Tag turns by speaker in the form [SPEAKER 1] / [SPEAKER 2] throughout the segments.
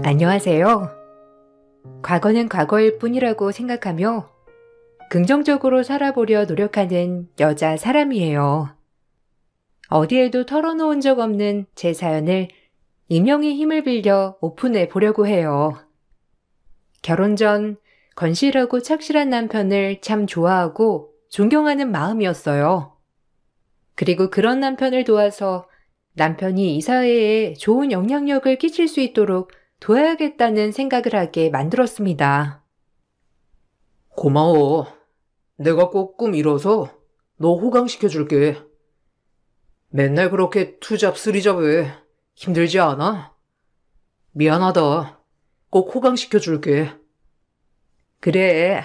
[SPEAKER 1] 안녕하세요. 과거는 과거일 뿐이라고 생각하며 긍정적으로 살아보려 노력하는 여자 사람이에요. 어디에도 털어놓은 적 없는 제 사연을 익명의 힘을 빌려 오픈해 보려고 해요. 결혼 전 건실하고 착실한 남편을 참 좋아하고 존경하는 마음이었어요. 그리고 그런 남편을 도와서 남편이 이 사회에 좋은 영향력을 끼칠 수 있도록 도와야겠다는 생각을 하게 만들었습니다.
[SPEAKER 2] 고마워. 내가 꼭 꿈 이뤄서 너 호강시켜줄게. 맨날 그렇게 투잡 쓰리잡해. 힘들지 않아? 미안하다. 꼭 호강시켜줄게.
[SPEAKER 1] 그래,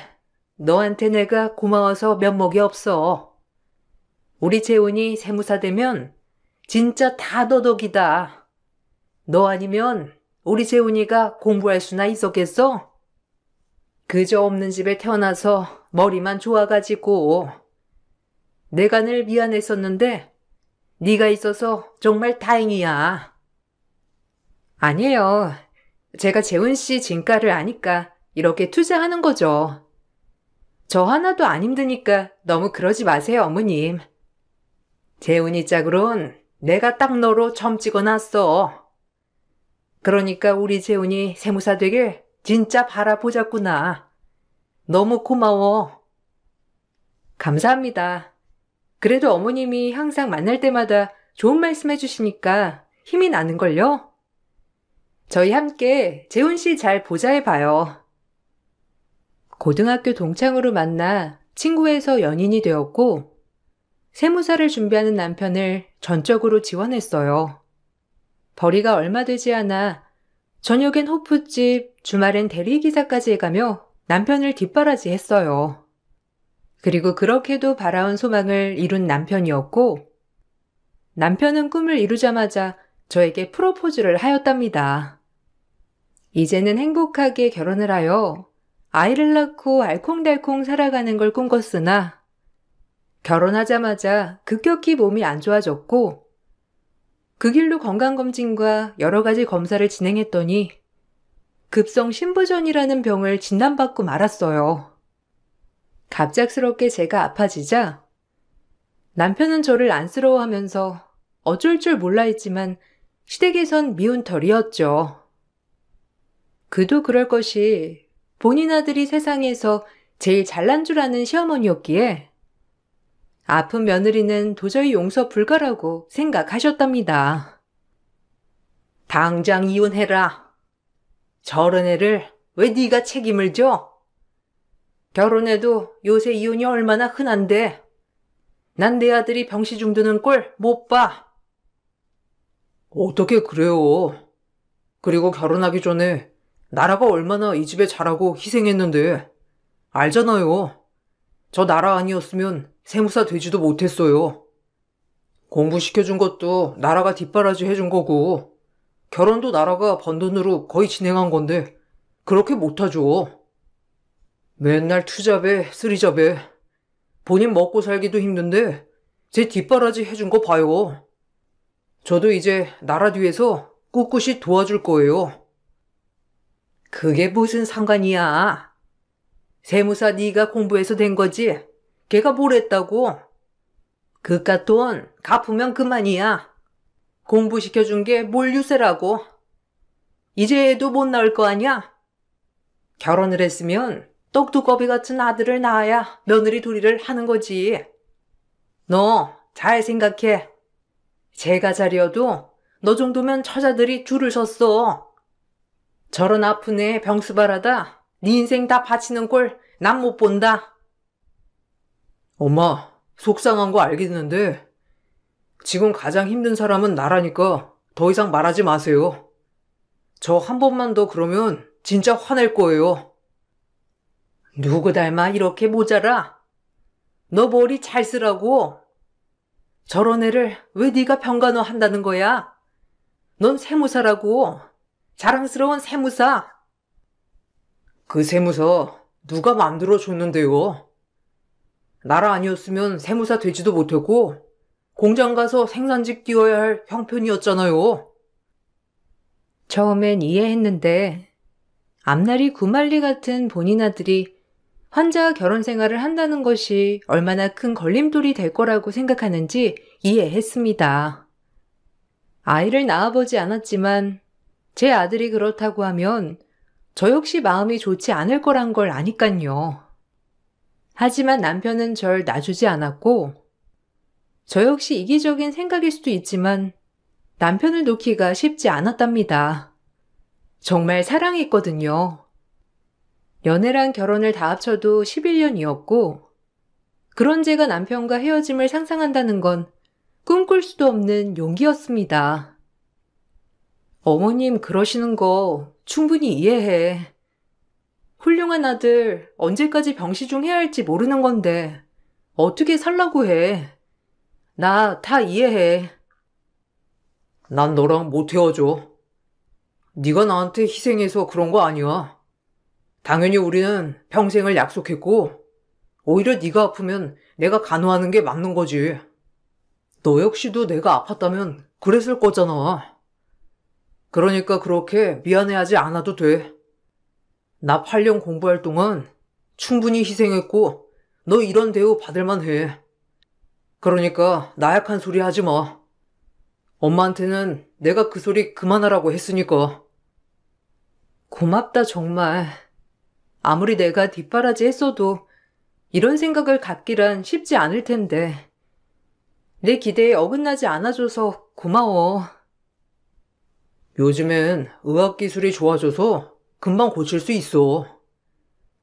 [SPEAKER 1] 너한테 내가 고마워서 면목이 없어. 우리 재훈이 세무사 되면 진짜 다 너덕이다. 너 아니면 우리 재훈이가 공부할 수나 있었겠어? 그저 없는 집에 태어나서 머리만 좋아가지고. 내가 늘 미안했었는데 네가 있어서 정말 다행이야. 아니에요. 제가 재훈 씨 진가를 아니까 이렇게 투자하는 거죠. 저 하나도 안 힘드니까 너무 그러지 마세요, 어머님. 재훈이 짝으론 내가 딱 너로 점 찍어놨어. 그러니까 우리 재훈이 세무사 되길 진짜 바라보자꾸나. 너무 고마워. 감사합니다. 그래도 어머님이 항상 만날 때마다 좋은 말씀 해주시니까 힘이 나는걸요? 저희 함께 재훈 씨 잘 보좌해봐요. 고등학교 동창으로 만나 친구에서 연인이 되었고 세무사를 준비하는 남편을 전적으로 지원했어요. 벌이가 얼마 되지 않아 저녁엔 호프집, 주말엔 대리기사까지 해가며 남편을 뒷바라지했어요. 그리고 그렇게도 바라온 소망을 이룬 남편이었고 남편은 꿈을 이루자마자 저에게 프로포즈를 하였답니다. 이제는 행복하게 결혼을 하여 아이를 낳고 알콩달콩 살아가는 걸 꿈꿨으나 결혼하자마자 급격히 몸이 안 좋아졌고 그 길로 건강검진과 여러 가지 검사를 진행했더니 급성 신부전이라는 병을 진단받고 말았어요. 갑작스럽게 제가 아파지자 남편은 저를 안쓰러워하면서 어쩔 줄 몰라 했지만 시댁에선 미운 털이었죠. 그도 그럴 것이 본인 아들이 세상에서 제일 잘난 줄 아는 시어머니였기에 아픈 며느리는 도저히 용서 불가라고 생각하셨답니다. 당장 이혼해라. 저런 애를 왜 네가 책임을 져? 결혼해도 요새 이혼이 얼마나 흔한데 난 내 아들이 병시 중드는 꼴 못 봐.
[SPEAKER 2] 어떻게 그래요? 그리고 결혼하기 전에 나라가 얼마나 이 집에 잘하고 희생했는데 알잖아요. 저 나라 아니었으면 세무사 되지도 못했어요. 공부시켜준 것도 나라가 뒷바라지 해준 거고 결혼도 나라가 번 돈으로 거의 진행한 건데 그렇게 못하죠. 맨날 투잡에 쓰리잡에 본인 먹고 살기도 힘든데 제 뒷바라지 해준 거 봐요. 저도 이제 나라 뒤에서 꿋꿋이 도와줄 거예요.
[SPEAKER 1] 그게 무슨 상관이야. 세무사 네가 공부해서 된 거지. 걔가 뭘 했다고. 그깟 돈 갚으면 그만이야. 공부시켜준 게 뭘 유세라고. 이제 애도 못 낳을 거 아니야. 결혼을 했으면 똑두꺼비 같은 아들을 낳아야 며느리 도리를 하는 거지. 너 잘 생각해. 제가 자리여도 너 정도면 처자들이 줄을 섰어. 저런 아픈 애 병수발하다 네 인생 다 바치는 꼴 난 못 본다.
[SPEAKER 2] 엄마, 속상한 거 알겠는데 지금 가장 힘든 사람은 나라니까 더 이상 말하지 마세요. 저 한 번만 더 그러면 진짜 화낼 거예요.
[SPEAKER 1] 누구 닮아 이렇게 모자라? 너 머리 잘 쓰라고. 저런 애를 왜 네가 병간호 한다는 거야? 넌 세무사라고. 자랑스러운 세무사.
[SPEAKER 2] 그 세무사 누가 만들어 줬는데요? 나라 아니었으면 세무사 되지도 못했고 공장 가서 생산직 뛰어야 할 형편이었잖아요.
[SPEAKER 1] 처음엔 이해했는데 앞날이 구말리 같은 본인 아들이 환자 결혼 생활을 한다는 것이 얼마나 큰 걸림돌이 될 거라고 생각하는지 이해했습니다. 아이를 낳아보지 않았지만 제 아들이 그렇다고 하면 저 역시 마음이 좋지 않을 거란 걸 아니깐요. 하지만 남편은 절 놔주지 않았고 저 역시 이기적인 생각일 수도 있지만 남편을 놓기가 쉽지 않았답니다. 정말 사랑했거든요. 연애랑 결혼을 다 합쳐도 11년이었고 그런 제가 남편과 헤어짐을 상상한다는 건 꿈꿀 수도 없는 용기였습니다. 어머님 그러시는 거 충분히 이해해. 훌륭한 아들 언제까지 병시중 해야 할지 모르는 건데 어떻게 살라고 해. 나 다 이해해.
[SPEAKER 2] 난 너랑 못 헤어져. 네가 나한테 희생해서 그런 거 아니야. 당연히 우리는 평생을 약속했고 오히려 네가 아프면 내가 간호하는 게 맞는 거지. 너 역시도 내가 아팠다면 그랬을 거잖아. 그러니까 그렇게 미안해하지 않아도 돼. 나 8년 공부할 동안 충분히 희생했고 너 이런 대우 받을만 해. 그러니까 나약한 소리 하지 마. 엄마한테는 내가 그 소리 그만하라고 했으니까.
[SPEAKER 1] 고맙다 정말. 아무리 내가 뒷바라지 했어도 이런 생각을 갖기란 쉽지 않을 텐데. 내 기대에 어긋나지 않아줘서 고마워.
[SPEAKER 2] 요즘엔 의학기술이 좋아져서 금방 고칠 수 있어.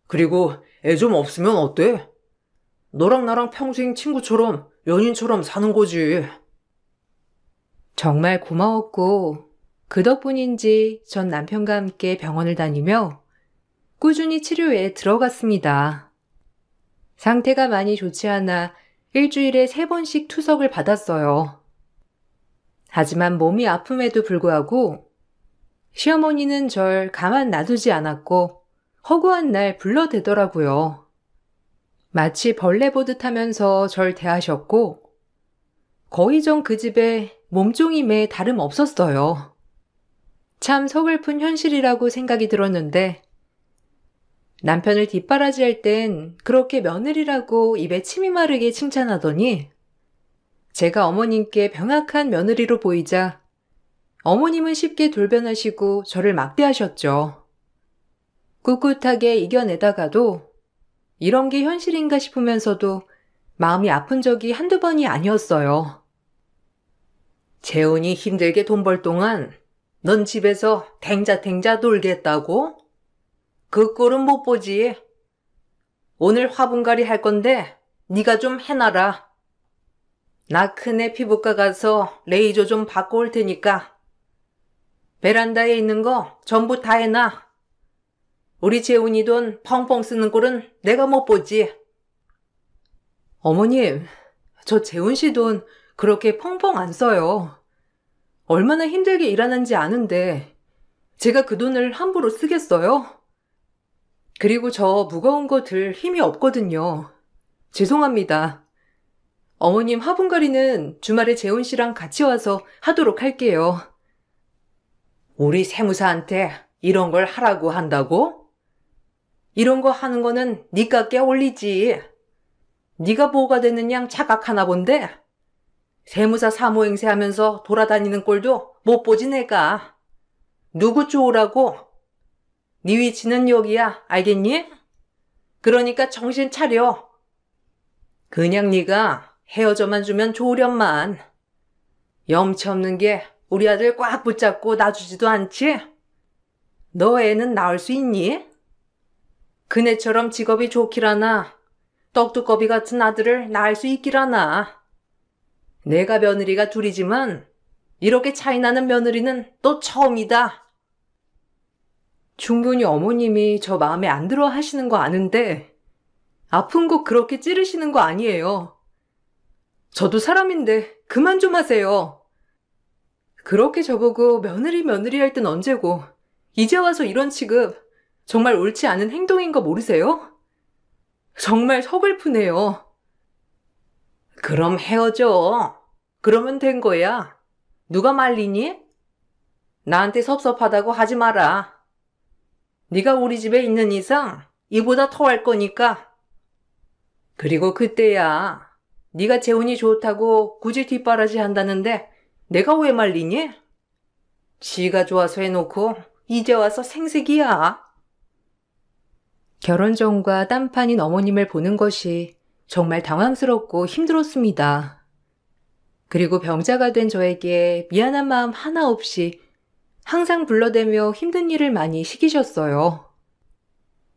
[SPEAKER 2] 그리고 애 좀 없으면 어때? 너랑 나랑 평생 친구처럼 연인처럼 사는 거지.
[SPEAKER 1] 정말 고마웠고 그 덕분인지 전 남편과 함께 병원을 다니며 꾸준히 치료에 들어갔습니다. 상태가 많이 좋지 않아 일주일에 3번씩 투석을 받았어요. 하지만 몸이 아픔에도 불구하고 시어머니는 절 가만 놔두지 않았고 허구한 날 불러대더라고요. 마치 벌레 보듯 하면서 절 대하셨고 거의 전 그 집에 몸종임에 다름없었어요. 참 서글픈 현실이라고 생각이 들었는데 남편을 뒷바라지할 땐 그렇게 며느리라고 입에 침이 마르게 칭찬하더니 제가 어머님께 병약한 며느리로 보이자 어머님은 쉽게 돌변하시고 저를 막대하셨죠. 꿋꿋하게 이겨내다가도 이런 게 현실인가 싶으면서도 마음이 아픈 적이 한두 번이 아니었어요.
[SPEAKER 2] 재훈이 힘들게 돈 벌 동안 넌 집에서 탱자탱자 놀겠다고? 그 꼴은 못 보지. 오늘 화분갈이 할 건데 네가 좀 해놔라. 나 큰애 피부과 가서 레이저 좀 받고 올 테니까. 베란다에 있는 거 전부 다 해놔. 우리 재훈이 돈 펑펑 쓰는 꼴은 내가 못 보지.
[SPEAKER 1] 어머님, 저 재훈 씨 돈 그렇게 펑펑 안 써요. 얼마나 힘들게 일하는지 아는데 제가 그 돈을 함부로 쓰겠어요? 그리고 저 무거운 거 들 힘이 없거든요. 죄송합니다. 어머님 화분갈이는 주말에 재훈 씨랑 같이 와서 하도록 할게요.
[SPEAKER 2] 우리 세무사한테 이런 걸 하라고 한다고? 이런 거 하는 거는 네 깎게 올리지. 네가 뭐가 되는 양 착각하나 본데? 세무사 사무행세 하면서 돌아다니는 꼴도 못 보지 내가. 누구 좋으라고? 네 위치는 여기야, 알겠니? 그러니까 정신 차려. 그냥 네가 헤어져만 주면 좋으련만. 염치 없는 게 우리 아들 꽉 붙잡고 놔주지도 않지? 너 애는 낳을 수 있니? 그네처럼 직업이 좋기라나 떡두꺼비 같은 아들을 낳을 수 있기라나. 내가 며느리가 둘이지만 이렇게 차이나는 며느리는 또 처음이다.
[SPEAKER 1] 충분히 어머님이 저 마음에 안 들어 하시는 거 아는데 아픈 거 그렇게 찌르시는 거 아니에요. 저도 사람인데 그만 좀 하세요. 그렇게 저보고 며느리 할 땐 언제고 이제 와서 이런 취급 정말 옳지 않은 행동인 거 모르세요? 정말 서글프네요.
[SPEAKER 2] 그럼 헤어져. 그러면 된 거야. 누가 말리니?
[SPEAKER 1] 나한테 섭섭하다고 하지 마라. 네가 우리 집에 있는 이상 이보다 더 할 거니까. 그리고 그때야 네가 재운이 좋다고 굳이 뒷바라지 한다는데 내가 왜 말리니? 지가 좋아서 해놓고 이제 와서 생색이야. 결혼 전과 딴판인 어머님을 보는 것이 정말 당황스럽고 힘들었습니다. 그리고 병자가 된 저에게 미안한 마음 하나 없이 항상 불러대며 힘든 일을 많이 시키셨어요.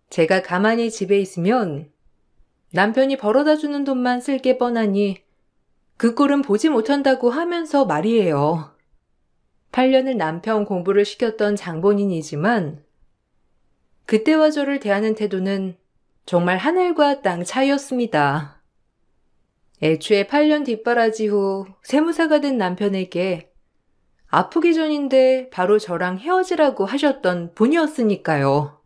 [SPEAKER 1] 제가 가만히 집에 있으면 남편이 벌어다주는 돈만 쓸 게 뻔하니 그 꼴은 보지 못한다고 하면서 말이에요. 8년을 남편 공부를 시켰던 장본인이지만 그때와 저를 대하는 태도는 정말 하늘과 땅 차이였습니다. 애초에 8년 뒷바라지 후 세무사가 된 남편에게 아프기 전인데 바로 저랑 헤어지라고 하셨던 분이었으니까요.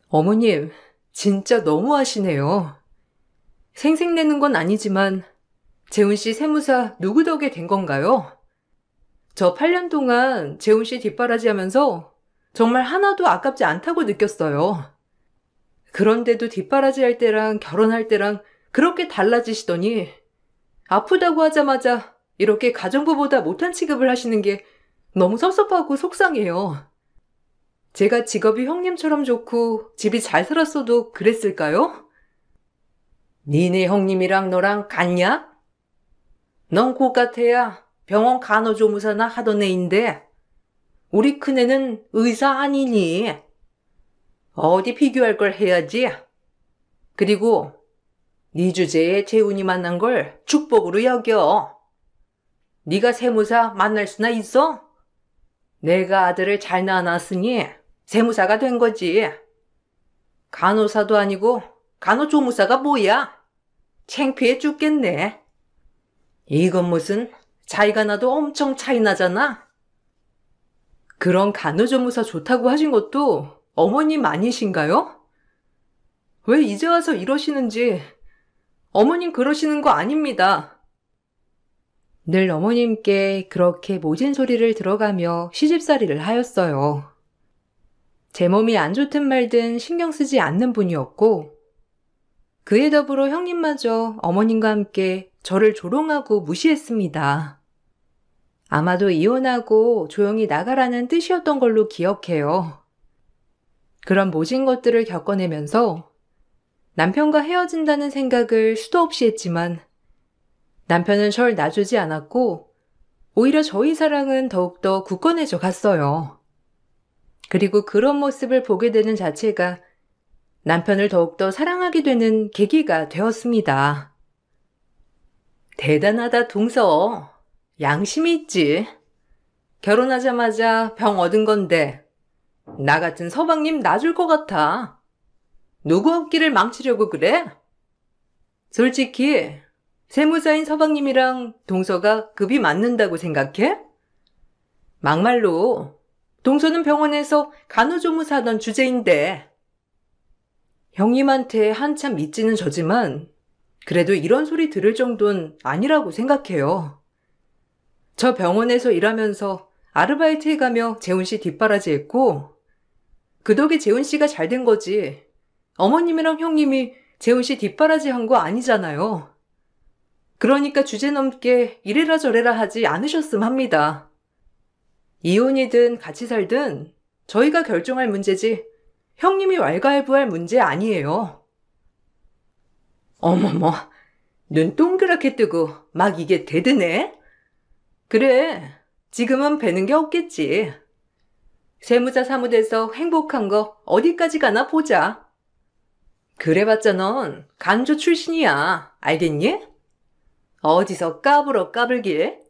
[SPEAKER 1] 어머님, 진짜 너무하시네요. 생색내는 건 아니지만 재훈 씨 세무사 누구 덕에 된 건가요? 저 8년 동안 재훈 씨 뒷바라지 하면서 정말 하나도 아깝지 않다고 느꼈어요. 그런데도 뒷바라지 할 때랑 결혼할 때랑 그렇게 달라지시더니 아프다고 하자마자 이렇게 가정부보다 못한 취급을 하시는 게 너무 섭섭하고 속상해요. 제가 직업이 형님처럼 좋고 집이 잘 살았어도 그랬을까요? 니네 형님이랑 너랑 같냐? 넌 고같아야 병원 간호조무사나 하던 애인데 우리 큰애는 의사 아니니? 어디 비교할 걸 해야지. 그리고 네 주제에 재훈이 만난 걸 축복으로 여겨. 네가 세무사 만날 수나 있어? 내가 아들을 잘 낳아놨으니 세무사가 된 거지. 간호사도 아니고 간호조무사가 뭐야? 창피해 죽겠네. 이건 무슨 차이가 나도 엄청 차이 나잖아. 그런 간호조무사 좋다고 하신 것도 어머님 아니신가요? 왜 이제 와서 이러시는지 어머님 그러시는 거 아닙니다. 늘 어머님께 그렇게 모진 소리를 들어가며 시집살이를 하였어요. 제 몸이 안 좋든 말든 신경 쓰지 않는 분이었고 그에 더불어 형님마저 어머님과 함께 저를 조롱하고 무시했습니다. 아마도 이혼하고 조용히 나가라는 뜻이었던 걸로 기억해요. 그런 모진 것들을 겪어내면서 남편과 헤어진다는 생각을 수도 없이 했지만 남편은 절 놔주지 않았고 오히려 저희 사랑은 더욱더 굳건해져 갔어요. 그리고 그런 모습을 보게 되는 자체가 남편을 더욱더 사랑하게 되는 계기가 되었습니다. 대단하다 동서. 양심이 있지. 결혼하자마자 병 얻은 건데 나 같은 서방님 놔줄 것 같아. 누구 업기를 망치려고 그래? 솔직히 세무사인 서방님이랑 동서가 급이 맞는다고 생각해? 막말로 동서는 병원에서 간호조무사 하던 주제인데 형님한테 한참 믿지는 저지만 그래도 이런 소리 들을 정도는 아니라고 생각해요. 저 병원에서 일하면서 아르바이트 해가며 재훈 씨 뒷바라지 했고 그 덕에 재훈 씨가 잘 된 거지 어머님이랑 형님이 재훈 씨 뒷바라지 한 거 아니잖아요. 그러니까 주제넘게 이래라 저래라 하지 않으셨음 합니다. 이혼이든 같이 살든 저희가 결정할 문제지 형님이 왈가왈부할 문제 아니에요. 어머머, 눈 동그랗게 뜨고 막 이게 대드네? 그래, 지금은 배는 게 없겠지. 세무사 사무대서 행복한 거 어디까지 가나 보자. 그래봤자 넌 간조 출신이야. 알겠니? 어디서 까불어 까불길.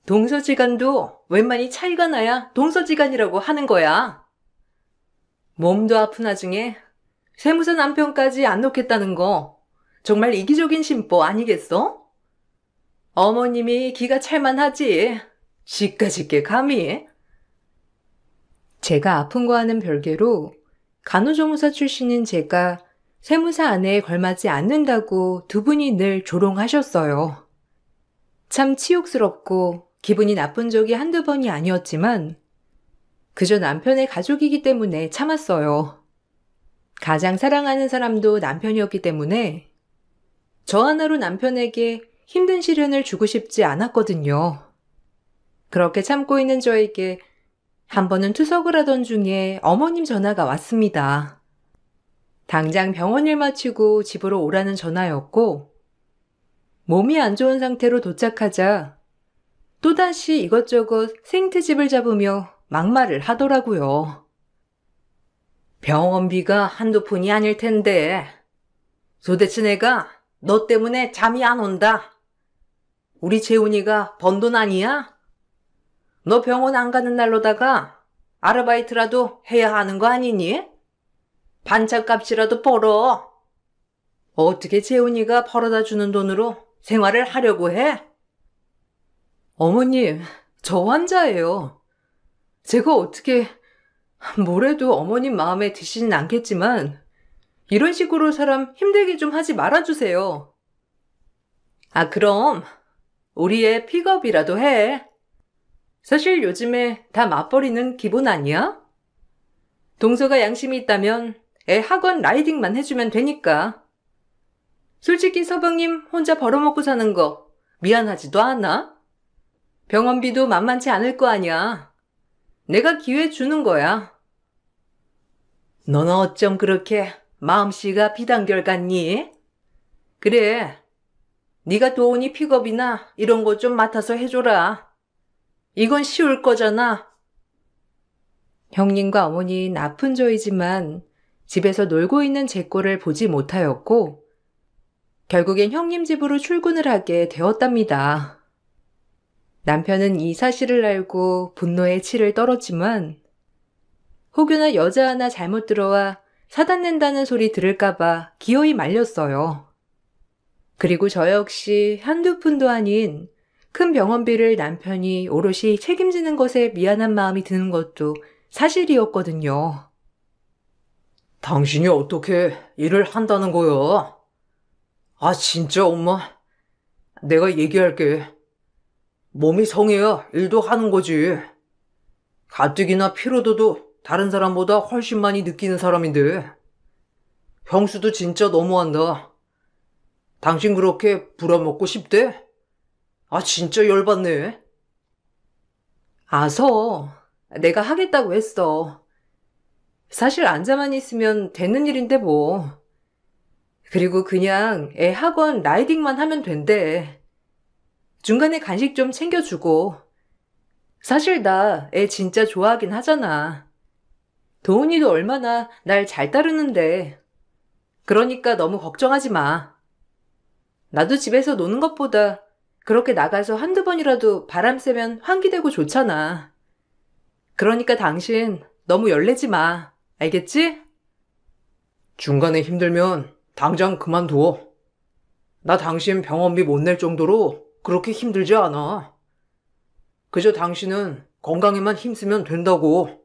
[SPEAKER 1] 동서지간도 웬만히 차이가 나야 동서지간이라고 하는 거야. 몸도 아픈 와중에 세무사 남편까지 안 놓겠다는 거 정말 이기적인 심보 아니겠어? 어머님이 기가 찰만하지. 시까짓게 감히. 제가 아픈 거와는 별개로 간호조무사 출신인 제가 세무사 아내에 걸맞지 않는다고 두 분이 늘 조롱하셨어요. 참 치욕스럽고 기분이 나쁜 적이 한두 번이 아니었지만 그저 남편의 가족이기 때문에 참았어요. 가장 사랑하는 사람도 남편이었기 때문에 저 하나로 남편에게 힘든 시련을 주고 싶지 않았거든요. 그렇게 참고 있는 저에게 한 번은 투석을 하던 중에 어머님 전화가 왔습니다. 당장 병원 일 마치고 집으로 오라는 전화였고 몸이 안 좋은 상태로 도착하자 또다시 이것저것 생트집을 잡으며 막말을 하더라고요. 병원비가 한두 푼이 아닐 텐데 도대체 내가 너 때문에 잠이 안 온다. 우리 재훈이가 번 돈 아니야? 너 병원 안 가는 날로다가 아르바이트라도 해야 하는 거 아니니? 반찬값이라도 벌어. 어떻게 재훈이가 벌어다 주는 돈으로 생활을 하려고 해? 어머님, 저 환자예요. 제가 어떻게 뭐래도 어머님 마음에 드시진 않겠지만 이런 식으로 사람 힘들게 좀 하지 말아주세요. 아, 그럼 우리 애 픽업이라도 해. 사실 요즘에 다 맞벌이는 기본 아니야? 동서가 양심이 있다면 애 학원 라이딩만 해주면 되니까. 솔직히 서방님 혼자 벌어먹고 사는 거 미안하지도 않아? 병원비도 만만치 않을 거 아니야. 내가 기회 주는 거야. 너는 어쩜 그렇게 마음씨가 비단결 같니? 그래, 네가 도우니 픽업이나 이런 거 좀 맡아서 해줘라. 이건 쉬울 거잖아. 형님과 어머니는 아픈 저이지만 집에서 놀고 있는 제 꼴을 보지 못하였고 결국엔 형님 집으로 출근을 하게 되었답니다. 남편은 이 사실을 알고 분노에 치를 떨었지만 혹여나 여자 하나 잘못 들어와 사단낸다는 소리 들을까봐 기어이 말렸어요. 그리고 저 역시 한두 푼도 아닌 큰 병원비를 남편이 오롯이 책임지는 것에 미안한 마음이 드는 것도 사실이었거든요.
[SPEAKER 2] 당신이 어떻게 일을 한다는 거야? 아, 진짜 엄마. 내가 얘기할게. 몸이 성해야 일도 하는 거지. 가뜩이나 피로도도 다른 사람보다 훨씬 많이 느끼는 사람인데. 형수도 진짜 너무한다. 당신 그렇게 부려먹고 싶대? 아, 진짜 열받네.
[SPEAKER 1] 아서 내가 하겠다고 했어. 사실 앉아만 있으면 되는 일인데 뭐. 그리고 그냥 애 학원 라이딩만 하면 된대. 중간에 간식 좀 챙겨주고. 사실 나 애 진짜 좋아하긴 하잖아. 도훈이도 얼마나 날 잘 따르는데. 그러니까 너무 걱정하지 마. 나도 집에서 노는 것보다 그렇게 나가서 한두 번이라도 바람 쐬면 환기되고 좋잖아. 그러니까 당신 너무 열내지 마. 알겠지?
[SPEAKER 2] 중간에 힘들면 당장 그만둬. 나 당신 병원비 못 낼 정도로 그렇게 힘들지 않아. 그저 당신은 건강에만 힘쓰면 된다고.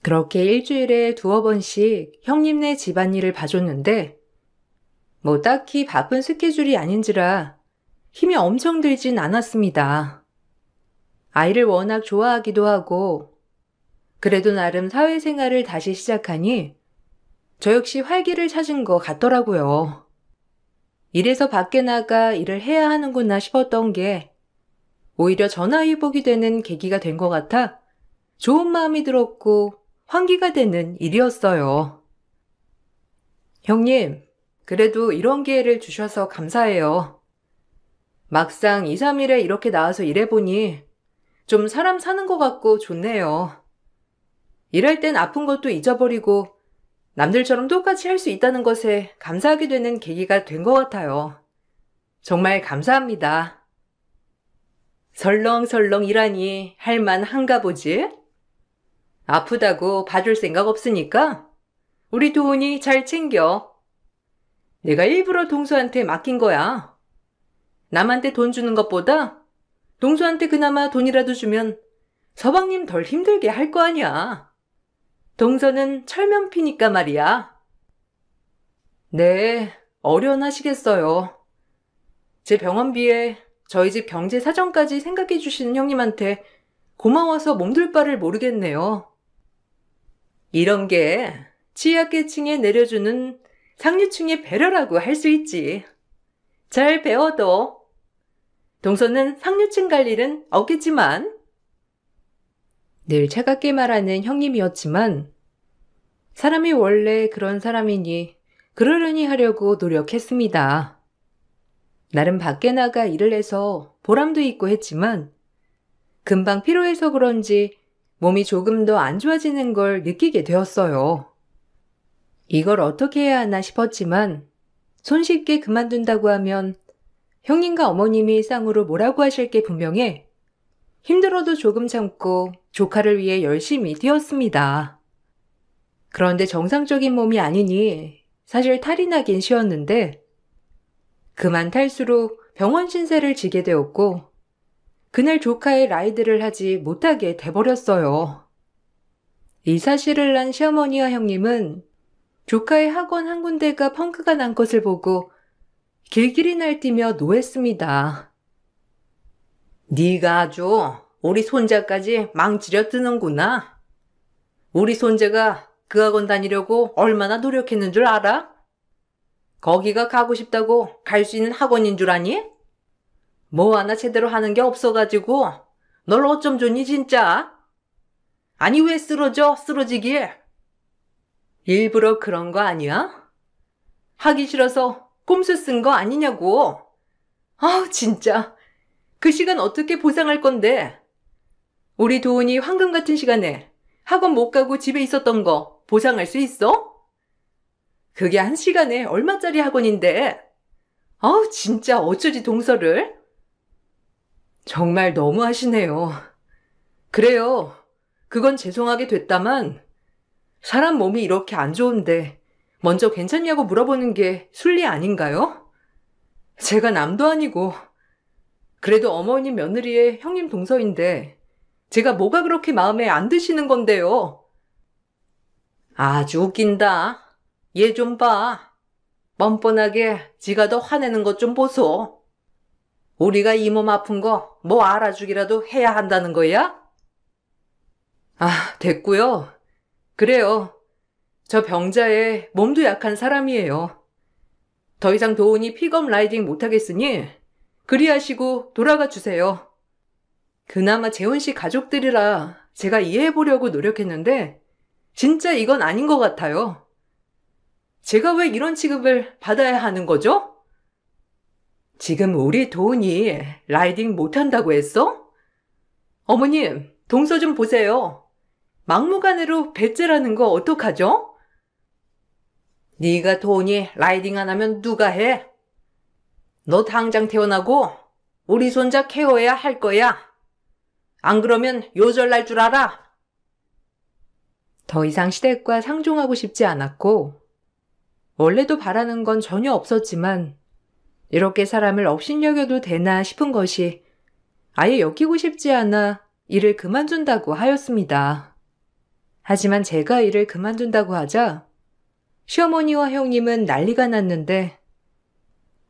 [SPEAKER 1] 그렇게 일주일에 2-번씩 형님네 집안일을 봐줬는데 뭐 딱히 바쁜 스케줄이 아닌지라 힘이 엄청 들진 않았습니다. 아이를 워낙 좋아하기도 하고 그래도 나름 사회생활을 다시 시작하니 저 역시 활기를 찾은 것 같더라고요. 이래서 밖에 나가 일을 해야 하는구나 싶었던 게 오히려 전화위복이 되는 계기가 된 것 같아 좋은 마음이 들었고 환기가 되는 일이었어요. 형님, 그래도 이런 기회를 주셔서 감사해요. 막상 2-3일에 이렇게 나와서 일해보니 좀 사람 사는 것 같고 좋네요. 일할 땐 아픈 것도 잊어버리고 남들처럼 똑같이 할 수 있다는 것에 감사하게 되는 계기가 된 것 같아요. 정말 감사합니다. 설렁설렁 일하니 할만한가 보지? 아프다고 봐줄 생각 없으니까 우리 도훈이 잘 챙겨. 내가 일부러 동수한테 맡긴 거야. 남한테 돈 주는 것보다 동수한테 그나마 돈이라도 주면 서방님 덜 힘들게 할 거 아니야. 동서는 철면피니까 말이야. 네, 어련하시겠어요. 제 병원비에 저희 집 경제 사정까지 생각해 주시는 형님한테 고마워서 몸둘 바를 모르겠네요. 이런 게 취약계층에 내려주는 상류층의 배려라고 할 수 있지. 잘 배워도. 동서는 상류층 갈 일은 없겠지만. 늘 차갑게 말하는 형님이었지만 사람이 원래 그런 사람이니 그러려니 하려고 노력했습니다. 나름 밖에 나가 일을 해서 보람도 있고 했지만 금방 피로해서 그런지 몸이 조금 더 안 좋아지는 걸 느끼게 되었어요. 이걸 어떻게 해야 하나 싶었지만 손쉽게 그만둔다고 하면 형님과 어머님이 쌍으로 뭐라고 하실 게 분명해 힘들어도 조금 참고 조카를 위해 열심히 뛰었습니다. 그런데 정상적인 몸이 아니니 사실 탈이 나긴 쉬웠는데 그만 탈수로 병원 신세를 지게 되었고 그날 조카의 라이드를 하지 못하게 돼버렸어요. 이 사실을 난 시어머니와 형님은 조카의 학원 한 군데가 펑크가 난 것을 보고 길길이 날뛰며 노했습니다. 네가 아주 우리 손자까지 망치려 뜨는구나. 우리 손자가 그 학원 다니려고 얼마나 노력했는 줄 알아? 거기가 가고 싶다고 갈 수 있는 학원인 줄 아니? 뭐 하나 제대로 하는 게 없어가지고 널 어쩜 좋니 진짜? 아니 왜 쓰러지길? 일부러 그런 거 아니야? 하기 싫어서 꼼수 쓴 거 아니냐고. 아우 진짜 그 시간 어떻게 보상할 건데? 우리 도훈이 황금 같은 시간에 학원 못 가고 집에 있었던 거 보상할 수 있어? 그게 한 시간에 얼마짜리 학원인데? 아우 진짜 어쩌지 동서를? 정말 너무하시네요. 그래요. 그건 죄송하게 됐다만 사람 몸이 이렇게 안 좋은데 먼저 괜찮냐고 물어보는 게 순리 아닌가요? 제가 남도 아니고 그래도 어머님 며느리의 형님 동서인데 제가 뭐가 그렇게 마음에 안 드시는 건데요. 아주 웃긴다. 얘 좀 봐. 뻔뻔하게 지가 더 화내는 것 좀 보소. 우리가 이 몸 아픈 거 뭐 알아주기라도 해야 한다는 거야? 아, 됐고요. 그래요. 저 병자에 몸도 약한 사람이에요. 더 이상 도훈이 픽업 라이딩 못하겠으니 그리하시고 돌아가 주세요. 그나마 재훈 씨 가족들이라 제가 이해해보려고 노력했는데 진짜 이건 아닌 것 같아요. 제가 왜 이런 취급을 받아야 하는 거죠? 지금 우리 도훈이 라이딩 못한다고 했어? 어머님, 동서 좀 보세요. 막무가내로 배째라는 거 어떡하죠? 네가 도훈이 라이딩 안 하면 누가 해? 너 당장 태어나고 우리 손자 케어해야 할 거야. 안 그러면 요절날 줄 알아. 더 이상 시댁과 상종하고 싶지 않았고 원래도 바라는 건 전혀 없었지만 이렇게 사람을 업신여겨도 되나 싶은 것이 아예 엮이고 싶지 않아 일을 그만둔다고 하였습니다. 하지만 제가 일을 그만둔다고 하자 시어머니와 형님은 난리가 났는데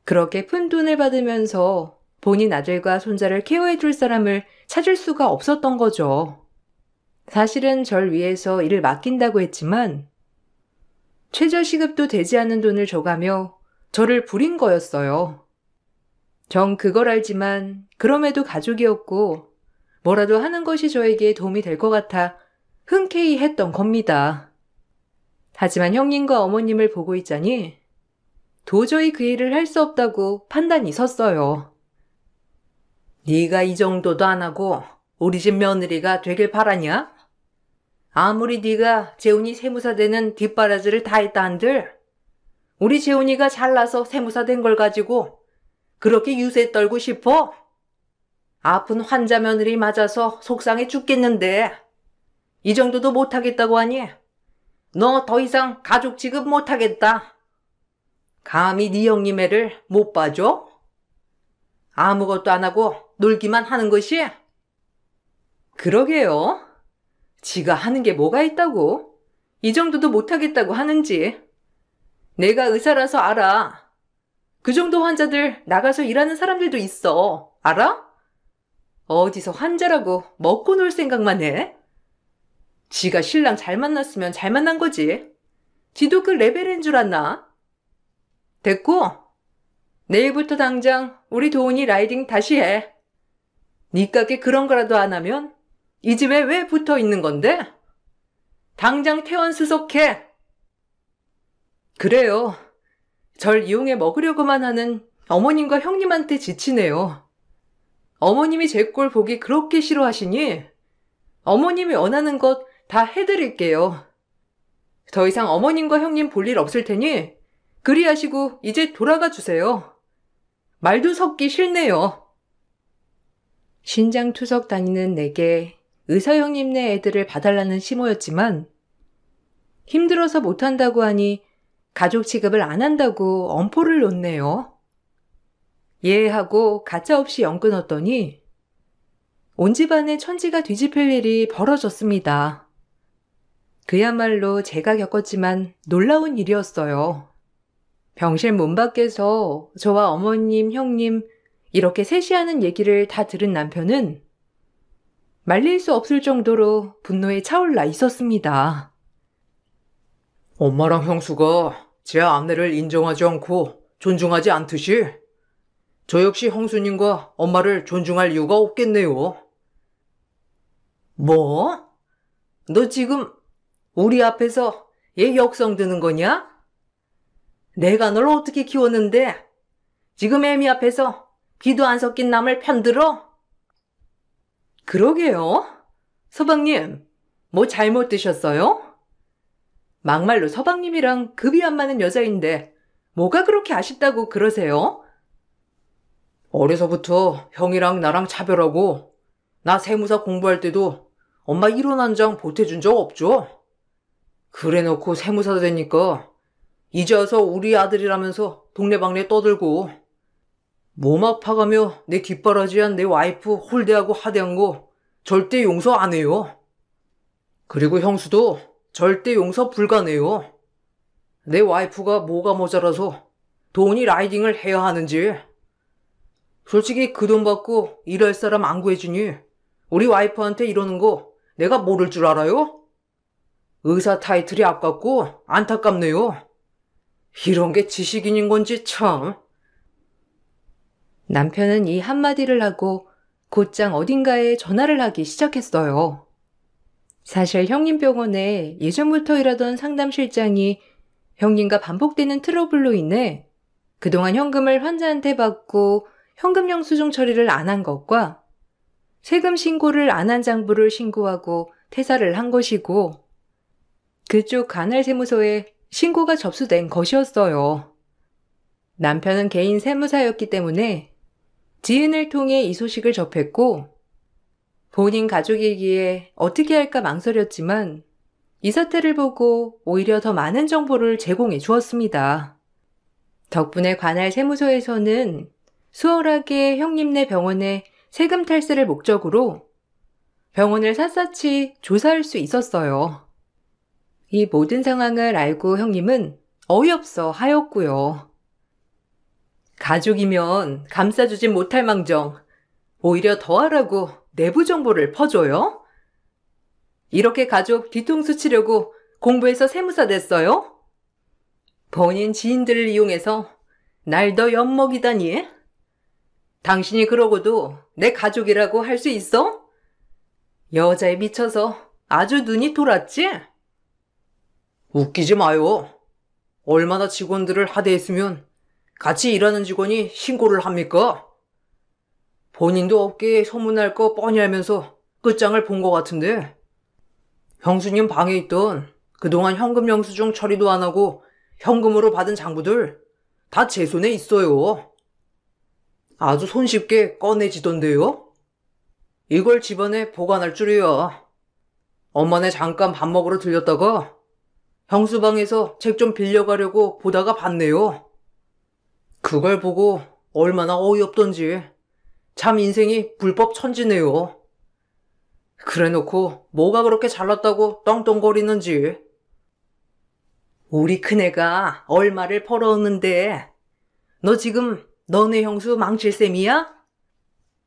[SPEAKER 1] 그렇게 푼돈을 받으면서 본인 아들과 손자를 케어해줄 사람을 찾을 수가 없었던 거죠. 사실은 절 위해서 일을 맡긴다고 했지만 최저시급도 되지 않는 돈을 줘가며 저를 부린 거였어요. 전 그걸 알지만 그럼에도 가족이었고 뭐라도 하는 것이 저에게 도움이 될 것 같아 흔쾌히 했던 겁니다. 하지만 형님과 어머님을 보고 있자니 도저히 그 일을 할 수 없다고 판단이 섰어요. 네가 이 정도도 안 하고 우리 집 며느리가 되길 바라냐? 아무리 네가 재훈이 세무사 되는 뒷바라지를 다 했다 한들 우리 재훈이가 잘나서 세무사 된 걸 가지고 그렇게 유세 떨고 싶어? 아픈 환자 며느리 맞아서 속상해 죽겠는데 이 정도도 못하겠다고 하니 너 더 이상 가족 취급 못하겠다. 감히 네 형님 애를 못 봐줘? 아무것도 안 하고 놀기만 하는 것이? 그러게요. 지가 하는 게 뭐가 있다고? 이 정도도 못하겠다고 하는지. 내가 의사라서 알아. 그 정도 환자들 나가서 일하는 사람들도 있어. 알아? 어디서 환자라고 먹고 놀 생각만 해? 지가 신랑 잘 만났으면 잘 만난 거지. 지도 그 레벨인 줄 아나? 됐고, 내일부터 당장 우리 도훈이 라이딩 다시 해. 니 가게 그런 거라도 안 하면 이 집에 왜 붙어 있는 건데? 당장 퇴원 수속해. 그래요. 절 이용해 먹으려고만 하는 어머님과 형님한테 지치네요. 어머님이 제 꼴 보기 그렇게 싫어하시니 어머님이 원하는 것 다 해드릴게요. 더 이상 어머님과 형님 볼 일 없을 테니 그리하시고 이제 돌아가 주세요. 말도 섞기 싫네요. 신장투석 다니는 내게 의사 형님네 애들을 봐달라는 시모였지만 힘들어서 못한다고 하니 가족 취급을 안 한다고 엄포를 놓네요. 예 하고 가차없이 연 끊었더니 온 집안에 천지가 뒤집힐 일이 벌어졌습니다. 그야말로 제가 겪었지만 놀라운 일이었어요. 병실 문 밖에서 저와 어머님, 형님 이렇게 셋이 하는 얘기를 다 들은 남편은 말릴 수 없을 정도로 분노에 차올라 있었습니다.
[SPEAKER 2] 엄마랑 형수가 제 아내를 인정하지 않고 존중하지 않듯이 저 역시 형수님과 엄마를 존중할 이유가 없겠네요.
[SPEAKER 1] 뭐? 너 지금 우리 앞에서 얘 역성 드는 거냐? 내가 널 어떻게 키웠는데 지금 애미 앞에서 비도 안 섞인 남을 편들어? 그러게요. 서방님, 뭐 잘못 드셨어요? 막말로 서방님이랑 급이 안 맞는 여자인데 뭐가 그렇게 아쉽다고 그러세요?
[SPEAKER 2] 어려서부터 형이랑 나랑 차별하고 나 세무사 공부할 때도 엄마 1원 한 장 보태준 적 없죠? 그래놓고 세무사 되니까 이제 와서 우리 아들이라면서 동네방네 떠들고 몸 아파가며 내 뒷바라지한 내 와이프 홀대하고 하대한 거 절대 용서 안 해요. 그리고 형수도 절대 용서 불가네요. 내 와이프가 뭐가 모자라서 돈이 라이딩을 해야 하는지. 솔직히 그 돈 받고 일할 사람 안 구해주니 우리 와이프한테 이러는 거 내가 모를 줄 알아요? 의사 타이틀이 아깝고 안타깝네요. 이런 게 지식인인 건지 참.
[SPEAKER 1] 남편은 이 한마디를 하고 곧장 어딘가에 전화를 하기 시작했어요. 사실 형님 병원에 예전부터 일하던 상담실장이 형님과 반복되는 트러블로 인해 그동안 현금을 환자한테 받고 현금 영수증 처리를 안 한 것과 세금 신고를 안 한 장부를 신고하고 퇴사를 한 것이고 그쪽 관할세무서에 신고가 접수된 것이었어요. 남편은 개인 세무사였기 때문에 지인을 통해 이 소식을 접했고 본인 가족이기에 어떻게 할까 망설였지만 이 사태를 보고 오히려 더 많은 정보를 제공해 주었습니다. 덕분에 관할 세무서에서는 수월하게 형님네 병원에 세금 탈세를 목적으로 병원을 샅샅이 조사할 수 있었어요. 이 모든 상황을 알고 형님은 어이없어 하였고요. 가족이면 감싸주진 못할 망정 오히려 더하라고 내부 정보를 퍼줘요? 이렇게 가족 뒤통수 치려고 공부해서 세무사 됐어요? 본인 지인들을 이용해서 날 더 엿먹이다니? 당신이 그러고도 내 가족이라고 할 수 있어? 여자에 미쳐서 아주 눈이 돌았지?
[SPEAKER 2] 웃기지 마요. 얼마나 직원들을 하대했으면 같이 일하는 직원이 신고를 합니까? 본인도 업계에 소문날 거 뻔히 알면서 끝장을 본 것 같은데 형수님 방에 있던 그동안 현금 영수증 처리도 안 하고 현금으로 받은 장부들 다 제 손에 있어요. 아주 손쉽게 꺼내지던데요. 이걸 집안에 보관할 줄이야. 엄마네 잠깐 밥 먹으러 들렸다가 형수 방에서 책 좀 빌려가려고 보다가 봤네요. 그걸 보고 얼마나 어이없던지 참 인생이 불법 천지네요. 그래놓고 뭐가 그렇게 잘났다고 떵떵거리는지.
[SPEAKER 1] 우리 큰애가 얼마를 벌어오는데 너 지금 너네 형수 망칠 셈이야?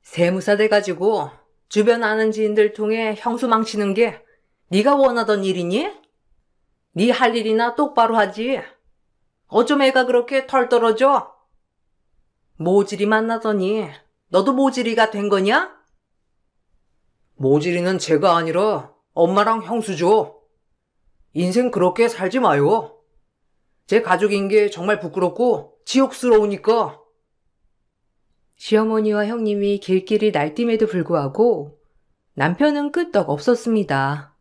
[SPEAKER 1] 세무사 돼가지고 주변 아는 지인들 통해 형수 망치는 게 네가 원하던 일이니? 네 할 일이나 똑바로 하지. 어쩜 애가 그렇게 털 떨어져? 모질이 만나더니 너도 모질이가 된 거냐?
[SPEAKER 2] 모질이는 제가 아니라 엄마랑 형수죠. 인생 그렇게 살지 마요. 제 가족인 게 정말 부끄럽고 지옥스러우니까.
[SPEAKER 3] 시어머니와 형님이 길길이 날뛰임에도 불구하고 남편은 끄떡 없었습니다.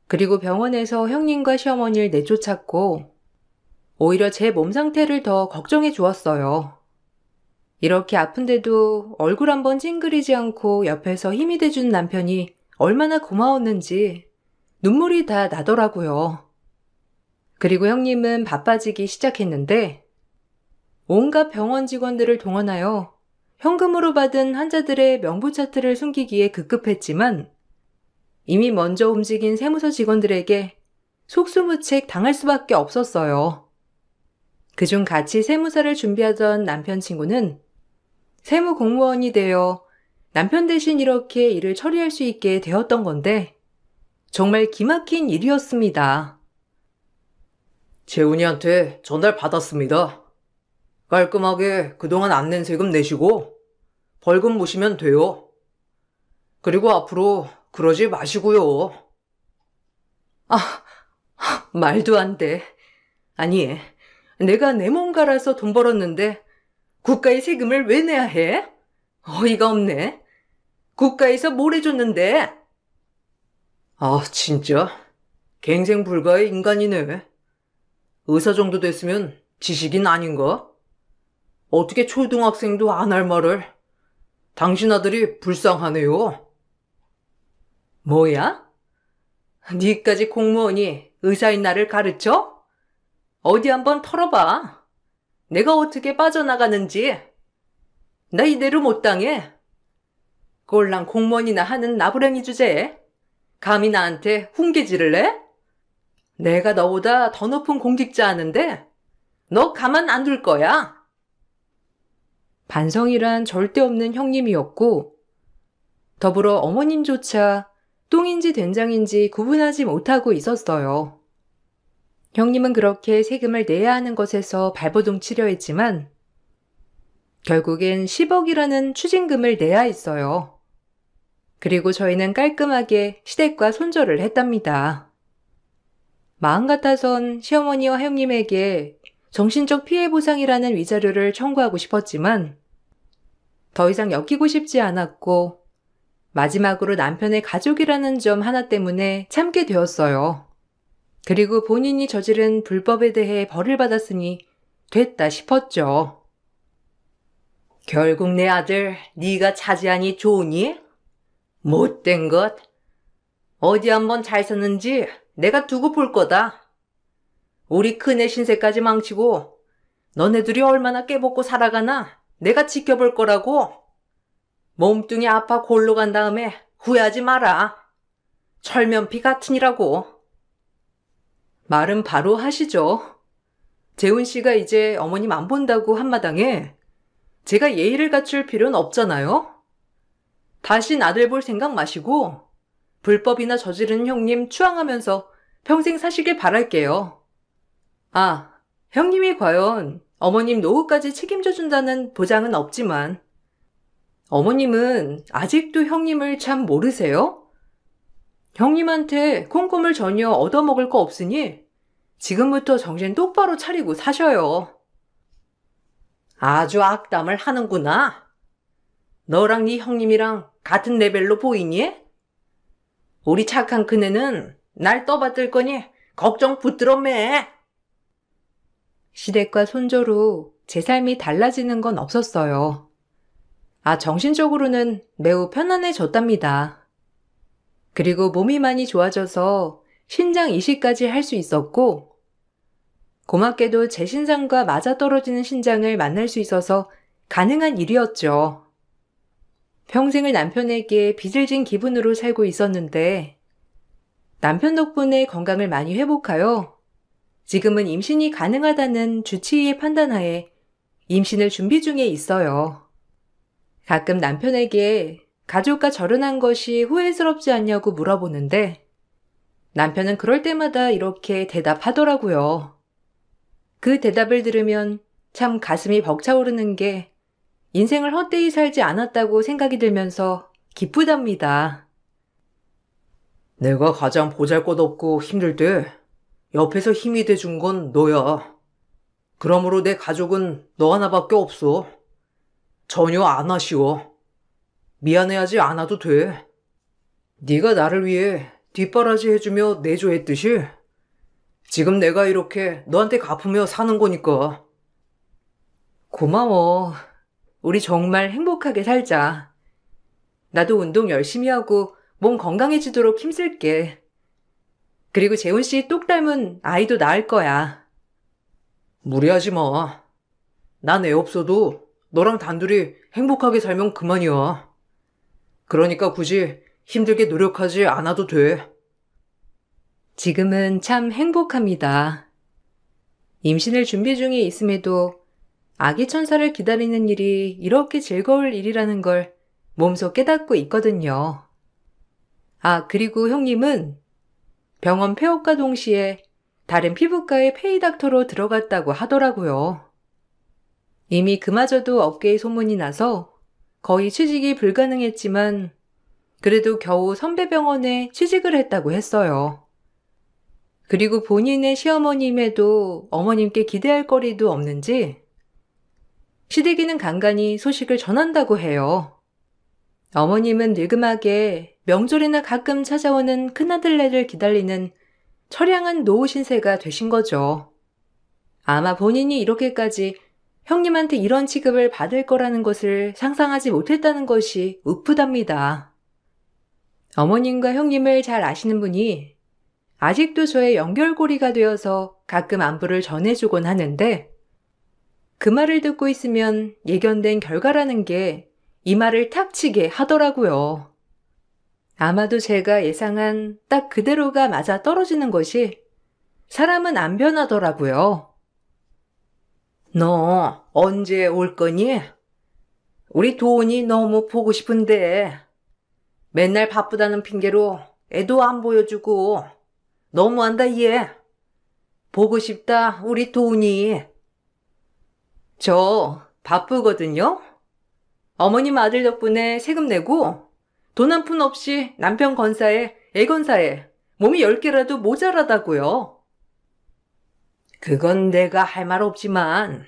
[SPEAKER 3] 그리고 병원에서 형님과 시어머니를 내쫓았고 오히려 제 몸 상태를 더 걱정해 주었어요. 이렇게 아픈데도 얼굴 한번 찡그리지 않고 옆에서 힘이 돼준 남편이 얼마나 고마웠는지 눈물이 다 나더라고요. 그리고 형님은 바빠지기 시작했는데 온갖 병원 직원들을 동원하여 현금으로 받은 환자들의 명부 차트를 숨기기에 급급했지만 이미 먼저 움직인 세무서 직원들에게 속수무책 당할 수밖에 없었어요. 그중 같이 세무사를 준비하던 남편 친구는 세무 공무원이 되어 남편 대신 이렇게 일을 처리할 수 있게 되었던 건데 정말 기막힌 일이었습니다.
[SPEAKER 2] 재훈이한테 전달 받았습니다. 깔끔하게 그동안 안 낸 세금 내시고 벌금 모시면 돼요. 그리고 앞으로 그러지 마시고요.
[SPEAKER 1] 말도 안 돼. 아니, 내가 내 몸 갈아서 돈 벌었는데 국가에 세금을 왜 내야 해? 어이가 없네. 국가에서 뭘 해줬는데?
[SPEAKER 2] 진짜 갱생 불가의 인간이네. 의사 정도 됐으면 지식인 아닌가? 어떻게 초등학생도 안 할 말을. 당신 아들이 불쌍하네요.
[SPEAKER 1] 뭐야? 니까지 공무원이 의사인 나를 가르쳐? 어디 한번 털어봐. 내가 어떻게 빠져나가는지. 나 이대로 못 당해. 꼴랑 공무원이나 하는 나부랭이 주제에 감히 나한테 훈계질을 해? 내가 너보다 더 높은 공직자 하는데 너 가만 안 둘 거야.
[SPEAKER 3] 반성이란 절대 없는 형님이었고 더불어 어머님조차 똥인지 된장인지 구분하지 못하고 있었어요. 형님은 그렇게 세금을 내야 하는 것에서 발버둥 치려 했지만 결국엔 10억이라는 추징금을 내야 했어요. 그리고 저희는 깔끔하게 시댁과 손절을 했답니다. 마음 같아선 시어머니와 형님에게 정신적 피해 보상이라는 위자료를 청구하고 싶었지만 더 이상 엮이고 싶지 않았고 마지막으로 남편의 가족이라는 점 하나 때문에 참게 되었어요. 그리고 본인이 저지른 불법에 대해 벌을 받았으니 됐다 싶었죠.
[SPEAKER 1] 결국 내 아들 네가 차지하니 좋으니? 못된 것. 어디 한번 잘 섰는지 내가 두고 볼 거다. 우리 큰애 신세까지 망치고 너네들이 얼마나 깨먹고 살아가나 내가 지켜볼 거라고. 몸뚱이 아파 골로 간 다음에 후회하지 마라. 철면피 같으니라고. 말은 바로 하시죠. 재훈 씨가 이제 어머님 안 본다고 한마당에 제가 예의를 갖출 필요는 없잖아요. 다신 아들 볼 생각 마시고 불법이나 저지른 형님 추앙하면서 평생 사시길 바랄게요. 형님이 과연 어머님 노후까지 책임져 준다는 보장은 없지만 어머님은 아직도 형님을 참 모르세요? 형님한테 콩고물 전혀 얻어먹을 거 없으니 지금부터 정신 똑바로 차리고 사셔요. 아주 악담을 하는구나. 너랑 네 형님이랑 같은 레벨로 보이니? 우리 착한 큰애는 날 떠받들 거니 걱정 붙들어 매.
[SPEAKER 3] 시댁과 손조로 제 삶이 달라지는 건 없었어요. 정신적으로는 매우 편안해졌답니다. 그리고 몸이 많이 좋아져서 신장 이식까지 할 수 있었고 고맙게도 제 신장과 맞아떨어지는 신장을 만날 수 있어서 가능한 일이었죠. 평생을 남편에게 빚을 진 기분으로 살고 있었는데 남편 덕분에 건강을 많이 회복하여 지금은 임신이 가능하다는 주치의의 판단하에 임신을 준비 중에 있어요. 가끔 남편에게 가족과 결혼한 것이 후회스럽지 않냐고 물어보는데 남편은 그럴 때마다 이렇게 대답하더라고요. 그 대답을 들으면 참 가슴이 벅차오르는 게 인생을 헛되이 살지 않았다고 생각이 들면서 기쁘답니다.
[SPEAKER 2] 내가 가장 보잘것없고 힘들 때 옆에서 힘이 돼준 건 너야. 그러므로 내 가족은 너 하나밖에 없어. 전혀 안 아쉬워. 미안해하지 않아도 돼. 네가 나를 위해 뒷바라지 해주며 내조했듯이 지금 내가 이렇게 너한테 갚으며 사는 거니까.
[SPEAKER 3] 고마워. 우리 정말 행복하게 살자. 나도 운동 열심히 하고 몸 건강해지도록 힘쓸게. 그리고 재훈 씨 똑 닮은 아이도 낳을 거야.
[SPEAKER 2] 무리하지 마. 난 애 없어도 너랑 단둘이 행복하게 살면 그만이야. 그러니까 굳이 힘들게 노력하지 않아도 돼.
[SPEAKER 3] 지금은 참 행복합니다. 임신을 준비 중에 있음에도 아기 천사를 기다리는 일이 이렇게 즐거울 일이라는 걸 몸소 깨닫고 있거든요. 아, 그리고 형님은 병원 폐업과 동시에 다른 피부과의 페이닥터로 들어갔다고 하더라고요. 이미 그마저도 업계에 소문이 나서 거의 취직이 불가능했지만 그래도 겨우 선배 병원에 취직을 했다고 했어요. 그리고 본인의 시어머님에도 어머님께 기대할 거리도 없는지 시댁에는 간간히 소식을 전한다고 해요. 어머님은 늙음하게 명절이나 가끔 찾아오는 큰아들네를 기다리는 처량한 노후 신세가 되신 거죠. 아마 본인이 이렇게까지 형님한테 이런 취급을 받을 거라는 것을 상상하지 못했다는 것이 우프답니다. 어머님과 형님을 잘 아시는 분이 아직도 저의 연결고리가 되어서 가끔 안부를 전해주곤 하는데 그 말을 듣고 있으면 예견된 결과라는 게 이 말을 탁 치게 하더라고요. 아마도 제가 예상한 딱 그대로가 맞아 떨어지는 것이 사람은 안 변하더라고요.
[SPEAKER 1] 너 언제 올 거니? 우리 도훈이 너무 보고 싶은데 맨날 바쁘다는 핑계로 애도 안 보여주고 너무한다 얘. 보고 싶다 우리 도훈이. 저 바쁘거든요. 어머님 아들 덕분에 세금 내고 돈 한 푼 없이 남편 건사에 애 건사에 몸이 10개라도 모자라다고요. 그건 내가 할 말 없지만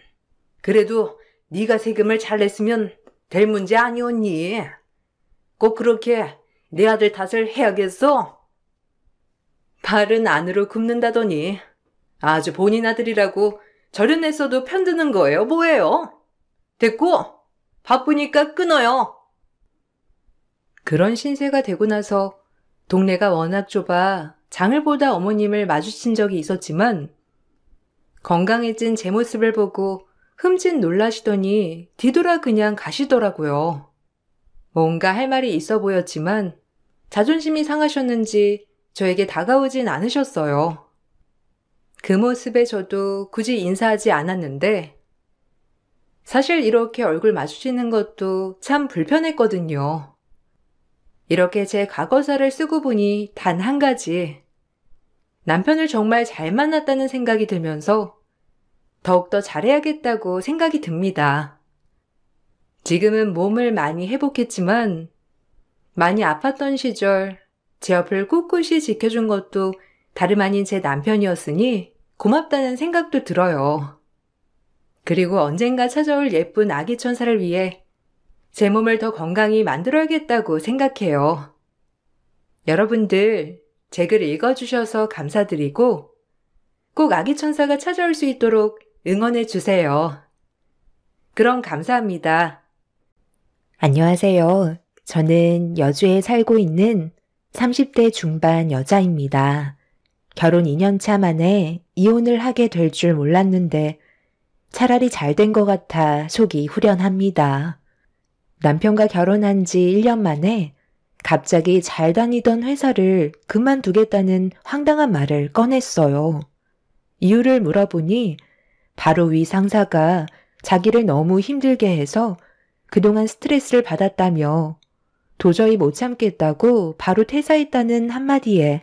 [SPEAKER 1] 그래도 네가 세금을 잘 냈으면 될 문제 아니었니? 꼭 그렇게 내 아들 탓을 해야겠어? 발은 안으로 굽는다더니 아주 본인 아들이라고 절여냈어도 편드는 거예요 뭐예요? 됐고 바쁘니까 끊어요.
[SPEAKER 3] 그런 신세가 되고 나서 동네가 워낙 좁아 장을 보다 어머님을 마주친 적이 있었지만 건강해진 제 모습을 보고 흠칫 놀라시더니 뒤돌아 그냥 가시더라고요. 뭔가 할 말이 있어 보였지만 자존심이 상하셨는지 저에게 다가오진 않으셨어요. 그 모습에 저도 굳이 인사하지 않았는데 사실 이렇게 얼굴 마주치는 것도 참 불편했거든요. 이렇게 제 과거사를 쓰고 보니 단 한 가지. 남편을 정말 잘 만났다는 생각이 들면서 더욱더 잘해야겠다고 생각이 듭니다. 지금은 몸을 많이 회복했지만 많이 아팠던 시절 제 옆을 꿋꿋이 지켜준 것도 다름 아닌 제 남편이었으니 고맙다는 생각도 들어요. 그리고 언젠가 찾아올 예쁜 아기 천사를 위해 제 몸을 더 건강히 만들어야겠다고 생각해요. 여러분들 제 글 읽어주셔서 감사드리고 꼭 아기 천사가 찾아올 수 있도록 응원해 주세요. 그럼 감사합니다.
[SPEAKER 4] 안녕하세요. 저는 여주에 살고 있는 30대 중반 여자입니다. 결혼 2년차 만에 이혼을 하게 될 줄 몰랐는데 차라리 잘 된 것 같아 속이 후련합니다. 남편과 결혼한 지 1년 만에 갑자기 잘 다니던 회사를 그만두겠다는 황당한 말을 꺼냈어요. 이유를 물어보니 바로 위 상사가 자기를 너무 힘들게 해서 그동안 스트레스를 받았다며 도저히 못 참겠다고 바로 퇴사했다는 한마디에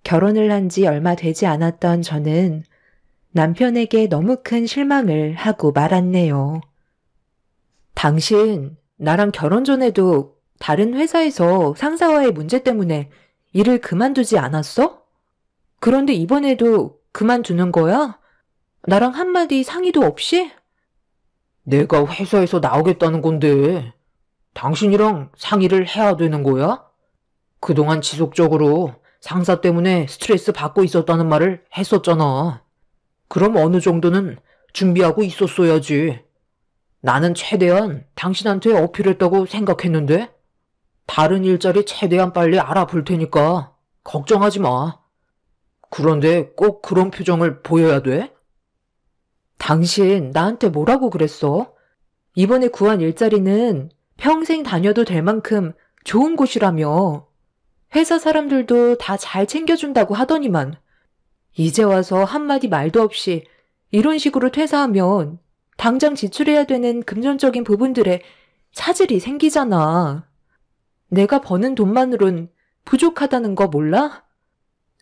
[SPEAKER 4] 결혼을 한 지 얼마 되지 않았던 저는 남편에게 너무 큰 실망을 하고 말았네요. 당신 나랑 결혼 전에도 다른 회사에서 상사와의 문제 때문에 일을 그만두지 않았어? 그런데 이번에도 그만두는 거야? 나랑 한마디 상의도 없이?
[SPEAKER 2] 내가 회사에서 나오겠다는 건데 당신이랑 상의를 해야 되는 거야? 그동안 지속적으로 상사 때문에 스트레스 받고 있었다는 말을 했었잖아. 그럼 어느 정도는 준비하고 있었어야지. 나는 최대한 당신한테 어필했다고 생각했는데 다른 일자리 최대한 빨리 알아볼 테니까 걱정하지 마. 그런데 꼭 그런 표정을 보여야 돼?
[SPEAKER 4] 당신 나한테 뭐라고 그랬어? 이번에 구한 일자리는 평생 다녀도 될 만큼 좋은 곳이라며. 회사 사람들도 다 잘 챙겨준다고 하더니만 이제 와서 한마디 말도 없이 이런 식으로 퇴사하면 당장 지출해야 되는 금전적인 부분들에 차질이 생기잖아. 내가 버는 돈만으론 부족하다는 거 몰라?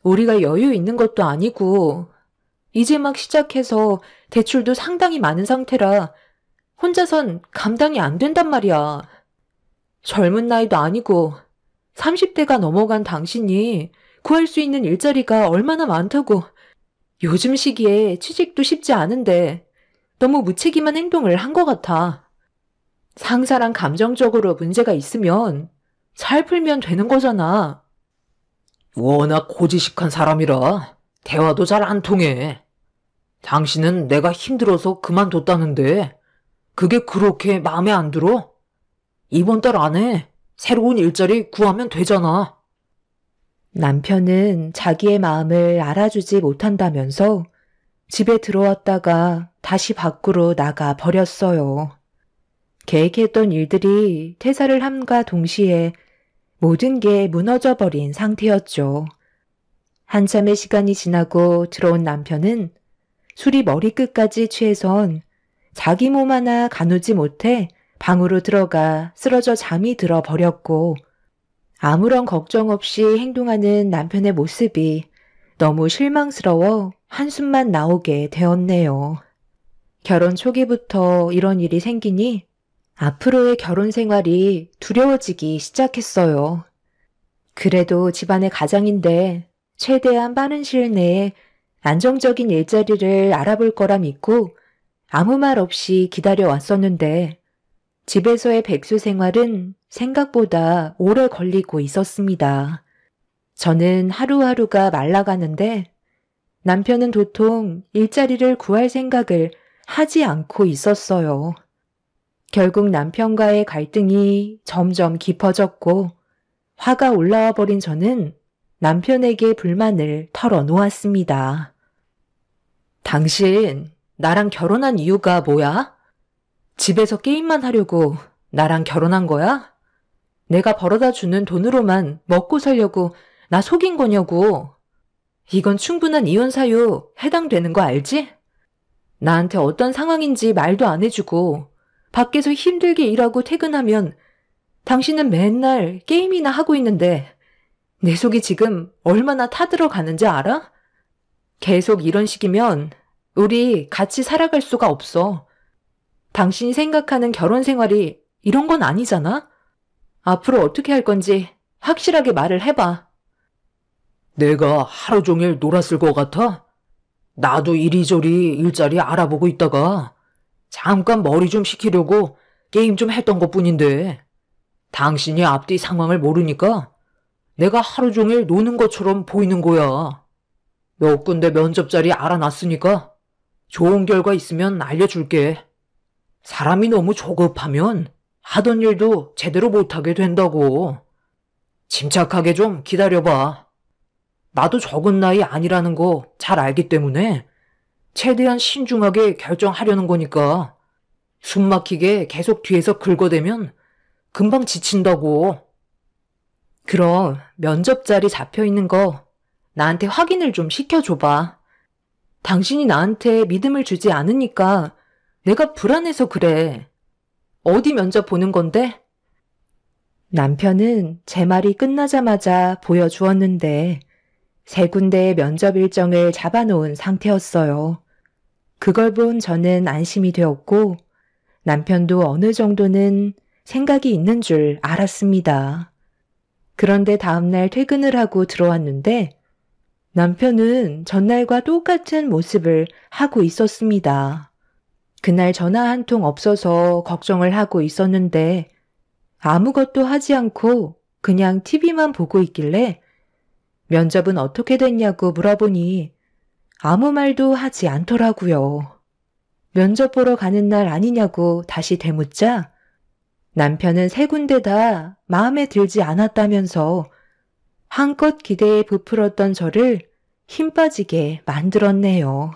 [SPEAKER 4] 우리가 여유 있는 것도 아니고 이제 막 시작해서 대출도 상당히 많은 상태라 혼자선 감당이 안 된단 말이야. 젊은 나이도 아니고 30대가 넘어간 당신이 구할 수 있는 일자리가 얼마나 많다고. 요즘 시기에 취직도 쉽지 않은데 너무 무책임한 행동을 한 것 같아. 상사랑 감정적으로 문제가 있으면 잘 풀면 되는 거잖아.
[SPEAKER 2] 워낙 고지식한 사람이라 대화도 잘 안 통해. 당신은 내가 힘들어서 그만뒀다는데 그게 그렇게 마음에 안 들어? 이번 달 안에 새로운 일자리 구하면 되잖아.
[SPEAKER 4] 남편은 자기의 마음을 알아주지 못한다면서 집에 들어왔다가 다시 밖으로 나가 버렸어요. 계획했던 일들이 퇴사를 함과 동시에 모든 게 무너져 버린 상태였죠. 한참의 시간이 지나고 들어온 남편은 술이 머리끝까지 취해선 자기 몸 하나 가누지 못해 방으로 들어가 쓰러져 잠이 들어 버렸고 아무런 걱정 없이 행동하는 남편의 모습이 너무 실망스러워 한숨만 나오게 되었네요. 결혼 초기부터 이런 일이 생기니 앞으로의 결혼 생활이 두려워지기 시작했어요. 그래도 집안의 가장인데 최대한 빠른 시일 내에 안정적인 일자리를 알아볼 거라 믿고 아무 말 없이 기다려왔었는데 집에서의 백수 생활은 생각보다 오래 걸리고 있었습니다. 저는 하루하루가 말라가는데 남편은 도통 일자리를 구할 생각을 하지 않고 있었어요. 결국 남편과의 갈등이 점점 깊어졌고 화가 올라와 버린 저는 남편에게 불만을 털어놓았습니다. 당신 나랑 결혼한 이유가 뭐야? 집에서 게임만 하려고 나랑 결혼한 거야? 내가 벌어다 주는 돈으로만 먹고 살려고 나 속인 거냐고. 이건 충분한 이혼 사유 해당되는 거 알지? 나한테 어떤 상황인지 말도 안 해주고 밖에서 힘들게 일하고 퇴근하면 당신은 맨날 게임이나 하고 있는데 내 속이 지금 얼마나 타들어가는지 알아? 계속 이런 식이면 우리 같이 살아갈 수가 없어. 당신이 생각하는 결혼 생활이 이런 건 아니잖아? 앞으로 어떻게 할 건지 확실하게 말을 해봐.
[SPEAKER 2] 내가 하루 종일 놀았을 것 같아? 나도 이리저리 일자리 알아보고 있다가 잠깐 머리 좀 식히려고 게임 좀 했던 것뿐인데 당신이 앞뒤 상황을 모르니까 내가 하루 종일 노는 것처럼 보이는 거야. 몇 군데 면접 자리 알아놨으니까 좋은 결과 있으면 알려줄게. 사람이 너무 조급하면 하던 일도 제대로 못하게 된다고. 침착하게 좀 기다려봐. 나도 적은 나이 아니라는 거 잘 알기 때문에 최대한 신중하게 결정하려는 거니까 숨 막히게 계속 뒤에서 긁어대면 금방 지친다고.
[SPEAKER 4] 그럼 면접 자리 잡혀있는 거 나한테 확인을 좀 시켜줘봐. 당신이 나한테 믿음을 주지 않으니까 내가 불안해서 그래.
[SPEAKER 3] 어디 면접 보는 건데?
[SPEAKER 4] 남편은 제 말이 끝나자마자 보여주었는데 3군데의 면접 일정을 잡아놓은 상태였어요. 그걸 본 저는 안심이 되었고 남편도 어느 정도는 생각이 있는 줄 알았습니다. 그런데 다음날 퇴근을 하고 들어왔는데 남편은 전날과 똑같은 모습을 하고 있었습니다. 그날 전화 한 통 없어서 걱정을 하고 있었는데 아무것도 하지 않고 그냥 TV만 보고 있길래 면접은 어떻게 됐냐고 물어보니 아무 말도 하지 않더라고요. 면접 보러 가는 날 아니냐고 다시 되묻자 남편은 3군데 다 마음에 들지 않았다면서 한껏 기대에 부풀었던 저를 힘 빠지게 만들었네요.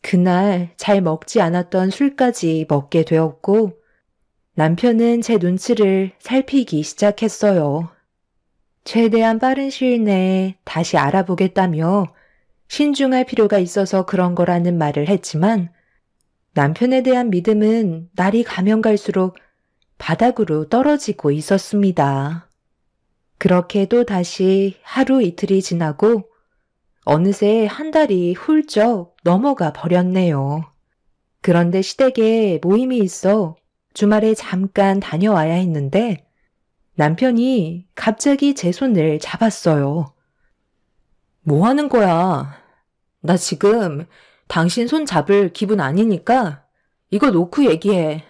[SPEAKER 4] 그날 잘 먹지 않았던 술까지 먹게 되었고 남편은 제 눈치를 살피기 시작했어요. 최대한 빠른 시일 내에 다시 알아보겠다며 신중할 필요가 있어서 그런 거라는 말을 했지만 남편에 대한 믿음은 날이 가면 갈수록 바닥으로 떨어지고 있었습니다. 그렇게 또 다시 하루 이틀이 지나고 어느새 한 달이 훌쩍 넘어가 버렸네요. 그런데 시댁에 모임이 있어 주말에 잠깐 다녀와야 했는데 남편이 갑자기 제 손을 잡았어요.
[SPEAKER 3] 뭐 하는 거야? 나 지금 당신 손 잡을 기분 아니니까 이거 놓고 얘기해.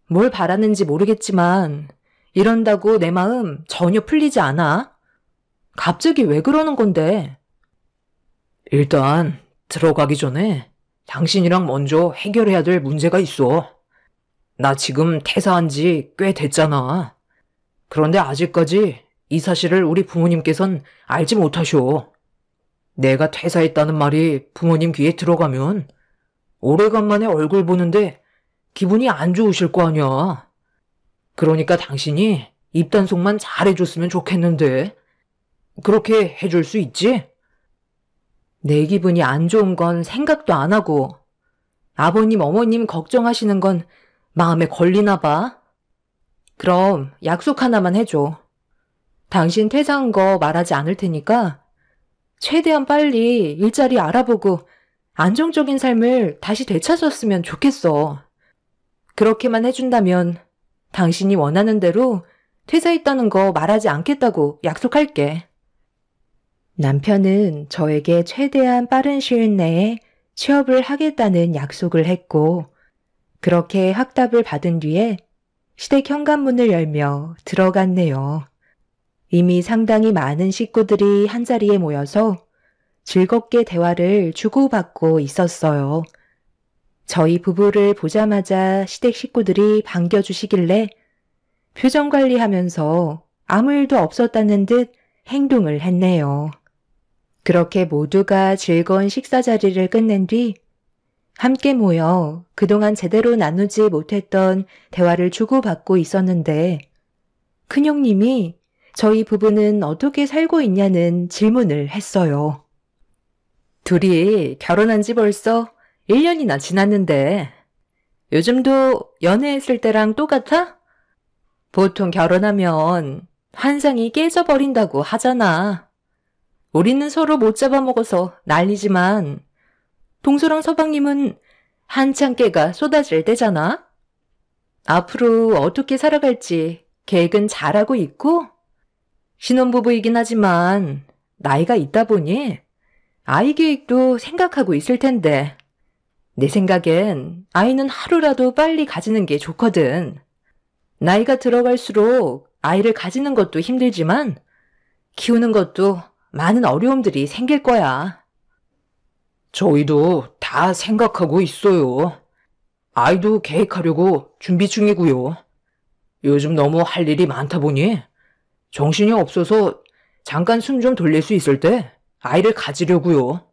[SPEAKER 3] 뭘 바라는지 모르겠지만 이런다고 내 마음 전혀 풀리지 않아. 갑자기 왜 그러는 건데?
[SPEAKER 2] 일단 들어가기 전에 당신이랑 먼저 해결해야 될 문제가 있어. 나 지금 퇴사한 지 꽤 됐잖아. 그런데 아직까지 이 사실을 우리 부모님께선 알지 못하셔. 내가 퇴사했다는 말이 부모님 귀에 들어가면 오래간만에 얼굴 보는데 기분이 안 좋으실 거 아니야. 그러니까 당신이 입단속만 잘해줬으면 좋겠는데. 그렇게 해줄 수 있지?
[SPEAKER 3] 내 기분이 안 좋은 건 생각도 안 하고 아버님, 어머님 걱정하시는 건 마음에 걸리나 봐. 그럼 약속 하나만 해줘. 당신 퇴사한 거 말하지 않을 테니까 최대한 빨리 일자리 알아보고 안정적인 삶을 다시 되찾았으면 좋겠어. 그렇게만 해준다면 당신이 원하는 대로 퇴사했다는 거 말하지 않겠다고 약속할게.
[SPEAKER 4] 남편은 저에게 최대한 빠른 시일 내에 취업을 하겠다는 약속을 했고 그렇게 확답을 받은 뒤에 시댁 현관문을 열며 들어갔네요. 이미 상당히 많은 식구들이 한자리에 모여서 즐겁게 대화를 주고받고 있었어요. 저희 부부를 보자마자 시댁 식구들이 반겨주시길래 표정 관리하면서 아무 일도 없었다는 듯 행동을 했네요. 그렇게 모두가 즐거운 식사 자리를 끝낸 뒤 함께 모여 그동안 제대로 나누지 못했던 대화를 주고받고 있었는데 큰형님이 저희 부부는 어떻게 살고 있냐는 질문을 했어요.
[SPEAKER 3] 둘이 결혼한 지 벌써 1년이나 지났는데 요즘도 연애했을 때랑 똑같아? 보통 결혼하면 환상이 깨져버린다고 하잖아. 우리는 서로 못 잡아먹어서 난리지만 동서랑 서방님은 한창 깨가 쏟아질 때잖아. 앞으로 어떻게 살아갈지 계획은 잘하고 있고 신혼부부이긴 하지만 나이가 있다 보니 아이 계획도 생각하고 있을 텐데 내 생각엔 아이는 하루라도 빨리 가지는 게 좋거든. 나이가 들어갈수록 아이를 가지는 것도 힘들지만 키우는 것도 많은 어려움들이 생길 거야.
[SPEAKER 2] 저희도 다 생각하고 있어요. 아이도 계획하려고 준비 중이고요. 요즘 너무 할 일이 많다 보니 정신이 없어서 잠깐 숨 좀 돌릴 수 있을 때 아이를 가지려고요.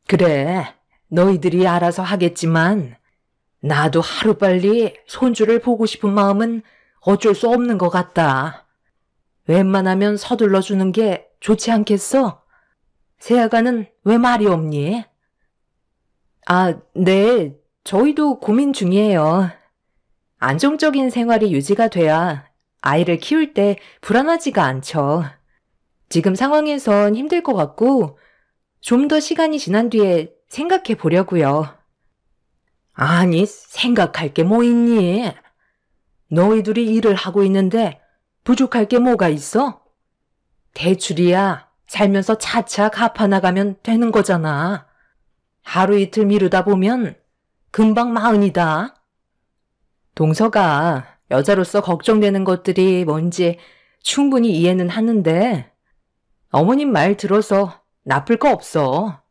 [SPEAKER 3] 그래, 너희들이 알아서 하겠지만 나도 하루빨리 손주를 보고 싶은 마음은 어쩔 수 없는 것 같다. 웬만하면 서둘러 주는 게 좋지 않겠어? 새아가는 왜 말이 없니? 아, 네, 저희도 고민 중이에요. 안정적인 생활이 유지가 돼야 아이를 키울 때 불안하지가 않죠. 지금 상황에선 힘들 것 같고 좀 더 시간이 지난 뒤에 생각해 보려고요.
[SPEAKER 1] 아니, 생각할 게 뭐 있니? 너희들이 일을 하고 있는데 부족할 게 뭐가 있어? 대출이야 살면서 차차 갚아나가면 되는 거잖아. 하루 이틀 미루다 보면 금방 마흔이다.
[SPEAKER 3] 동서가 여자로서 걱정되는 것들이 뭔지 충분히 이해는 하는데 어머님 말 들어서 나쁠 거 없어.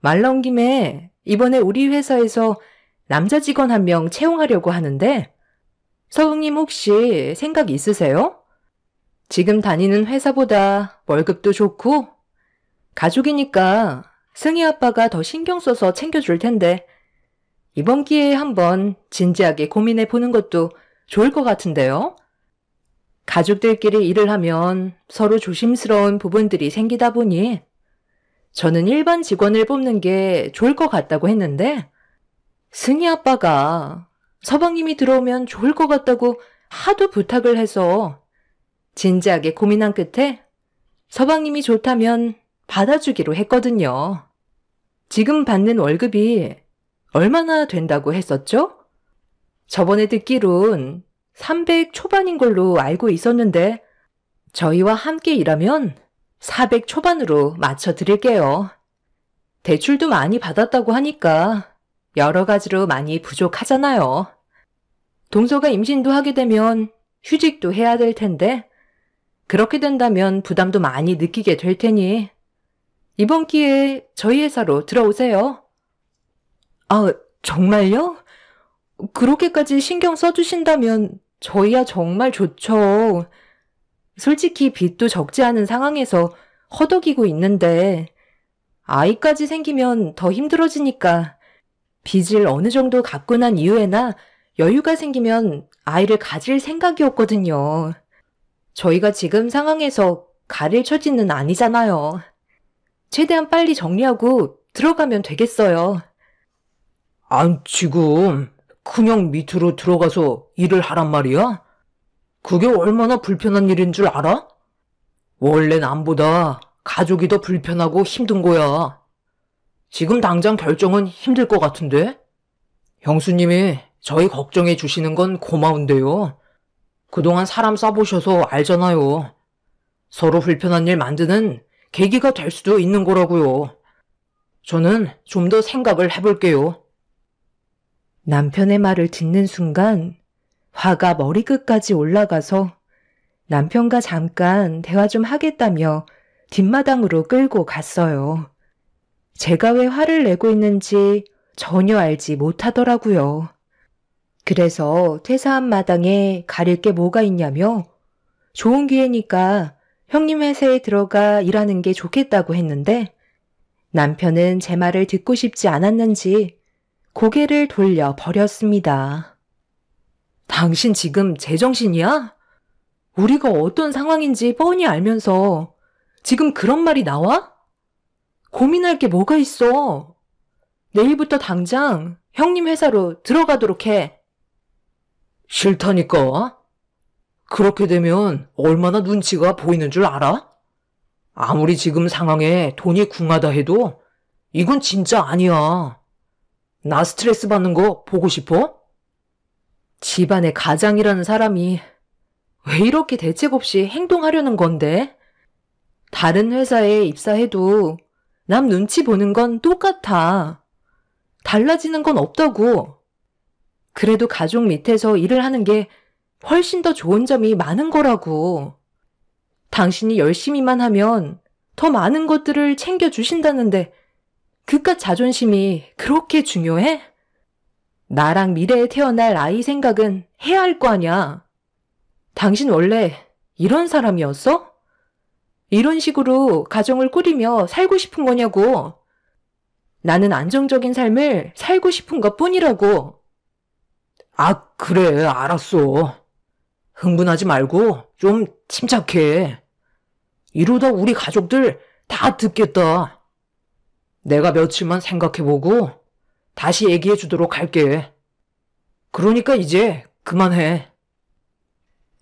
[SPEAKER 3] 말 나온 김에 이번에 우리 회사에서 남자 직원 한 명 채용하려고 하는데 서방님 혹시 생각 있으세요? 지금 다니는 회사보다 월급도 좋고 가족이니까 승희 아빠가 더 신경 써서 챙겨줄 텐데 이번 기회에 한번 진지하게 고민해 보는 것도 좋을 것 같은데요. 가족들끼리 일을 하면 서로 조심스러운 부분들이 생기다 보니 저는 일반 직원을 뽑는 게 좋을 것 같다고 했는데 승희 아빠가 서방님이 들어오면 좋을 것 같다고 하도 부탁을 해서 진지하게 고민한 끝에 서방님이 좋다면 받아주기로 했거든요. 지금 받는 월급이 얼마나 된다고 했었죠? 저번에 듣기론 300 초반인 걸로 알고 있었는데 저희와 함께 일하면 400 초반으로 맞춰드릴게요. 대출도 많이 받았다고 하니까 여러 가지로 많이 부족하잖아요. 동서가 임신도 하게 되면 휴직도 해야 될 텐데 그렇게 된다면 부담도 많이 느끼게 될 테니 이번 기회에 저희 회사로 들어오세요.
[SPEAKER 1] 아, 정말요? 그렇게까지 신경 써주신다면 저희야 정말 좋죠.
[SPEAKER 3] 솔직히 빚도 적지 않은 상황에서 허덕이고 있는데 아이까지 생기면 더 힘들어지니까 빚을 어느 정도 갚고 난 이후에나 여유가 생기면 아이를 가질 생각이었거든요. 저희가 지금 상황에서 가릴 처지는 아니잖아요. 최대한 빨리 정리하고 들어가면 되겠어요.
[SPEAKER 2] 아니, 지금 큰형 밑으로 들어가서 일을 하란 말이야? 그게 얼마나 불편한 일인 줄 알아? 원래 남보다 가족이 더 불편하고 힘든 거야. 지금 당장 결정은 힘들 것 같은데? 형수님이 저희 걱정해 주시는 건 고마운데요. 그동안 사람 써보셔서 알잖아요. 서로 불편한 일 만드는 계기가 될 수도 있는 거라고요. 저는 좀 더 생각을 해볼게요.
[SPEAKER 3] 남편의 말을 듣는 순간 화가 머리끝까지 올라가서 남편과 잠깐 대화 좀 하겠다며 뒷마당으로 끌고 갔어요. 제가 왜 화를 내고 있는지 전혀 알지 못하더라고요. 그래서 퇴사한 마당에 가릴 게 뭐가 있냐며 좋은 기회니까 형님 회사에 들어가 일하는 게 좋겠다고 했는데 남편은 제 말을 듣고 싶지 않았는지 고개를 돌려 버렸습니다.
[SPEAKER 1] 당신 지금 제정신이야? 우리가 어떤 상황인지 뻔히 알면서 지금 그런 말이 나와? 고민할 게 뭐가 있어? 내일부터 당장 형님 회사로 들어가도록 해.
[SPEAKER 2] 싫다니까. 그렇게 되면 얼마나 눈치가 보이는 줄 알아? 아무리 지금 상황에 돈이 궁하다 해도 이건 진짜 아니야. 나 스트레스 받는 거 보고 싶어?
[SPEAKER 1] 집안의 가장이라는 사람이 왜 이렇게 대책 없이 행동하려는 건데? 다른 회사에 입사해도 남 눈치 보는 건 똑같아. 달라지는 건 없다고. 그래도 가족 밑에서 일을 하는 게 훨씬 더 좋은 점이 많은 거라고. 당신이 열심히만 하면 더 많은 것들을 챙겨주신다는데 그깟 자존심이 그렇게 중요해? 나랑 미래에 태어날 아이 생각은 해야 할 거 아냐. 당신 원래 이런 사람이었어? 이런 식으로 가정을 꾸리며 살고 싶은 거냐고. 나는 안정적인 삶을 살고 싶은 것 뿐이라고.
[SPEAKER 2] 아, 그래, 알았어. 흥분하지 말고 좀 침착해. 이러다 우리 가족들 다 듣겠다. 내가 며칠만 생각해보고 다시 얘기해 주도록 할게. 그러니까 이제 그만해.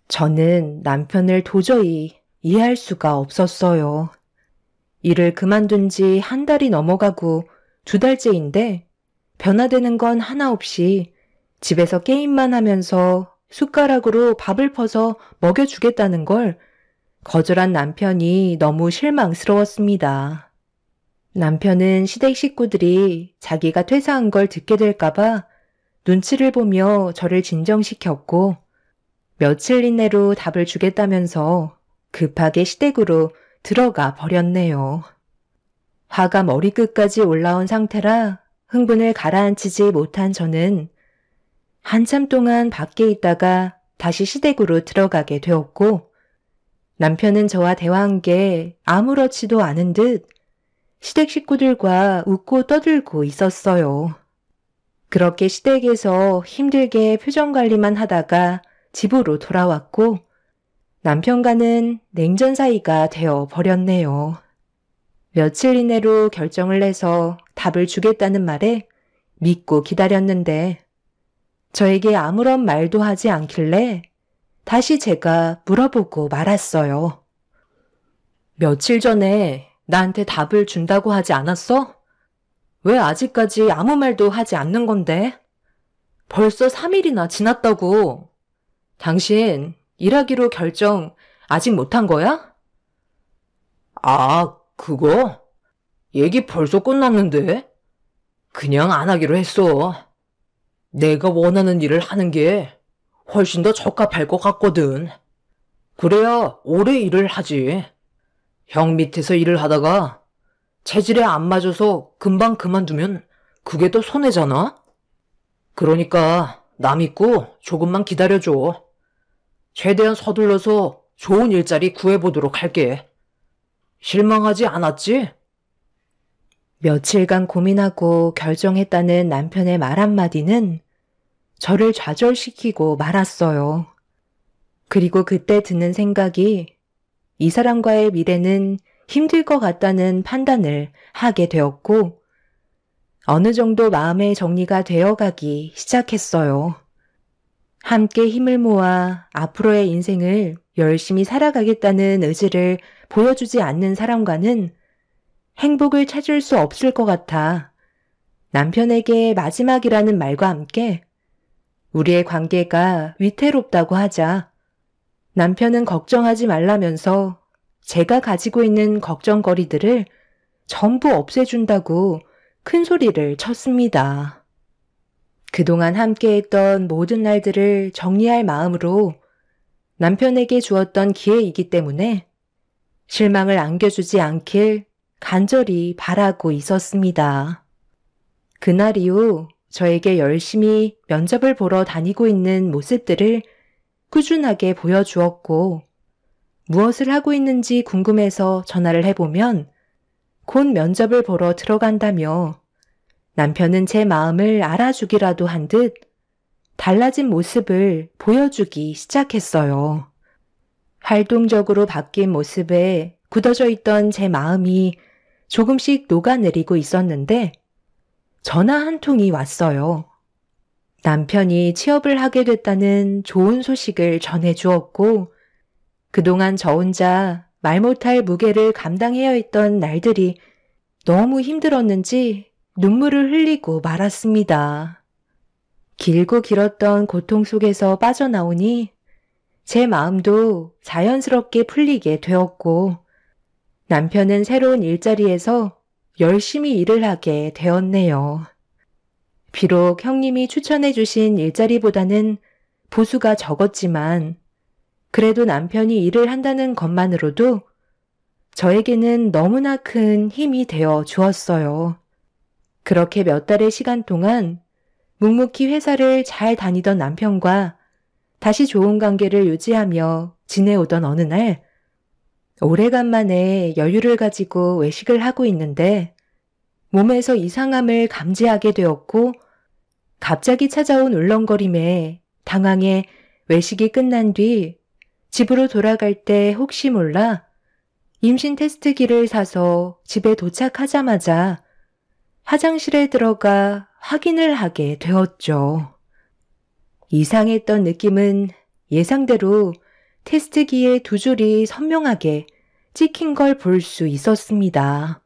[SPEAKER 4] 저는 남편을 도저히 이해할 수가 없었어요. 일을 그만둔 지 한 달이 넘어가고 2달째인데 변화되는 건 하나 없이 집에서 게임만 하면서 숟가락으로 밥을 퍼서 먹여주겠다는 걸 거절한 남편이 너무 실망스러웠습니다. 남편은 시댁 식구들이 자기가 퇴사한 걸 듣게 될까봐 눈치를 보며 저를 진정시켰고 며칠 이내로 답을 주겠다면서 급하게 시댁으로 들어가 버렸네요. 화가 머리끝까지 올라온 상태라 흥분을 가라앉히지 못한 저는 한참 동안 밖에 있다가 다시 시댁으로 들어가게 되었고 남편은 저와 대화한 게 아무렇지도 않은 듯 시댁 식구들과 웃고 떠들고 있었어요. 그렇게 시댁에서 힘들게 표정 관리만 하다가 집으로 돌아왔고 남편과는 냉전 사이가 되어 버렸네요. 며칠 이내로 결정을 내서 답을 주겠다는 말에 믿고 기다렸는데 저에게 아무런 말도 하지 않길래 다시 제가 물어보고 말았어요. 며칠 전에 나한테 답을 준다고 하지 않았어? 왜 아직까지 아무 말도 하지 않는 건데? 벌써 3일이나 지났다고. 당신 일하기로 결정 아직 못한 거야?
[SPEAKER 2] 아, 그거? 얘기 벌써 끝났는데? 그냥 안 하기로 했어. 내가 원하는 일을 하는 게 훨씬 더 적합할 것 같거든. 그래야 오래 일을 하지. 형 밑에서 일을 하다가 체질에 안 맞아서 금방 그만두면 그게 더 손해잖아? 그러니까 나 믿고 조금만 기다려줘. 최대한 서둘러서 좋은 일자리 구해보도록 할게. 실망하지 않았지?
[SPEAKER 4] 며칠간 고민하고 결정했다는 남편의 말 한마디는 저를 좌절시키고 말았어요. 그리고 그때 드는 생각이 이 사람과의 미래는 힘들 것 같다는 판단을 하게 되었고 어느 정도 마음의 정리가 되어가기 시작했어요. 함께 힘을 모아 앞으로의 인생을 열심히 살아가겠다는 의지를 보여주지 않는 사람과는 행복을 찾을 수 없을 것 같아 남편에게 마지막이라는 말과 함께 우리의 관계가 위태롭다고 하자 남편은 걱정하지 말라면서 제가 가지고 있는 걱정거리들을 전부 없애준다고 큰 소리를 쳤습니다. 그동안 함께했던 모든 날들을 정리할 마음으로 남편에게 주었던 기회이기 때문에 실망을 안겨주지 않길 간절히 바라고 있었습니다. 그날 이후 저에게 열심히 면접을 보러 다니고 있는 모습들을 꾸준하게 보여주었고 무엇을 하고 있는지 궁금해서 전화를 해보면 곧 면접을 보러 들어간다며 남편은 제 마음을 알아주기라도 한 듯 달라진 모습을 보여주기 시작했어요. 활동적으로 바뀐 모습에 굳어져 있던 제 마음이 조금씩 녹아내리고 있었는데 전화 한 통이 왔어요. 남편이 취업을 하게 됐다는 좋은 소식을 전해주었고 그동안 저 혼자 말 못할 무게를 감당해야 했던 날들이 너무 힘들었는지 눈물을 흘리고 말았습니다. 길고 길었던 고통 속에서 빠져나오니 제 마음도 자연스럽게 풀리게 되었고 남편은 새로운 일자리에서 열심히 일을 하게 되었네요. 비록 형님이 추천해 주신 일자리보다는 보수가 적었지만 그래도 남편이 일을 한다는 것만으로도 저에게는 너무나 큰 힘이 되어 주었어요. 그렇게 몇 달의 시간 동안 묵묵히 회사를 잘 다니던 남편과 다시 좋은 관계를 유지하며 지내오던 어느 날 오래간만에 여유를 가지고 외식을 하고 있는데 몸에서 이상함을 감지하게 되었고 갑자기 찾아온 울렁거림에 당황해 외식이 끝난 뒤 집으로 돌아갈 때 혹시 몰라 임신 테스트기를 사서 집에 도착하자마자 화장실에 들어가 확인을 하게 되었죠. 이상했던 느낌은 예상대로 테스트기에 두 줄이 선명하게 찍힌 걸 볼 수 있었습니다.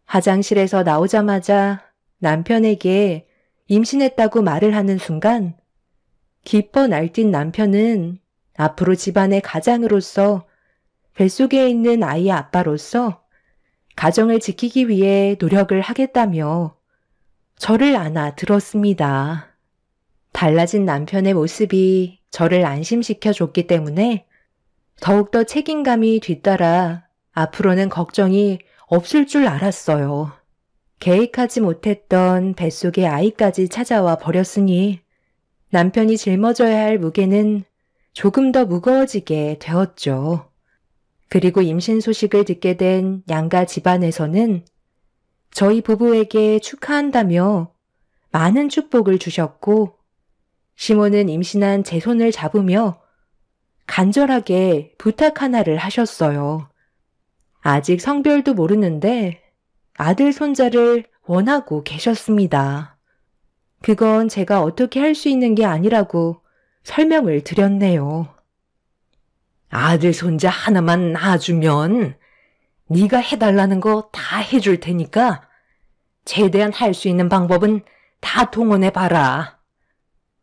[SPEAKER 4] 화장실에서 나오자마자 남편에게 임신했다고 말을 하는 순간 기뻐 날뛴 남편은 앞으로 집안의 가장으로서 뱃속에 있는 아이의 아빠로서 가정을 지키기 위해 노력을 하겠다며 저를 안아 들었습니다. 달라진 남편의 모습이 저를 안심시켜 줬기 때문에 더욱더 책임감이 뒤따라 앞으로는 걱정이 없을 줄 알았어요. 계획하지 못했던 뱃속의 아이까지 찾아와 버렸으니 남편이 짊어져야 할 무게는 조금 더 무거워지게 되었죠. 그리고 임신 소식을 듣게 된 양가 집안에서는 저희 부부에게 축하한다며 많은 축복을 주셨고 시모는 임신한 제 손을 잡으며 간절하게 부탁 하나를 하셨어요. 아직 성별도 모르는데 아들 손자를 원하고 계셨습니다. 그건 제가 어떻게 할 수 있는 게 아니라고 설명을 드렸네요.
[SPEAKER 1] 아들 손자 하나만 낳아주면 네가 해달라는 거 다 해줄 테니까 최대한 할 수 있는 방법은 다 동원해봐라.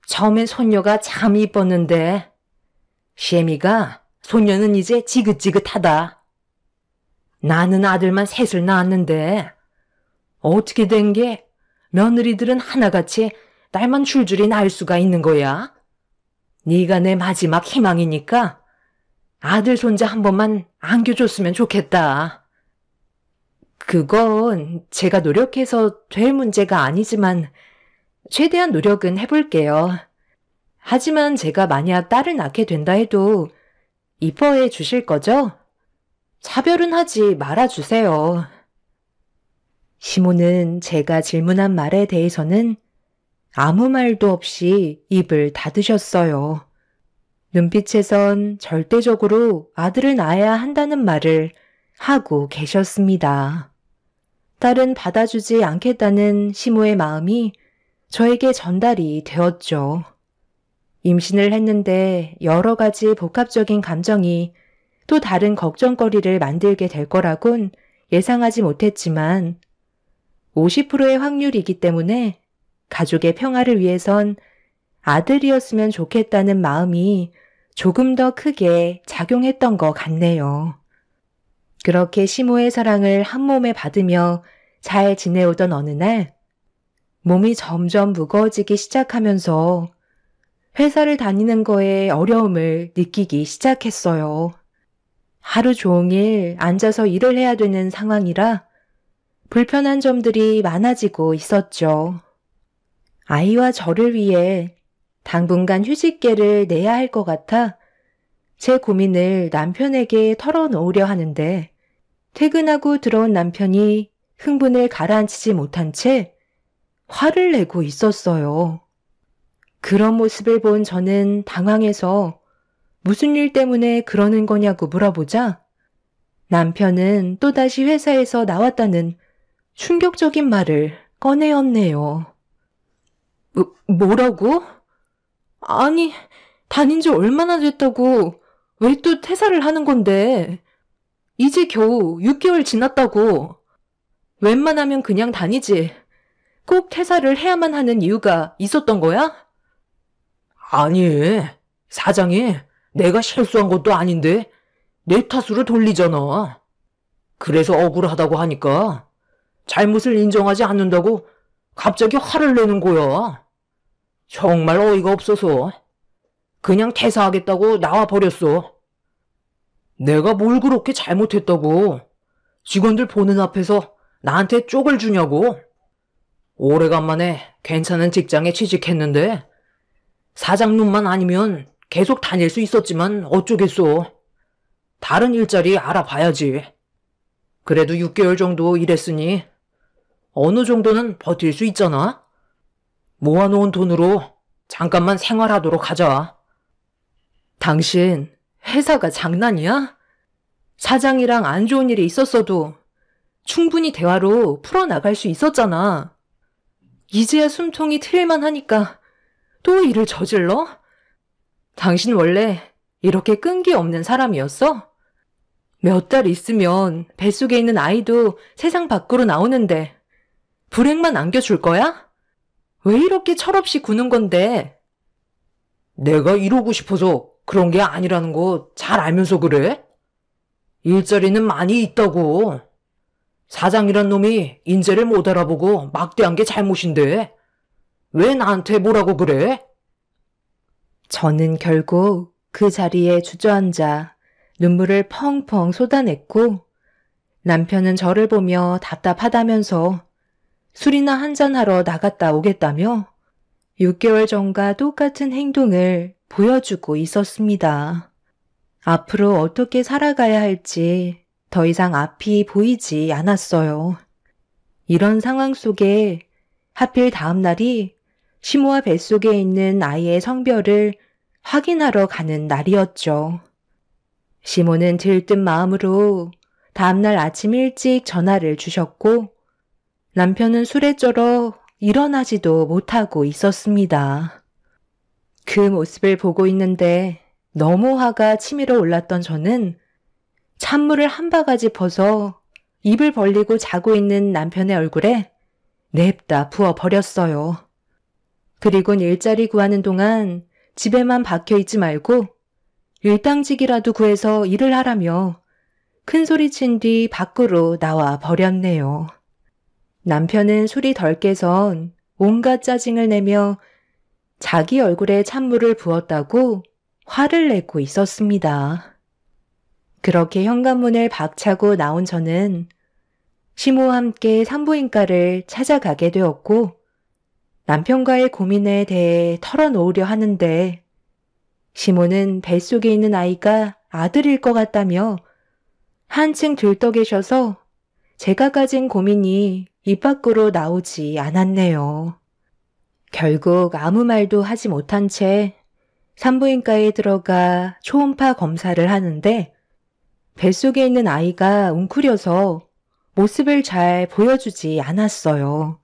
[SPEAKER 1] 처음엔 손녀가 참 이뻤는데 셰미가 손녀는 이제 지긋지긋하다. 나는 아들만 셋을 낳았는데 어떻게 된 게 며느리들은 하나같이 딸만 줄줄이 낳을 수가 있는 거야? 네가 내 마지막 희망이니까 아들 손자 한 번만 안겨줬으면 좋겠다. 그건 제가 노력해서 될 문제가 아니지만 최대한 노력은 해볼게요. 하지만 제가 만약 딸을 낳게 된다 해도 이뻐해 주실 거죠? 차별은 하지 말아주세요. 시모는 제가 질문한 말에 대해서는 아무 말도 없이 입을 닫으셨어요. 눈빛에선 절대적으로 아들을 낳아야 한다는 말을 하고 계셨습니다. 딸은 받아주지 않겠다는 시모의 마음이 저에게 전달이 되었죠. 임신을 했는데 여러 가지 복합적인 감정이 또 다른 걱정거리를 만들게 될 거라곤 예상하지 못했지만 50%의 확률이기 때문에 가족의 평화를 위해선 아들이었으면 좋겠다는 마음이 조금 더 크게 작용했던 것 같네요. 그렇게 시모의 사랑을 한 몸에 받으며 잘 지내오던 어느 날 몸이 점점 무거워지기 시작하면서 회사를 다니는 거에 어려움을 느끼기 시작했어요. 하루 종일 앉아서 일을 해야 되는 상황이라 불편한 점들이 많아지고 있었죠. 아이와 저를 위해 당분간 휴직계를 내야 할 것 같아 제 고민을 남편에게 털어놓으려 하는데 퇴근하고 들어온 남편이 흥분을 가라앉히지 못한 채 화를 내고 있었어요. 그런 모습을 본 저는 당황해서 무슨 일 때문에 그러는 거냐고 물어보자 남편은 또다시 회사에서 나왔다는 충격적인 말을 꺼내었네요. 뭐라고? 아니, 다닌 지 얼마나 됐다고 왜 또 퇴사를 하는 건데? 이제 겨우 6개월 지났다고. 웬만하면 그냥 다니지. 꼭 퇴사를 해야만 하는 이유가 있었던 거야? 아니, 사장이 내가 실수한 것도 아닌데 내 탓으로 돌리잖아. 그래서 억울하다고 하니까 잘못을 인정하지 않는다고 갑자기 화를 내는 거야. 정말 어이가 없어서 그냥 퇴사하겠다고 나와버렸어. 내가 뭘 그렇게 잘못했다고 직원들 보는 앞에서 나한테 쪽을 주냐고. 오래간만에 괜찮은 직장에 취직했는데 사장 눈만 아니면 계속 다닐 수 있었지만 어쩌겠어. 다른 일자리 알아봐야지. 그래도 6개월 정도 일했으니 어느 정도는 버틸 수 있잖아. 모아놓은 돈으로 잠깐만 생활하도록 하자. 당신 회사가 장난이야? 사장이랑 안 좋은 일이 있었어도 충분히 대화로 풀어나갈 수 있었잖아. 이제야 숨통이 트일만 하니까
[SPEAKER 3] 또 일을 저질러? 당신 원래 이렇게 끈기 없는 사람이었어? 몇 달 있으면 뱃속에 있는 아이도 세상 밖으로 나오는데 불행만 안겨줄 거야? 왜 이렇게 철없이 구는 건데?
[SPEAKER 2] 내가 이러고 싶어서 그런 게 아니라는 거 잘 알면서 그래? 일자리는 많이 있다고. 사장이란 놈이 인재를 못 알아보고 막대한 게 잘못인데 왜 나한테 뭐라고 그래?
[SPEAKER 4] 저는 결국 그 자리에 주저앉아 눈물을 펑펑 쏟아냈고 남편은 저를 보며 답답하다면서 술이나 한잔하러 나갔다 오겠다며 6개월 전과 똑같은 행동을 보여주고 있었습니다. 앞으로 어떻게 살아가야 할지 더 이상 앞이 보이지 않았어요. 이런 상황 속에 하필 다음 날이 시모와 뱃속에 있는 아이의 성별을 확인하러 가는 날이었죠. 시모는 들뜬 마음으로 다음날 아침 일찍 전화를 주셨고 남편은 술에 쩔어 일어나지도 못하고 있었습니다. 그 모습을 보고 있는데 너무 화가 치밀어 올랐던 저는 찬물을 한 바가지 퍼서 입을 벌리고 자고 있는 남편의 얼굴에 냅다 부어버렸어요. 그리곤 일자리 구하는 동안 집에만 박혀있지 말고 일당직이라도 구해서 일을 하라며 큰 소리 친 뒤 밖으로 나와 버렸네요. 남편은 술이 덜 깨선 온갖 짜증을 내며 자기 얼굴에 찬물을 부었다고 화를 내고 있었습니다. 그렇게 현관문을 박차고 나온 저는 시모와 함께 산부인과를 찾아가게 되었고 남편과의 고민에 대해 털어놓으려 하는데 시모는 뱃속에 있는 아이가 아들일 것 같다며 한층 들떠 계셔서 제가 가진 고민이 입 밖으로 나오지 않았네요. 결국 아무 말도 하지 못한 채 산부인과에 들어가 초음파 검사를 하는데 뱃속에 있는 아이가 웅크려서 모습을 잘 보여주지 않았어요.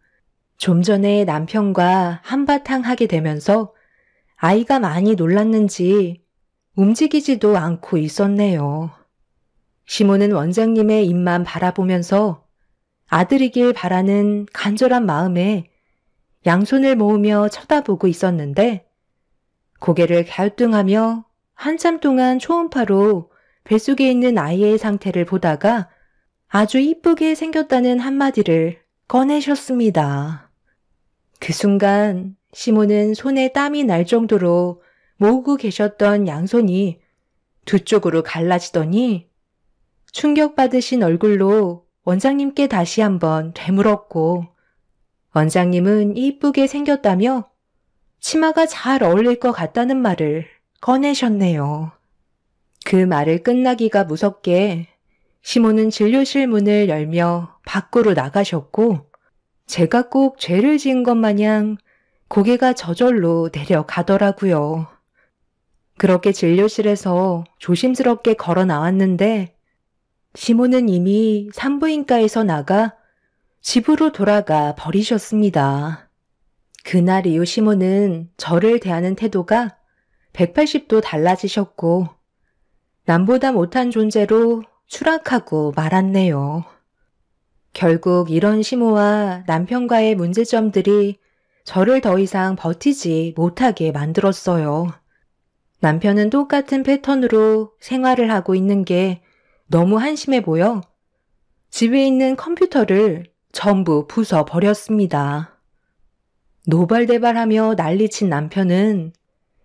[SPEAKER 4] 좀 전에 남편과 한바탕 하게 되면서 아이가 많이 놀랐는지 움직이지도 않고 있었네요. 시모는 원장님의 입만 바라보면서 아들이길 바라는 간절한 마음에 양손을 모으며 쳐다보고 있었는데 고개를 갸우뚱하며 한참 동안 초음파로 뱃속에 있는 아이의 상태를 보다가 아주 이쁘게 생겼다는 한마디를 꺼내셨습니다. 그 순간 시모는 손에 땀이 날 정도로 모으고 계셨던 양손이 두 쪽으로 갈라지더니 충격받으신 얼굴로 원장님께 다시 한번 되물었고 원장님은 이쁘게 생겼다며 치마가 잘 어울릴 것 같다는 말을 꺼내셨네요. 그 말을 끝나기가 무섭게 시모는 진료실 문을 열며 밖으로 나가셨고 제가 꼭 죄를 지은 것 마냥 고개가 저절로 내려가더라고요. 그렇게 진료실에서 조심스럽게 걸어 나왔는데 시모는 이미 산부인과에서 나가 집으로 돌아가 버리셨습니다. 그날 이후 시모는 저를 대하는 태도가 180도 달라지셨고 남보다 못한 존재로 추락하고 말았네요. 결국 이런 시모와 남편과의 문제점들이 저를 더 이상 버티지 못하게 만들었어요. 남편은 똑같은 패턴으로 생활을 하고 있는 게 너무 한심해 보여 집에 있는 컴퓨터를 전부 부숴버렸습니다. 노발대발하며 난리친 남편은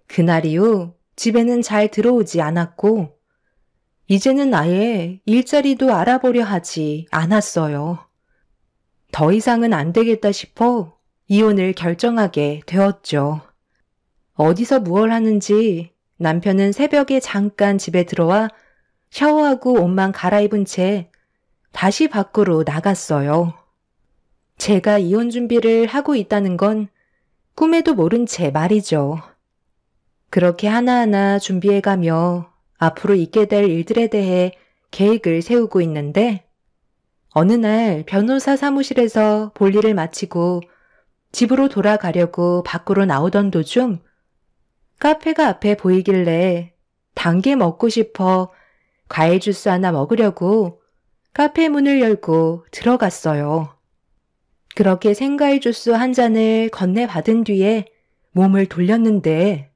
[SPEAKER 4] 그날 이후 집에는 잘 들어오지 않았고 이제는 아예 일자리도 알아보려 하지 않았어요. 더 이상은 안 되겠다 싶어 이혼을 결정하게 되었죠. 어디서 무얼 하는지 남편은 새벽에 잠깐 집에 들어와 샤워하고 옷만 갈아입은 채 다시 밖으로 나갔어요. 제가 이혼 준비를 하고 있다는 건 꿈에도 모른 채 말이죠. 그렇게 하나하나 준비해가며 앞으로 있게 될 일들에 대해 계획을 세우고 있는데 어느 날 변호사 사무실에서 볼일을 마치고 집으로 돌아가려고 밖으로 나오던 도중 카페가 앞에 보이길래 단 게 먹고 싶어 과일 주스 하나 먹으려고 카페 문을 열고 들어갔어요. 그렇게 생과일 주스 한 잔을 건네받은 뒤에 몸을 돌렸는데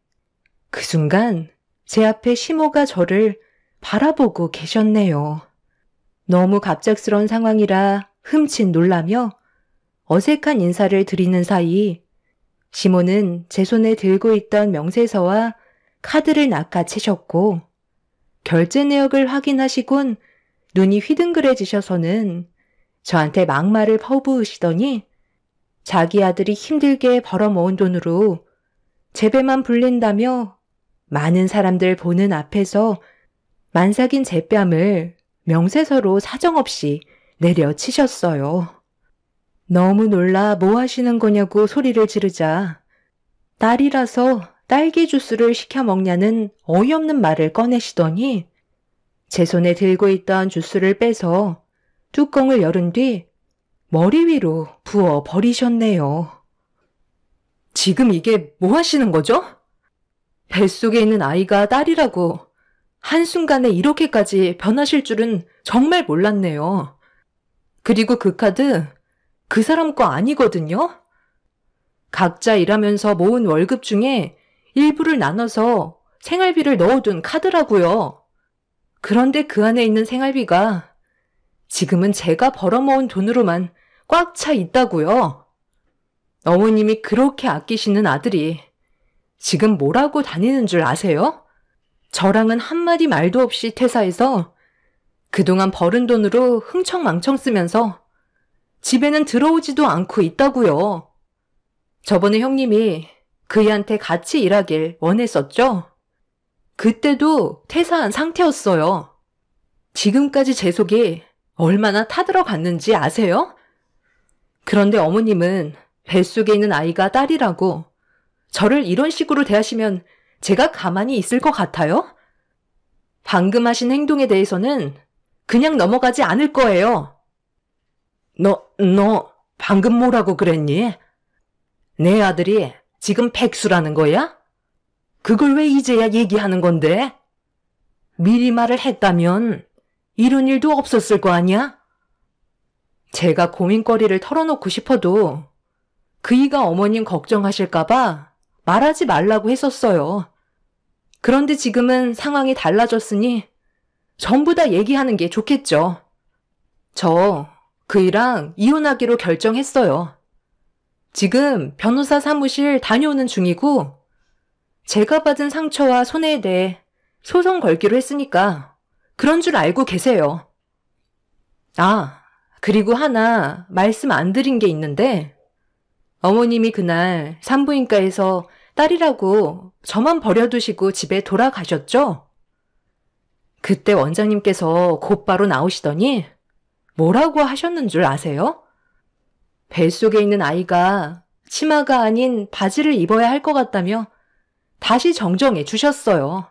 [SPEAKER 4] 그 순간 제 앞에 시모가 저를 바라보고 계셨네요. 너무 갑작스러운 상황이라 흠칫 놀라며 어색한 인사를 드리는 사이 시모는 제 손에 들고 있던 명세서와 카드를 낚아채셨고 결제 내역을 확인하시곤 눈이 휘둥그레지셔서는 저한테 막말을 퍼부으시더니 자기 아들이 힘들게 벌어모은 돈으로 제 배만 불린다며 많은 사람들 보는 앞에서 만삭인 제 뺨을 명세서로 사정없이 내려치셨어요. 너무 놀라 뭐 하시는 거냐고 소리를 지르자 딸이라서 딸기 주스를 시켜 먹냐는 어이없는 말을 꺼내시더니 제 손에 들고 있던 주스를 빼서 뚜껑을 열은 뒤 머리 위로 부어 버리셨네요. 지금 이게 뭐 하시는 거죠? 뱃속에 있는 아이가 딸이라고 한순간에 이렇게까지 변하실 줄은 정말 몰랐네요. 그리고 그 카드 그 사람 거 아니거든요? 각자 일하면서 모은 월급 중에 일부를 나눠서 생활비를 넣어둔 카드라고요. 그런데 그 안에 있는 생활비가 지금은 제가 벌어모은 돈으로만 꽉 차 있다고요. 어머님이 그렇게 아끼시는 아들이 지금 뭐라고 다니는 줄 아세요? 저랑은 한마디 말도 없이 퇴사해서 그동안 벌은 돈으로 흥청망청 쓰면서 집에는 들어오지도 않고 있다고요. 저번에 형님이 그이한테 같이 일하길 원했었죠? 그때도 퇴사한 상태였어요. 지금까지 제 속이 얼마나 타들어갔는지 아세요? 그런데 어머님은 뱃속에 있는 아이가 딸이라고 저를 이런 식으로 대하시면 제가 가만히 있을 것 같아요? 방금 하신 행동에 대해서는 그냥 넘어가지 않을 거예요. 너 방금 뭐라고 그랬니? 내 아들이 지금 백수라는 거야? 그걸 왜 이제야 얘기하는 건데? 미리 말을 했다면 이런 일도 없었을 거 아니야? 제가 고민거리를 털어놓고 싶어도 그이가 어머님 걱정하실까봐 말하지 말라고 했었어요. 그런데 지금은 상황이 달라졌으니 전부 다 얘기하는 게 좋겠죠. 저 그이랑 이혼하기로 결정했어요. 지금 변호사 사무실 다녀오는 중이고 제가 받은 상처와 손해에 대해 소송 걸기로 했으니까 그런 줄 알고 계세요. 아, 그리고 하나 말씀 안 드린 게 있는데 어머님이 그날 산부인과에서 딸이라고 저만 버려두시고 집에 돌아가셨죠? 그때 원장님께서 곧바로 나오시더니 뭐라고 하셨는 줄 아세요? 뱃속에 있는 아이가 치마가 아닌 바지를 입어야 할 것 같다며 다시 정정해 주셨어요.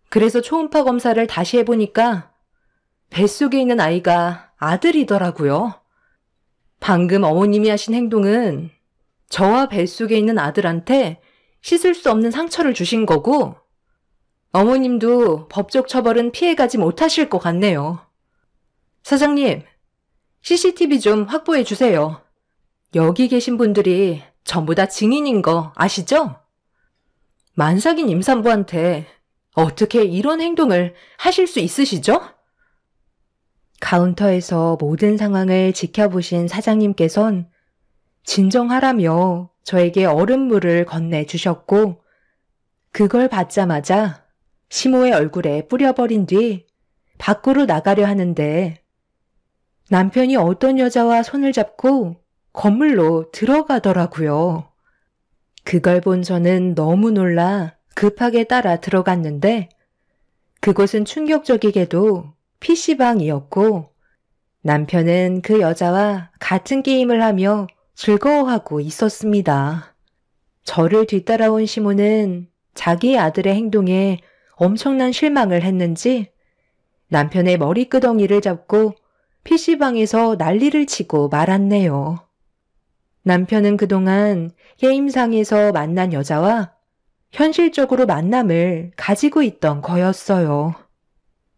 [SPEAKER 4] 그래서 초음파 검사를 다시 해보니까 뱃속에 있는 아이가 아들이더라고요. 방금 어머님이 하신 행동은 저와 뱃속에 있는 아들한테 씻을 수 없는 상처를 주신 거고 어머님도 법적 처벌은 피해가지 못하실 것 같네요. 사장님, CCTV 좀 확보해 주세요. 여기 계신 분들이 전부 다 증인인 거 아시죠? 만삭인 임산부한테 어떻게 이런 행동을 하실 수 있으시죠? 카운터에서 모든 상황을 지켜보신 사장님께선 진정하라며 저에게 얼음물을 건네주셨고 그걸 받자마자 시모의 얼굴에 뿌려버린 뒤 밖으로 나가려 하는데 남편이 어떤 여자와 손을 잡고 건물로 들어가더라고요. 그걸 본 저는 너무 놀라 급하게 따라 들어갔는데 그곳은 충격적이게도 PC방이었고 남편은 그 여자와 같은 게임을 하며 즐거워하고 있었습니다. 저를 뒤따라온 시모는 자기 아들의 행동에 엄청난 실망을 했는지 남편의 머리끄덩이를 잡고 PC방에서 난리를 치고 말았네요. 남편은 그동안 게임상에서 만난 여자와 현실적으로 만남을 가지고 있던 거였어요.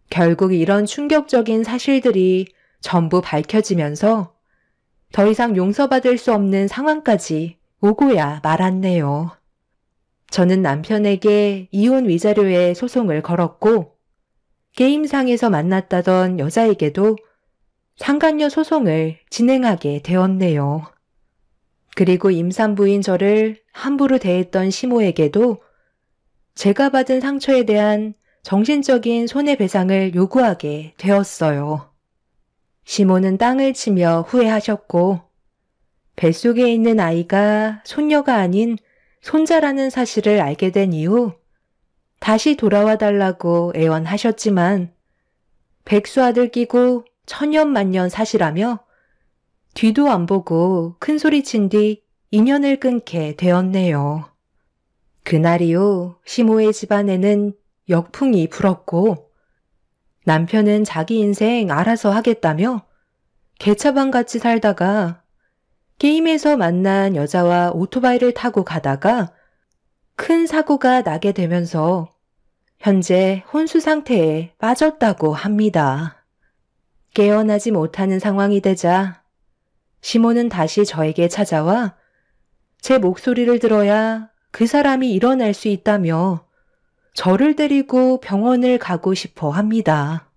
[SPEAKER 4] 결국 이런 충격적인 사실들이 전부 밝혀지면서 더 이상 용서받을 수 없는 상황까지 오고야 말았네요. 저는 남편에게 이혼 위자료에 소송을 걸었고 게임상에서 만났다던 여자에게도 상간녀 소송을 진행하게 되었네요. 그리고 임산부인 저를 함부로 대했던 시모에게도 제가 받은 상처에 대한 정신적인 손해배상을 요구하게 되었어요. 시모는 땅을 치며 후회하셨고 뱃속에 있는 아이가 손녀가 아닌 손자라는 사실을 알게 된 이후 다시 돌아와 달라고 애원하셨지만 백수아들 끼고 천년만년 사시라며 뒤도 안 보고 큰소리친 뒤 인연을 끊게 되었네요. 그날 이후 시모의 집안에는 역풍이 불었고 남편은 자기 인생 알아서 하겠다며 개차반같이 살다가 게임에서 만난 여자와 오토바이를 타고 가다가 큰 사고가 나게 되면서 현재 혼수 상태에 빠졌다고 합니다. 깨어나지 못하는 상황이 되자 시모는 다시 저에게 찾아와 제 목소리를 들어야 그 사람이 일어날 수 있다며 저를 데리고 병원을 가고 싶어 합니다.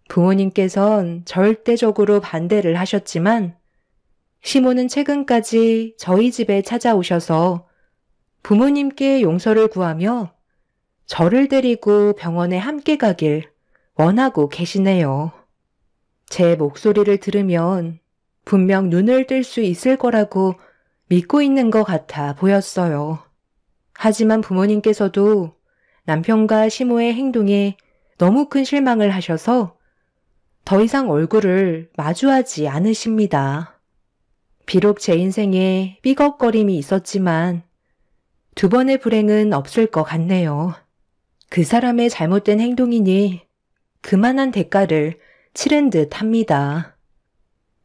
[SPEAKER 4] 부모님께선 절대적으로 반대를 하셨지만 시모는 최근까지 저희 집에 찾아오셔서 부모님께 용서를 구하며 저를 데리고 병원에 함께 가길 원하고 계시네요. 제 목소리를 들으면 분명 눈을 뜰 수 있을 거라고 믿고 있는 것 같아 보였어요. 하지만 부모님께서도 남편과 시모의 행동에 너무 큰 실망을 하셔서 더 이상 얼굴을 마주하지 않으십니다. 비록 제 인생에 삐걱거림이 있었지만 두 번의 불행은 없을 것 같네요. 그 사람의 잘못된 행동이니 그만한 대가를 치른 듯 합니다.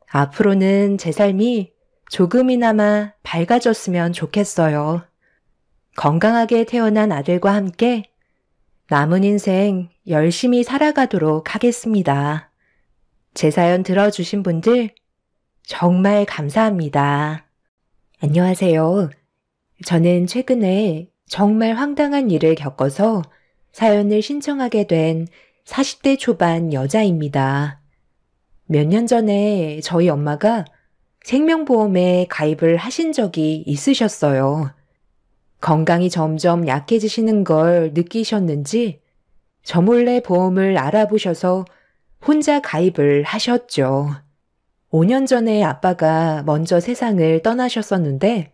[SPEAKER 4] 앞으로는 제 삶이 조금이나마 밝아졌으면 좋겠어요. 건강하게 태어난 아들과 함께 남은 인생 열심히 살아가도록 하겠습니다. 제 사연 들어주신 분들 정말 감사합니다. 안녕하세요. 저는 최근에 정말 황당한 일을 겪어서 사연을 신청하게 된 40대 초반 여자입니다. 몇 년 전에 저희 엄마가 생명보험에 가입을 하신 적이 있으셨어요. 건강이 점점 약해지시는 걸 느끼셨는지 저 몰래 보험을 알아보셔서 혼자 가입을 하셨죠. 5년 전에 아빠가 먼저 세상을 떠나셨었는데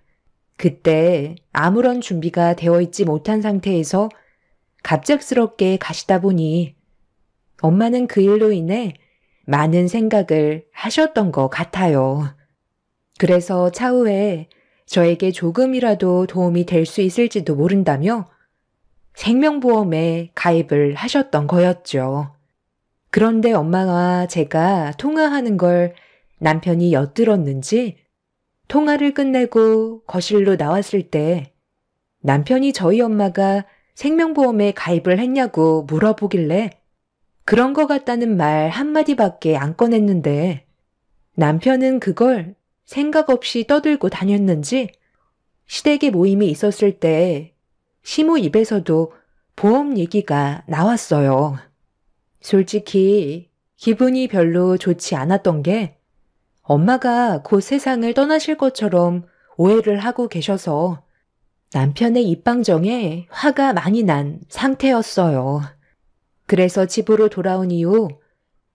[SPEAKER 4] 그때 아무런 준비가 되어 있지 못한 상태에서 갑작스럽게 가시다 보니 엄마는 그 일로 인해 많은 생각을 하셨던 것 같아요. 그래서 차후에 저에게 조금이라도 도움이 될 수 있을지도 모른다며 생명보험에 가입을 하셨던 거였죠. 그런데 엄마와 제가 통화하는 걸 남편이 엿들었는지 통화를 끝내고 거실로 나왔을 때 남편이 저희 엄마가 생명보험에 가입을 했냐고 물어보길래 그런 거 같다는 말 한마디밖에 안 꺼냈는데 남편은 그걸 생각 없이 떠들고 다녔는지 시댁에 모임이 있었을 때 시모 입에서도 보험 얘기가 나왔어요. 솔직히 기분이 별로 좋지 않았던 게 엄마가 곧 세상을 떠나실 것처럼 오해를 하고 계셔서 남편의 입방정에 화가 많이 난 상태였어요. 그래서 집으로 돌아온 이후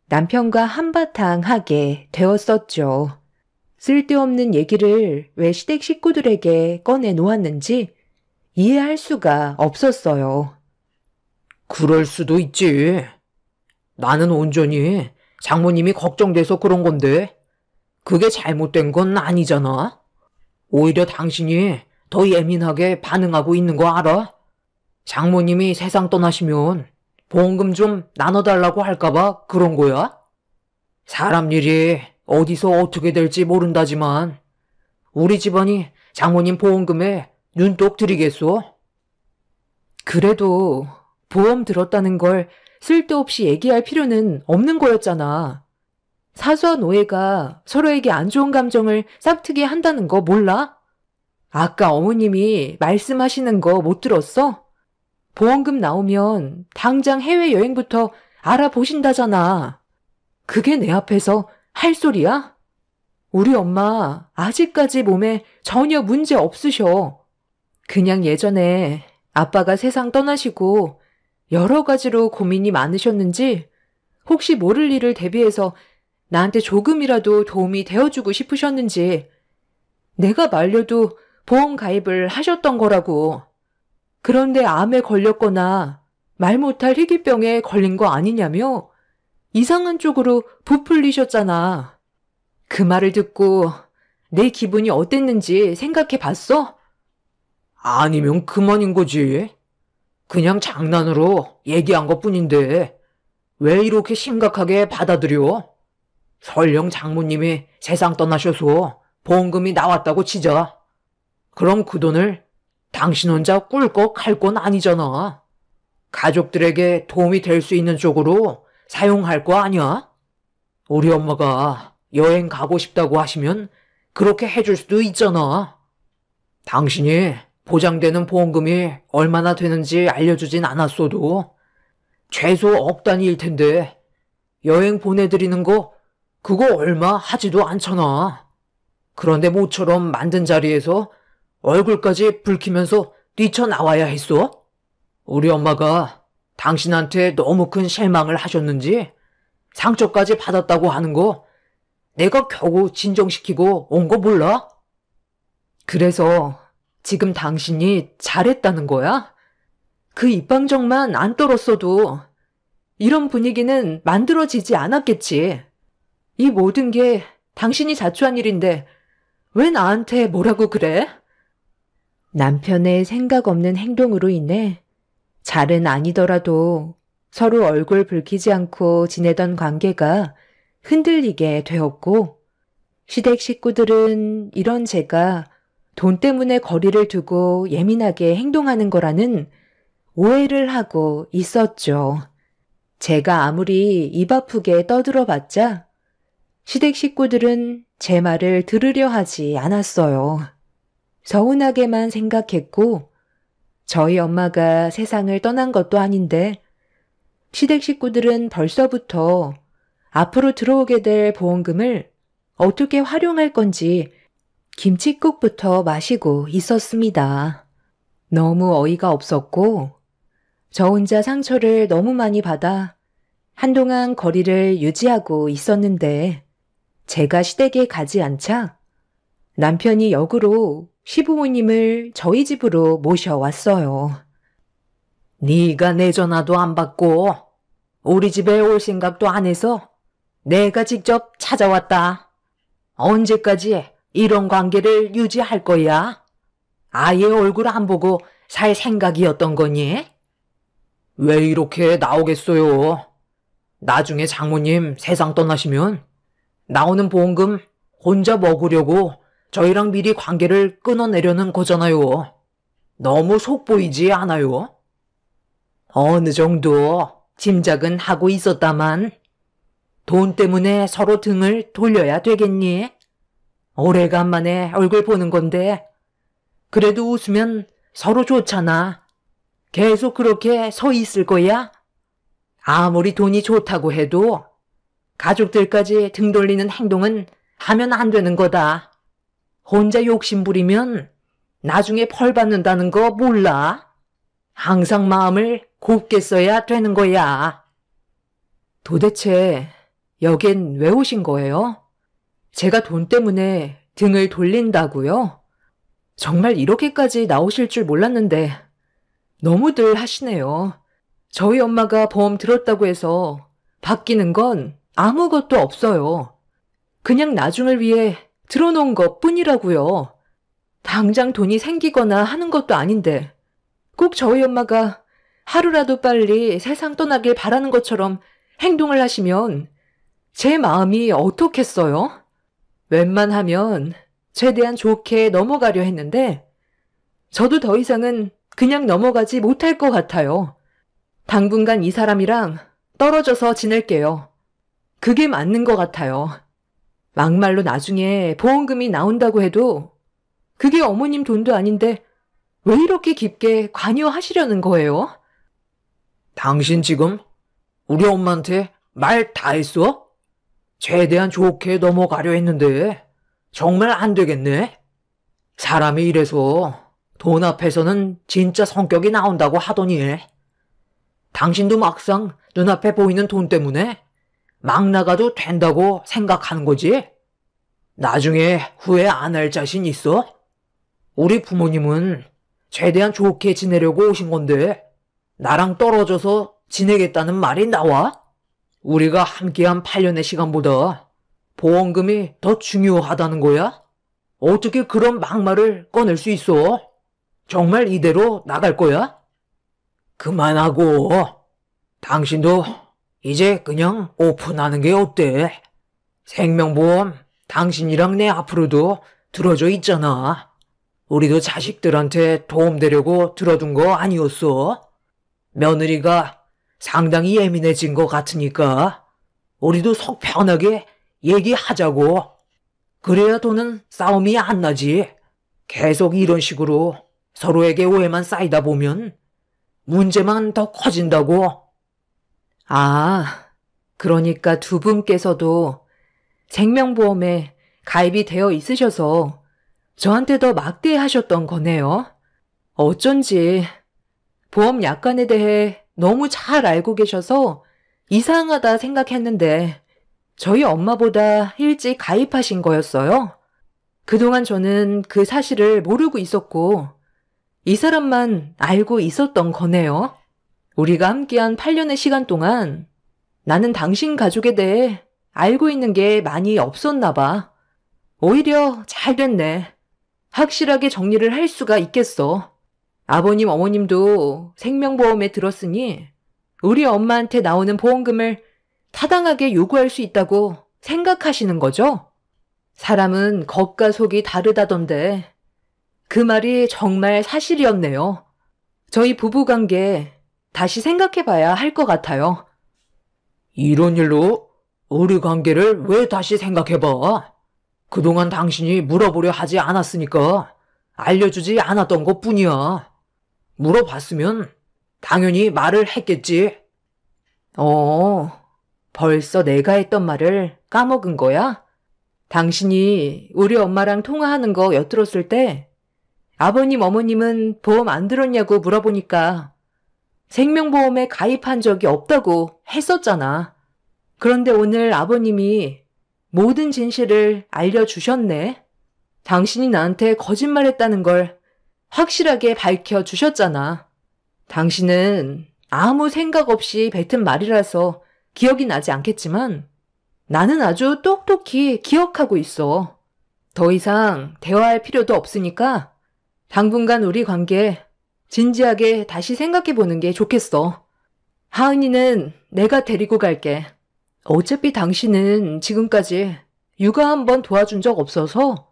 [SPEAKER 4] 남편과 한바탕 하게 되었었죠. 쓸데없는 얘기를 왜 시댁 식구들에게 꺼내 놓았는지 이해할 수가 없었어요.
[SPEAKER 2] 그럴 수도 있지. 나는 온전히 장모님이 걱정돼서 그런 건데 그게 잘못된 건 아니잖아. 오히려 당신이 더 예민하게 반응하고 있는 거 알아? 장모님이 세상 떠나시면 보험금 좀 나눠달라고 할까봐 그런 거야? 사람 일이 어디서 어떻게 될지 모른다지만 우리 집안이 장모님 보험금에 눈독 들이겠소?
[SPEAKER 3] 그래도 보험 들었다는 걸 쓸데없이 얘기할 필요는 없는 거였잖아. 사수와 노예가 서로에게 안 좋은 감정을 싹트게 한다는 거 몰라? 아까 어머님이 말씀하시는 거 못 들었어? 보험금 나오면 당장 해외여행부터 알아보신다잖아. 그게 내 앞에서 할 소리야? 우리 엄마 아직까지 몸에 전혀 문제 없으셔. 그냥 예전에 아빠가 세상 떠나시고 여러 가지로 고민이 많으셨는지 혹시 모를 일을 대비해서 나한테 조금이라도 도움이 되어주고 싶으셨는지 내가 말려도 보험 가입을 하셨던 거라고. 그런데 암에 걸렸거나 말 못할 희귀병에 걸린 거 아니냐며 이상한 쪽으로 부풀리셨잖아. 그 말을 듣고 내 기분이 어땠는지 생각해 봤어?
[SPEAKER 2] 아니면 그만인 거지. 그냥 장난으로 얘기한 것뿐인데 왜 이렇게 심각하게 받아들여? 설령 장모님이 세상 떠나셔서 보험금이 나왔다고 치자. 그럼 그 돈을 당신 혼자 꿀꺽 할 건 아니잖아. 가족들에게 도움이 될 수 있는 쪽으로 사용할 거 아니야? 우리 엄마가 여행 가고 싶다고 하시면 그렇게 해줄 수도 있잖아. 당신이 보장되는 보험금이 얼마나 되는지 알려주진 않았어도 최소 억 단위일 텐데 여행 보내드리는 거 그거 얼마 하지도 않잖아. 그런데 모처럼 만든 자리에서 얼굴까지 붉히면서 뛰쳐나와야 했어? 우리 엄마가 당신한테 너무 큰 실망을 하셨는지 상처까지 받았다고 하는 거 내가 겨우 진정시키고 온 거 몰라?
[SPEAKER 3] 그래서 지금 당신이 잘했다는 거야? 그 입방정만 안 떨었어도 이런 분위기는 만들어지지 않았겠지. 이 모든 게 당신이 자초한 일인데 왜 나한테 뭐라고 그래?
[SPEAKER 4] 남편의 생각 없는 행동으로 인해 잘은 아니더라도 서로 얼굴 붉히지 않고 지내던 관계가 흔들리게 되었고, 시댁 식구들은 이런 제가 돈 때문에 거리를 두고 예민하게 행동하는 거라는 오해를 하고 있었죠. 제가 아무리 입 아프게 떠들어봤자 시댁 식구들은 제 말을 들으려 하지 않았어요. 서운하게만 생각했고, 저희 엄마가 세상을 떠난 것도 아닌데 시댁 식구들은 벌써부터 앞으로 들어오게 될 보험금을 어떻게 활용할 건지 김칫국부터 마시고 있었습니다. 너무 어이가 없었고 저 혼자 상처를 너무 많이 받아 한동안 거리를 유지하고 있었는데, 제가 시댁에 가지 않자 남편이 역으로 시부모님을 저희 집으로 모셔왔어요.
[SPEAKER 1] 네가 내 전화도 안 받고 우리 집에 올 생각도 안 해서 내가 직접 찾아왔다. 언제까지 이런 관계를 유지할 거야? 아예 얼굴 안 보고 살 생각이었던 거니?
[SPEAKER 2] 왜 이렇게 나오겠어요? 나중에 장모님 세상 떠나시면 나오는 보험금 혼자 먹으려고 저희랑 미리 관계를 끊어내려는 거잖아요. 너무 속보이지 않아요?
[SPEAKER 1] 어느 정도 짐작은 하고 있었다만 돈 때문에 서로 등을 돌려야 되겠니? 오래간만에 얼굴 보는 건데 그래도 웃으면 서로 좋잖아. 계속 그렇게 서 있을 거야? 아무리 돈이 좋다고 해도 가족들까지 등 돌리는 행동은 하면 안 되는 거다. 혼자 욕심 부리면 나중에 벌 받는다는 거 몰라? 항상 마음을 곱게 써야 되는 거야.
[SPEAKER 3] 도대체 여긴 왜 오신 거예요? 제가 돈 때문에 등을 돌린다고요? 정말 이렇게까지 나오실 줄 몰랐는데 너무들 하시네요. 저희 엄마가 보험 들었다고 해서 바뀌는 건 아무것도 없어요. 그냥 나중을 위해 들어놓은 것 뿐이라고요. 당장 돈이 생기거나 하는 것도 아닌데 꼭 저희 엄마가 하루라도 빨리 세상 떠나길 바라는 것처럼 행동을 하시면 제 마음이 어떻겠어요? 웬만하면 최대한 좋게 넘어가려 했는데 저도 더 이상은 그냥 넘어가지 못할 것 같아요. 당분간 이 사람이랑 떨어져서 지낼게요. 그게 맞는 것 같아요. 막말로 나중에 보험금이 나온다고 해도 그게 어머님 돈도 아닌데 왜 이렇게 깊게 관여하시려는 거예요?
[SPEAKER 2] 당신 지금 우리 엄마한테 말 다 했어? 최대한 좋게 넘어가려 했는데 정말 안 되겠네. 사람이 이래서 돈 앞에서는 진짜 성격이 나온다고 하더니 당신도 막상 눈앞에 보이는 돈 때문에 막 나가도 된다고 생각하는 거지? 나중에 후회 안 할 자신 있어? 우리 부모님은 최대한 좋게 지내려고 오신 건데 나랑 떨어져서 지내겠다는 말이 나와? 우리가 함께한 8년의 시간보다 보험금이 더 중요하다는 거야? 어떻게 그런 막말을 꺼낼 수 있어? 정말 이대로 나갈 거야? 그만하고 당신도 이제 그냥 오픈하는 게 어때? 생명보험 당신이랑 내 앞으로도 들어줘 있잖아. 우리도 자식들한테 도움되려고 들어둔 거 아니었어? 며느리가 상당히 예민해진 것 같으니까 우리도 속 편하게 얘기하자고. 그래야 돈은 싸움이 안 나지. 계속 이런 식으로 서로에게 오해만 쌓이다 보면 문제만 더 커진다고.
[SPEAKER 3] 아, 그러니까 두 분께서도 생명보험에 가입이 되어 있으셔서 저한테 더 막대하셨던 거네요. 어쩐지 보험 약관에 대해 너무 잘 알고 계셔서 이상하다 생각했는데 저희 엄마보다 일찍 가입하신 거였어요. 그동안 저는 그 사실을 모르고 있었고 이 사람만 알고 있었던 거네요. 우리가 함께한 8년의 시간 동안 나는 당신 가족에 대해 알고 있는 게 많이 없었나 봐. 오히려 잘 됐네. 확실하게 정리를 할 수가 있겠어. 아버님, 어머님도 생명보험에 들었으니 우리 엄마한테 나오는 보험금을 타당하게 요구할 수 있다고 생각하시는 거죠? 사람은 겉과 속이 다르다던데 그 말이 정말 사실이었네요. 저희 부부관계 다시 생각해봐야 할 것 같아요.
[SPEAKER 2] 이런 일로 우리 관계를 왜 다시 생각해봐? 그동안 당신이 물어보려 하지 않았으니까 알려주지 않았던 것 뿐이야. 물어봤으면 당연히 말을 했겠지.
[SPEAKER 3] 벌써 내가 했던 말을 까먹은 거야? 당신이 우리 엄마랑 통화하는 거 엿들었을 때 아버님, 어머님은 보험 안 들었냐고 물어보니까 생명보험에 가입한 적이 없다고 했었잖아. 그런데 오늘 아버님이 모든 진실을 알려주셨네. 당신이 나한테 거짓말했다는 걸 확실하게 밝혀주셨잖아. 당신은 아무 생각 없이 뱉은 말이라서 기억이 나지 않겠지만 나는 아주 똑똑히 기억하고 있어. 더 이상 대화할 필요도 없으니까 당분간 우리 관계 진지하게 다시 생각해보는 게 좋겠어. 하은이는 내가 데리고 갈게. 어차피 당신은 지금까지 육아 한번 도와준 적 없어서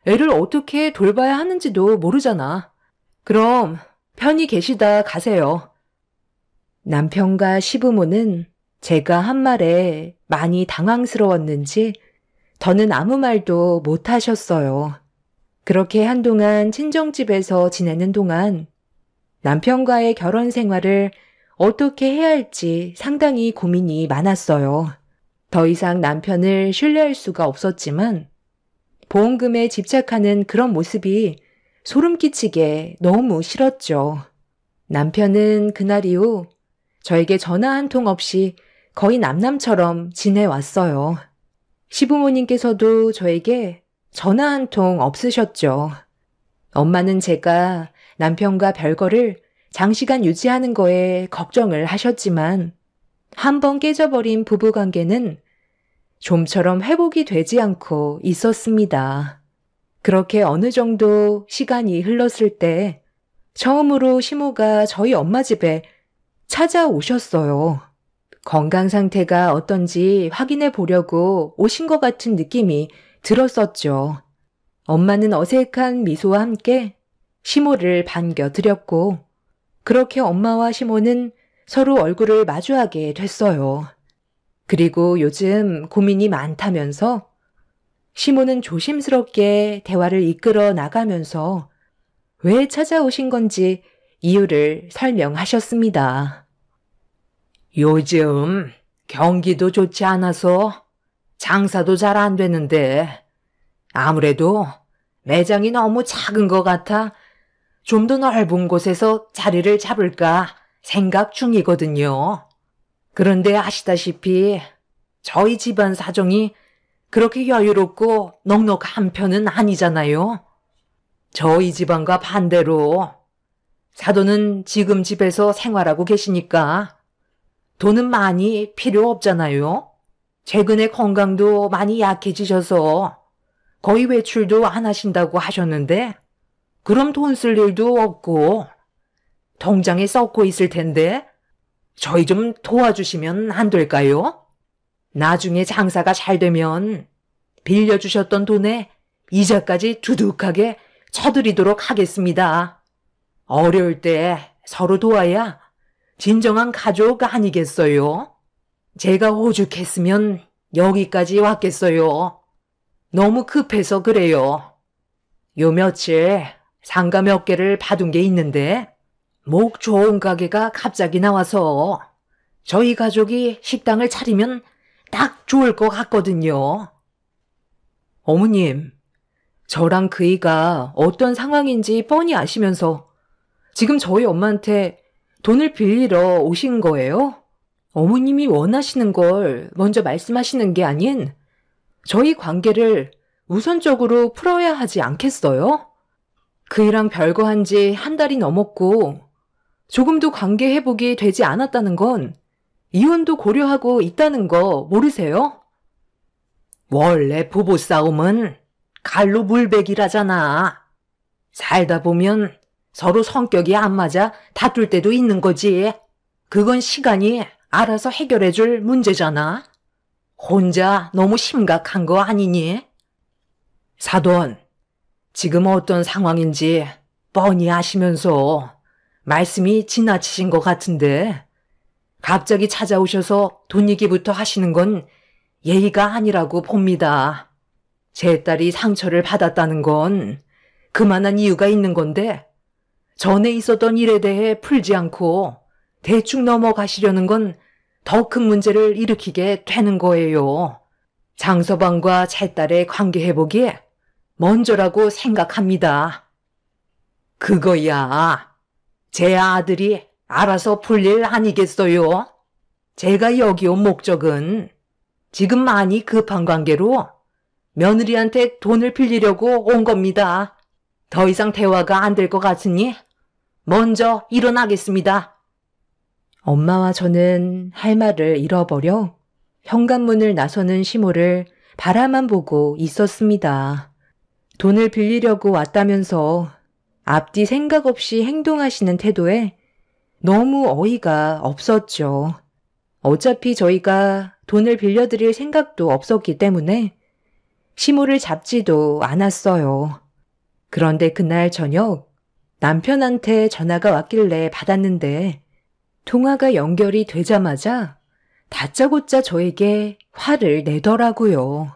[SPEAKER 3] 애를 어떻게 돌봐야 하는지도 모르잖아. 그럼 편히 계시다 가세요.
[SPEAKER 4] 남편과 시부모는 제가 한 말에 많이 당황스러웠는지 더는 아무 말도 못 하셨어요. 그렇게 한동안 친정집에서 지내는 동안 남편과의 결혼 생활을 어떻게 해야 할지 상당히 고민이 많았어요. 더 이상 남편을 신뢰할 수가 없었지만 보험금에 집착하는 그런 모습이 소름 끼치게 너무 싫었죠. 남편은 그날 이후 저에게 전화 한 통 없이 거의 남남처럼 지내왔어요. 시부모님께서도 저에게 전화 한 통 없으셨죠. 엄마는 제가 남편과 별거를 장시간 유지하는 거에 걱정을 하셨지만 한번 깨져버린 부부관계는 좀처럼 회복이 되지 않고 있었습니다. 그렇게 어느 정도 시간이 흘렀을 때 처음으로 시모가 저희 엄마 집에 찾아오셨어요. 건강 상태가 어떤지 확인해 보려고 오신 것 같은 느낌이 들었었죠. 엄마는 어색한 미소와 함께 시모를 반겨드렸고 그렇게 엄마와 시모는 서로 얼굴을 마주하게 됐어요. 그리고 요즘 고민이 많다면서 시모는 조심스럽게 대화를 이끌어 나가면서 왜 찾아오신 건지 이유를 설명하셨습니다.
[SPEAKER 1] 요즘 경기도 좋지 않아서 장사도 잘 안 되는데 아무래도 매장이 너무 작은 것 같아 좀 더 넓은 곳에서 자리를 잡을까 생각 중이거든요. 그런데 아시다시피 저희 집안 사정이 그렇게 여유롭고 넉넉한 편은 아니잖아요. 저희 집안과 반대로 사돈은 지금 집에서 생활하고 계시니까 돈은 많이 필요 없잖아요. 최근에 건강도 많이 약해지셔서 거의 외출도 안 하신다고 하셨는데 그럼 돈 쓸 일도 없고 통장에 썩고 있을 텐데 저희 좀 도와주시면 안 될까요? 나중에 장사가 잘 되면 빌려주셨던 돈에 이자까지 두둑하게 쳐드리도록 하겠습니다. 어려울 때 서로 도와야 진정한 가족 아니겠어요? 제가 오죽했으면 여기까지 왔겠어요. 너무 급해서 그래요. 요 며칠 상가 몇 개를 받은 게 있는데 목 좋은 가게가 갑자기 나와서 저희 가족이 식당을 차리면 딱 좋을 것 같거든요.
[SPEAKER 2] 어머님, 저랑 그이가 어떤 상황인지 뻔히 아시면서 지금 저희 엄마한테 돈을 빌리러 오신 거예요? 어머님이 원하시는 걸 먼저 말씀하시는 게 아닌 저희 관계를 우선적으로 풀어야 하지 않겠어요? 그이랑 별거 한 지 한 달이 넘었고 조금도 관계 회복이 되지 않았다는 건 이혼도 고려하고 있다는 거 모르세요?
[SPEAKER 1] 원래 부부싸움은 갈로 물베기라잖아. 살다 보면 서로 성격이 안 맞아 다툴 때도 있는 거지. 그건 시간이 알아서 해결해 줄 문제잖아. 혼자 너무 심각한 거 아니니? 사돈, 지금 어떤 상황인지 뻔히 아시면서 말씀이 지나치신 것 같은데 갑자기 찾아오셔서 돈 얘기부터 하시는 건 예의가 아니라고 봅니다. 제 딸이 상처를 받았다는 건 그만한 이유가 있는 건데 전에 있었던 일에 대해 풀지 않고 대충 넘어가시려는 건 더 큰 문제를 일으키게 되는 거예요. 장서방과 제 딸의 관계 회복이 먼저라고 생각합니다. 그거야 제 아들이 알아서 풀 일 아니겠어요? 제가 여기 온 목적은 지금 많이 급한 관계로 며느리한테 돈을 빌리려고 온 겁니다. 더 이상 대화가 안 될 것 같으니 먼저 일어나겠습니다.
[SPEAKER 4] 엄마와 저는 할 말을 잃어버려 현관문을 나서는 시모를 바라만 보고 있었습니다. 돈을 빌리려고 왔다면서 앞뒤 생각 없이 행동하시는 태도에 너무 어이가 없었죠. 어차피 저희가 돈을 빌려드릴 생각도 없었기 때문에 시모를 잡지도 않았어요. 그런데 그날 저녁 남편한테 전화가 왔길래 받았는데 통화가 연결이 되자마자 다짜고짜 저에게 화를 내더라고요.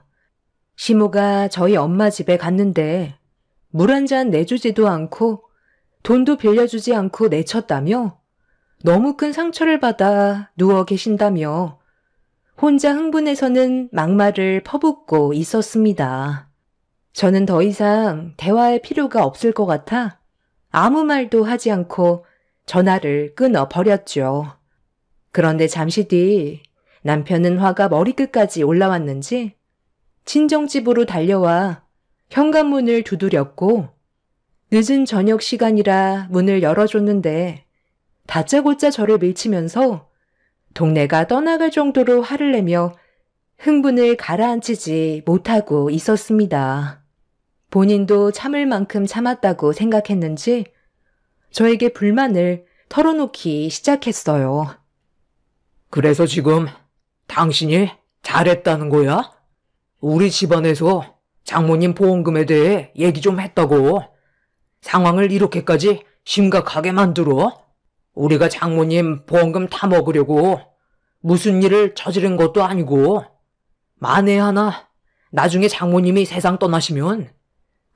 [SPEAKER 4] 시모가 저희 엄마 집에 갔는데 물 한 잔 내주지도 않고 돈도 빌려주지 않고 내쳤다며 너무 큰 상처를 받아 누워 계신다며 혼자 흥분해서는 막말을 퍼붓고 있었습니다. 저는 더 이상 대화할 필요가 없을 것 같아 아무 말도 하지 않고 전화를 끊어버렸죠. 그런데 잠시 뒤 남편은 화가 머리끝까지 올라왔는지 친정집으로 달려와 현관문을 두드렸고 늦은 저녁 시간이라 문을 열어줬는데 다짜고짜 저를 밀치면서 동네가 떠나갈 정도로 화를 내며 흥분을 가라앉히지 못하고 있었습니다. 본인도 참을 만큼 참았다고 생각했는지 저에게 불만을 털어놓기 시작했어요.
[SPEAKER 2] 그래서 지금 당신이 잘했다는 거야? 우리 집안에서 장모님 보험금에 대해 얘기 좀 했다고. 상황을 이렇게까지 심각하게 만들어? 우리가 장모님 보험금 다 먹으려고 무슨 일을 저지른 것도 아니고 만에 하나 나중에 장모님이 세상 떠나시면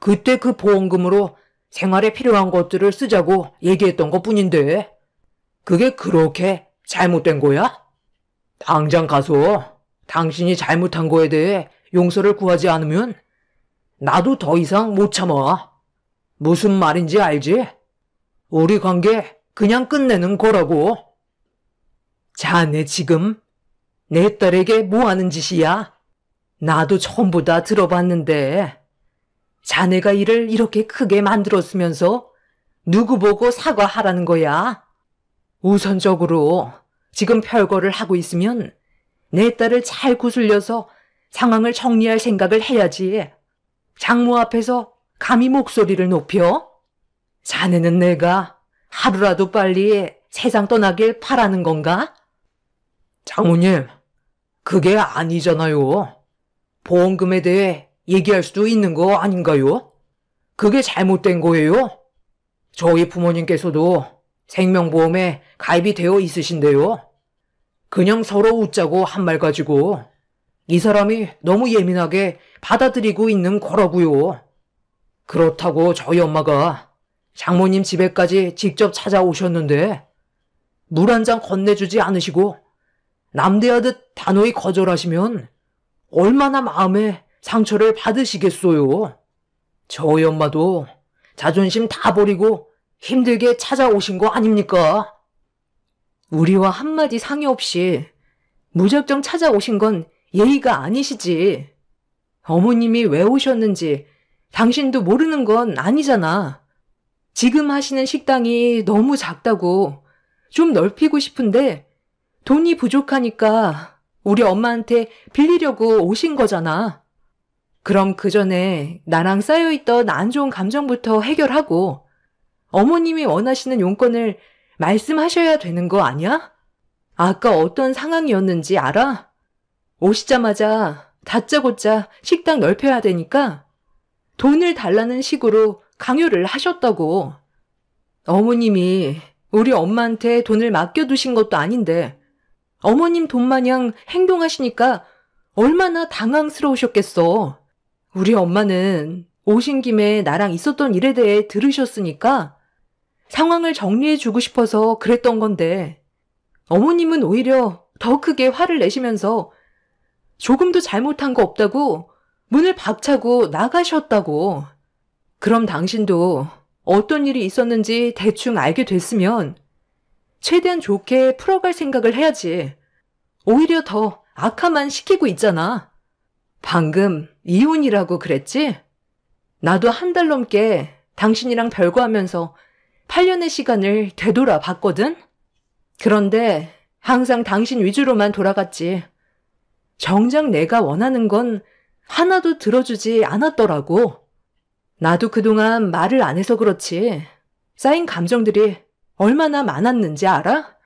[SPEAKER 2] 그때 그 보험금으로 생활에 필요한 것들을 쓰자고 얘기했던 것뿐인데 그게 그렇게 잘못된 거야? 당장 가서 당신이 잘못한 거에 대해 용서를 구하지 않으면 나도 더 이상 못 참아. 무슨 말인지 알지? 우리 관계 그냥 끝내는 거라고.
[SPEAKER 1] 자네 지금 내 딸에게 뭐 하는 짓이야? 나도 전부 다 들어봤는데 자네가 일을 이렇게 크게 만들었으면서 누구 보고 사과하라는 거야? 우선적으로 지금 별거를 하고 있으면 내 딸을 잘 구슬려서 상황을 정리할 생각을 해야지. 장모 앞에서 감히 목소리를 높여? 자네는 내가 하루라도 빨리 세상 떠나길 바라는 건가?
[SPEAKER 2] 장모님, 그게 아니잖아요. 보험금에 대해 얘기할 수도 있는 거 아닌가요? 그게 잘못된 거예요? 저희 부모님께서도 생명보험에 가입이 되어 있으신데요. 그냥 서로 웃자고 한 말 가지고 이 사람이 너무 예민하게 받아들이고 있는 거라고요. 그렇다고 저희 엄마가 장모님 집에까지 직접 찾아오셨는데 물 한 잔 건네주지 않으시고 남대하듯 단호히 거절하시면 얼마나 마음에 상처를 받으시겠어요. 저희 엄마도 자존심 다 버리고 힘들게 찾아오신 거 아닙니까?
[SPEAKER 1] 우리와 한마디 상의 없이 무작정 찾아오신 건 예의가 아니시지. 어머님이 왜 오셨는지 당신도 모르는 건 아니잖아. 지금 하시는 식당이 너무 작다고 좀 넓히고 싶은데 돈이 부족하니까 우리 엄마한테 빌리려고 오신 거잖아. 그럼 그 전에 나랑 쌓여있던 안 좋은 감정부터 해결하고 어머님이 원하시는 용건을 말씀하셔야 되는 거 아니야? 아까 어떤 상황이었는지 알아? 오시자마자 다짜고짜 식당 넓혀야 되니까 돈을 달라는 식으로 강요를 하셨다고. 어머님이 우리 엄마한테 돈을 맡겨두신 것도 아닌데 어머님 돈 마냥 행동하시니까 얼마나 당황스러우셨겠어. 우리 엄마는 오신 김에 나랑 있었던 일에 대해 들으셨으니까 상황을 정리해주고 싶어서 그랬던 건데 어머님은 오히려 더 크게 화를 내시면서 조금도 잘못한 거 없다고 문을 박차고 나가셨다고. 그럼 당신도 어떤 일이 있었는지 대충 알게 됐으면 최대한 좋게 풀어갈 생각을 해야지. 오히려 더 악화만 시키고 있잖아. 방금 이혼이라고 그랬지? 나도 한 달 넘게 당신이랑 별거하면서 8년의 시간을 되돌아 봤거든? 그런데 항상 당신 위주로만 돌아갔지. 정작 내가 원하는 건 하나도 들어주지 않았더라고. 나도 그동안 말을 안 해서 그렇지. 쌓인 감정들이 얼마나 많았는지 알아?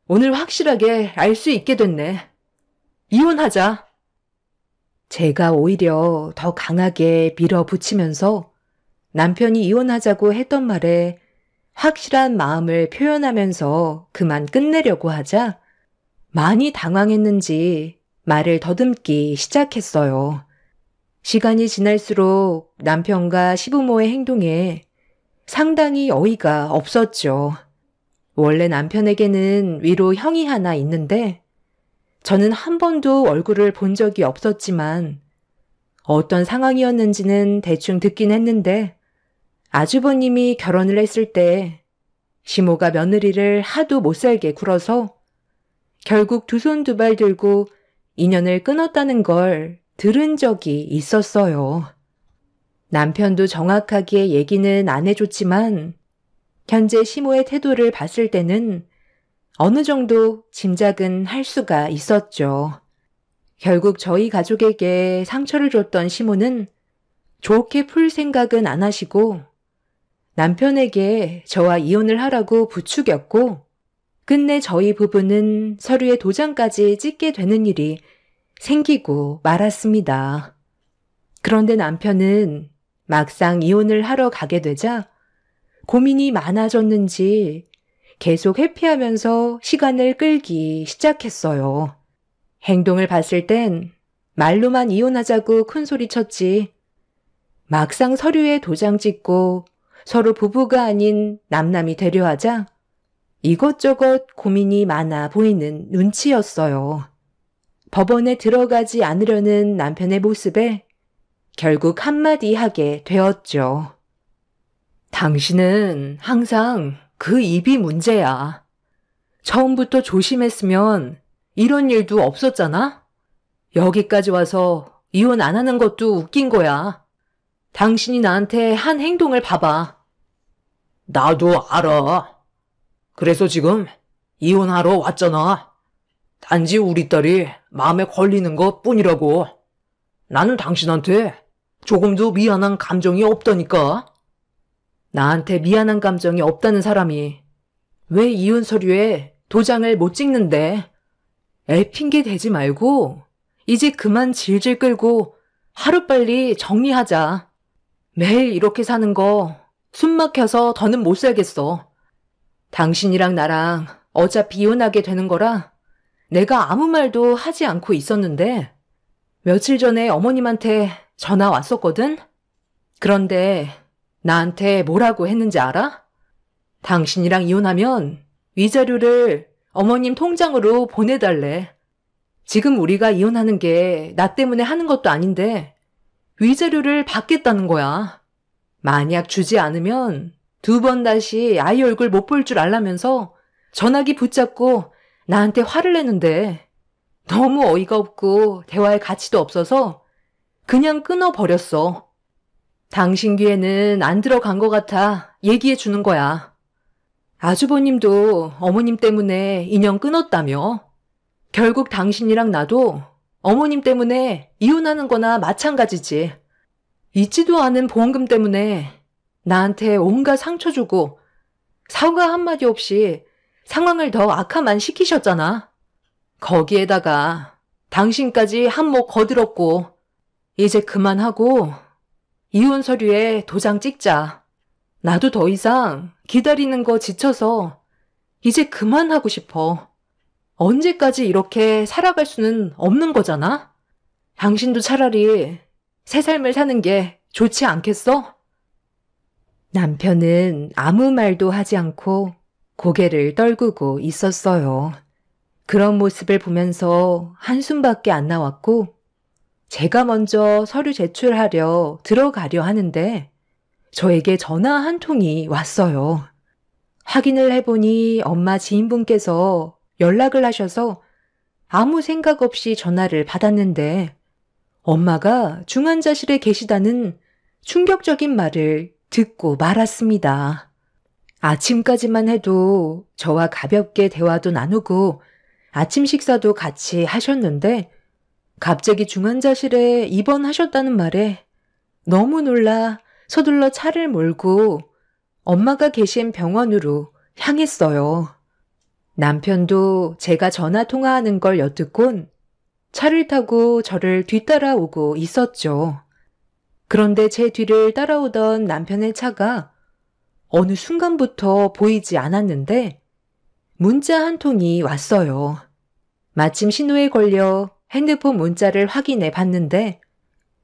[SPEAKER 1] 오늘 확실하게 알 수 있게 됐네. 이혼하자. 제가 오히려 더 강하게 밀어붙이면서 남편이 이혼하자고 했던 말에 확실한 마음을 표현하면서 그만 끝내려고 하자 많이 당황했는지 말을 더듬기 시작했어요. 시간이 지날수록 남편과 시부모의 행동에 상당히 어이가 없었죠. 원래 남편에게는 위로 형이 하나 있는데 저는 한 번도 얼굴을 본 적이 없었지만 어떤 상황이었는지는 대충 듣긴 했는데 아주버님이 결혼을 했을 때 시모가 며느리를 하도 못살게 굴어서 결국 두 손 두 발 들고 인연을 끊었다는 걸 들은 적이 있었어요. 남편도 정확하게 얘기는 안 해줬지만 현재 시모의 태도를 봤을 때는 어느 정도 짐작은 할 수가 있었죠. 결국 저희 가족에게 상처를 줬던 시모는 좋게 풀 생각은 안 하시고 남편에게 저와 이혼을 하라고 부추겼고 끝내 저희 부부는 서류에 도장까지 찍게 되는 일이 생기고 말았습니다. 그런데 남편은 막상 이혼을 하러 가게 되자 고민이 많아졌는지
[SPEAKER 4] 계속 회피하면서 시간을 끌기 시작했어요. 행동을 봤을 땐 말로만 이혼하자고 큰소리 쳤지. 막상 서류에 도장 찍고 서로 부부가 아닌 남남이 되려 하자 이것저것 고민이 많아 보이는 눈치였어요. 법원에 들어가지 않으려는 남편의 모습에 결국 한마디 하게 되었죠.
[SPEAKER 3] 당신은 항상 그 입이 문제야. 처음부터 조심했으면 이런 일도 없었잖아? 여기까지 와서 이혼 안 하는 것도 웃긴 거야. 당신이 나한테 한 행동을 봐봐.
[SPEAKER 2] 나도 알아. 그래서 지금 이혼하러 왔잖아. 단지 우리 딸이 마음에 걸리는 것 뿐이라고. 나는 당신한테 조금도 미안한 감정이 없다니까.
[SPEAKER 3] 나한테 미안한 감정이 없다는 사람이 왜 이혼 서류에 도장을 못 찍는데? 애 핑계 대지 말고 이제 그만 질질 끌고 하루빨리 정리하자. 매일 이렇게 사는 거 숨 막혀서 더는 못 살겠어. 당신이랑 나랑 어차피 이혼하게 되는 거라 내가 아무 말도 하지 않고 있었는데 며칠 전에 어머님한테 전화 왔었거든? 그런데 나한테 뭐라고 했는지 알아? 당신이랑 이혼하면 위자료를 어머님 통장으로 보내달래. 지금 우리가 이혼하는 게 나 때문에 하는 것도 아닌데 위자료를 받겠다는 거야. 만약 주지 않으면 2번 다시 아이 얼굴 못 볼 줄 알라면서 전화기 붙잡고 나한테 화를 내는데 너무 어이가 없고 대화할 가치도 없어서 그냥 끊어버렸어. 당신 귀에는 안 들어간 것 같아 얘기해 주는 거야. 아주버님도 어머님 때문에 인연 끊었다며. 결국 당신이랑 나도 어머님 때문에 이혼하는 거나 마찬가지지. 있지도 않은 보험금 때문에 나한테 온갖 상처 주고 사과 한마디 없이 상황을 더 악화만 시키셨잖아. 거기에다가 당신까지 한몫 거들었고 이제 그만하고 이혼 서류에 도장 찍자. 나도 더 이상 기다리는 거 지쳐서 이제 그만하고 싶어. 언제까지 이렇게 살아갈 수는 없는 거잖아? 당신도 차라리 새 삶을 사는 게 좋지 않겠어?
[SPEAKER 4] 남편은 아무 말도 하지 않고 고개를 떨구고 있었어요. 그런 모습을 보면서 한숨밖에 안 나왔고 제가 먼저 서류 제출하려 들어가려 하는데 저에게 전화 한 통이 왔어요. 확인을 해보니 엄마 지인분께서 연락을 하셔서 아무 생각 없이 전화를 받았는데 엄마가 중환자실에 계시다는 충격적인 말을 듣고 말았습니다. 아침까지만 해도 저와 가볍게 대화도 나누고 아침 식사도 같이 하셨는데 갑자기 중환자실에 입원하셨다는 말에 너무 놀라 서둘러 차를 몰고 엄마가 계신 병원으로 향했어요. 남편도 제가 전화 통화하는 걸 엿듣곤 차를 타고 저를 뒤따라오고 있었죠. 그런데 제 뒤를 따라오던 남편의 차가 어느 순간부터 보이지 않았는데 문자 한 통이 왔어요. 마침 신호에 걸려 핸드폰 문자를 확인해 봤는데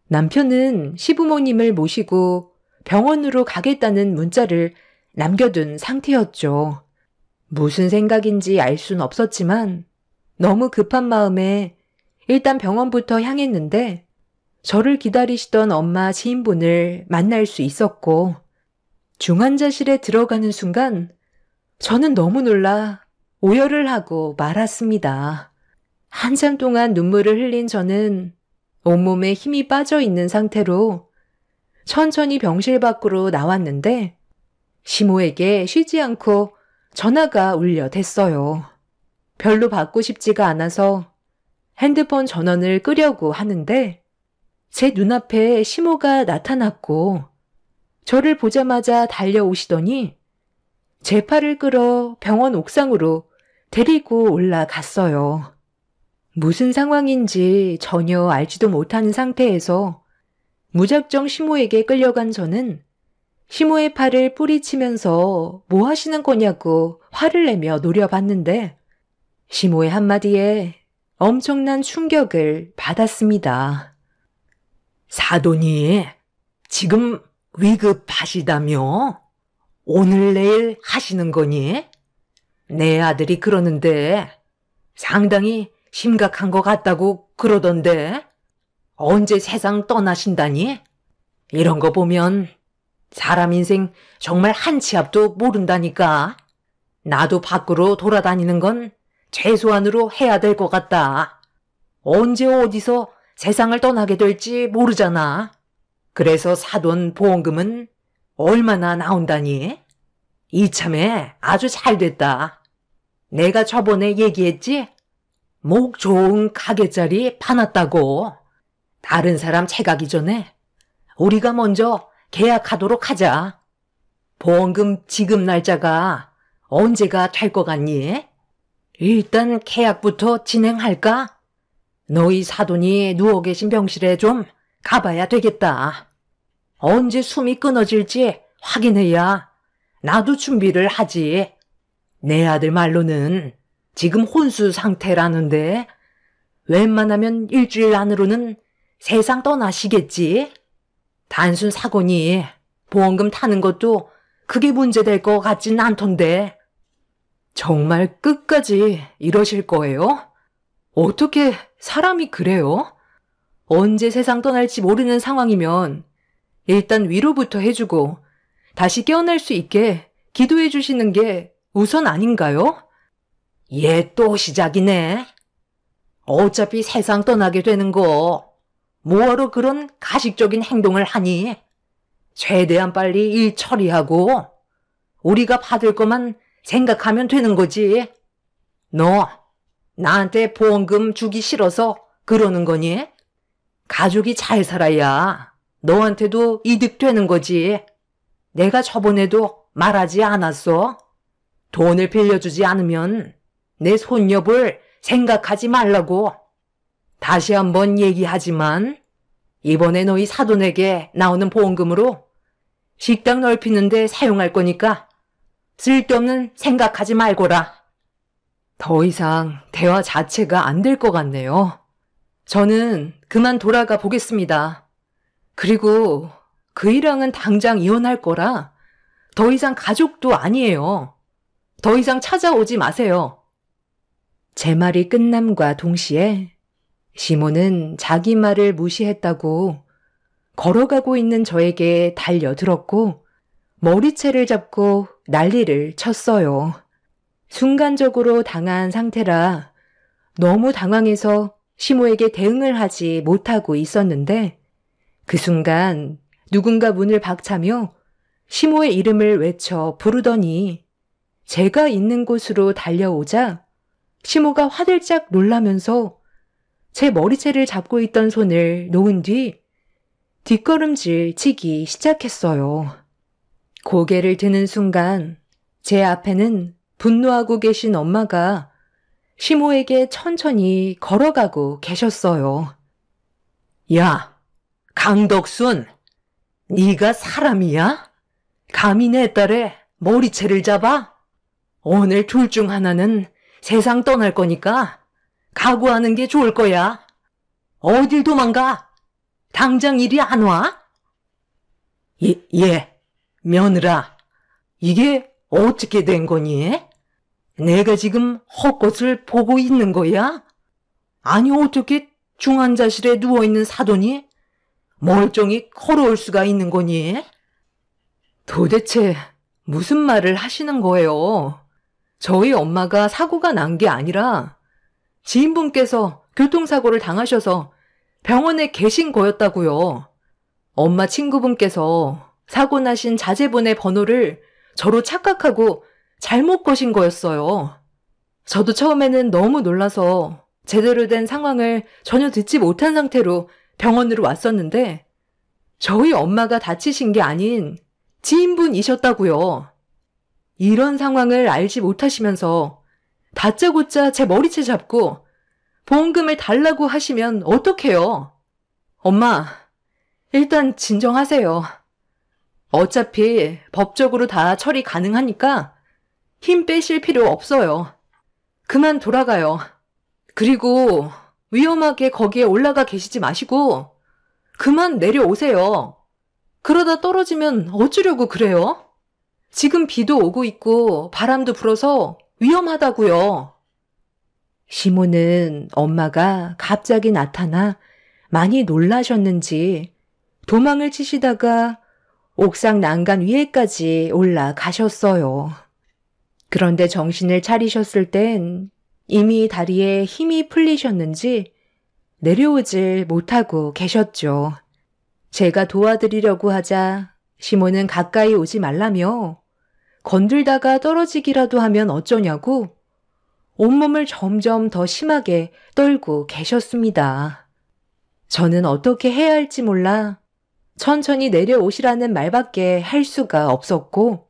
[SPEAKER 4] 남편은 시부모님을 모시고 병원으로 가겠다는 문자를 남겨둔 상태였죠. 무슨 생각인지 알 순 없었지만 너무 급한 마음에 일단 병원부터 향했는데 저를 기다리시던 엄마 지인분을 만날 수 있었고 중환자실에 들어가는 순간 저는 너무 놀라 오열을 하고 말았습니다. 한참 동안 눈물을 흘린 저는 온몸에 힘이 빠져 있는 상태로 천천히 병실 밖으로 나왔는데 시모에게 쉬지 않고 전화가 울려댔어요. 별로 받고 싶지가 않아서 핸드폰 전원을 끄려고 하는데 제 눈앞에 시모가 나타났고 저를 보자마자 달려오시더니 제 팔을 끌어 병원 옥상으로 데리고 올라갔어요. 무슨 상황인지 전혀 알지도 못하는 상태에서 무작정 시모에게 끌려간 저는
[SPEAKER 3] 시모의 팔을 뿌리치면서 뭐 하시는 거냐고 화를 내며 노려봤는데 시모의 한마디에 엄청난 충격을 받았습니다.
[SPEAKER 1] 사돈이 지금 위급하시다며? 오늘 내일 하시는 거니? 내 아들이 그러는데 상당히 심각한 것 같다고 그러던데 언제 세상 떠나신다니? 이런 거 보면 사람 인생 정말 한 치 앞도 모른다니까. 나도 밖으로 돌아다니는 건 최소한으로 해야 될 것 같다. 언제 어디서 세상을 떠나게 될지 모르잖아. 그래서 사돈 보험금은 얼마나 나온다니? 이참에 아주 잘 됐다. 내가 저번에 얘기했지? 목 좋은 가게자리 파놨다고. 다른 사람 채가기 전에 우리가 먼저 계약하도록 하자. 보험금 지급 날짜가 언제가 될 것 같니? 일단 계약부터 진행할까? 너희 사돈이 누워 계신 병실에 좀 가봐야 되겠다. 언제 숨이 끊어질지 확인해야 나도 준비를 하지. 내 아들 말로는 지금 혼수 상태라는데 웬만하면 일주일 안으로는 세상 떠나시겠지? 단순 사고니 보험금 타는 것도 그게 문제될 것 같진 않던데.
[SPEAKER 2] 정말 끝까지 이러실 거예요? 어떻게 사람이 그래요? 언제 세상 떠날지 모르는 상황이면 일단 위로부터 해주고 다시 깨어날 수 있게 기도해 주시는 게 우선 아닌가요?
[SPEAKER 1] 얘 또 시작이네. 어차피 세상 떠나게 되는 거 뭐하러 그런 가식적인 행동을 하니? 최대한 빨리 일 처리하고 우리가 받을 것만 생각하면 되는 거지. 너 나한테 보험금 주기 싫어서 그러는 거니? 가족이 잘 살아야 너한테도 이득 되는 거지. 내가 저번에도 말하지 않았어? 돈을 빌려주지 않으면 내 손녀볼 생각하지 말라고. 다시 한번 얘기하지만 이번에 너희 사돈에게 나오는 보험금으로 식당 넓히는데 사용할 거니까 쓸데없는 생각하지 말거라.
[SPEAKER 2] 더 이상 대화 자체가 안 될 것 같네요. 저는 그만 돌아가 보겠습니다. 그리고 그이랑은 당장 이혼할 거라 더 이상 가족도 아니에요. 더 이상 찾아오지 마세요.
[SPEAKER 3] 제 말이 끝남과 동시에 시모는 자기 말을 무시했다고 걸어가고 있는 저에게 달려들었고 머리채를 잡고 난리를 쳤어요. 순간적으로 당한 상태라 너무 당황해서 시모에게 대응을 하지 못하고 있었는데 그 순간 누군가 문을 박차며 시모의 이름을 외쳐 부르더니 제가 있는 곳으로 달려오자 시모가 화들짝 놀라면서 제 머리채를 잡고 있던 손을 놓은 뒤 뒷걸음질 치기 시작했어요. 고개를 드는 순간 제 앞에는 분노하고 계신 엄마가 시모에게 천천히 걸어가고 계셨어요.
[SPEAKER 1] 야, 강덕순, 네가 사람이야? 감히 내 딸의 머리채를 잡아? 오늘 둘 중 하나는 세상 떠날 거니까 각오하는 게 좋을 거야. 어딜 도망가? 당장 이리 안 와? 며느라, 이게 어떻게 된 거니? 내가 지금 헛것을 보고 있는 거야? 아니 어떻게 중환자실에 누워있는 사돈이 멀쩡히 걸어올 수가 있는 거니?
[SPEAKER 2] 도대체 무슨 말을 하시는 거예요? 저희 엄마가 사고가 난 게 아니라 지인분께서 교통사고를 당하셔서 병원에 계신 거였다고요. 엄마 친구분께서 사고 나신 자제분의 번호를 저로 착각하고 잘못 거신 거였어요. 저도 처음에는 너무 놀라서 제대로 된 상황을 전혀 듣지 못한 상태로 병원으로 왔었는데 저희 엄마가 다치신 게 아닌 지인분이셨다고요. 이런 상황을 알지 못하시면서 다짜고짜 제 머리채 잡고 보험금을 달라고 하시면 어떡해요? 엄마, 일단 진정하세요.
[SPEAKER 3] 어차피 법적으로 다 처리 가능하니까 힘 빼실 필요 없어요. 그만 돌아가요. 그리고 위험하게 거기에 올라가 계시지 마시고 그만 내려오세요. 그러다 떨어지면 어쩌려고 그래요? 지금 비도 오고 있고 바람도 불어서 위험하다고요.
[SPEAKER 4] 시모는 엄마가 갑자기 나타나 많이 놀라셨는지 도망을 치시다가 옥상 난간 위에까지 올라가셨어요. 그런데 정신을 차리셨을 땐 이미 다리에 힘이 풀리셨는지 내려오질 못하고 계셨죠. 제가 도와드리려고 하자 시모는 가까이 오지 말라며 건들다가 떨어지기라도 하면 어쩌냐고 온몸을 점점 더 심하게 떨고 계셨습니다. 저는 어떻게 해야 할지 몰라 천천히 내려오시라는 말밖에 할 수가 없었고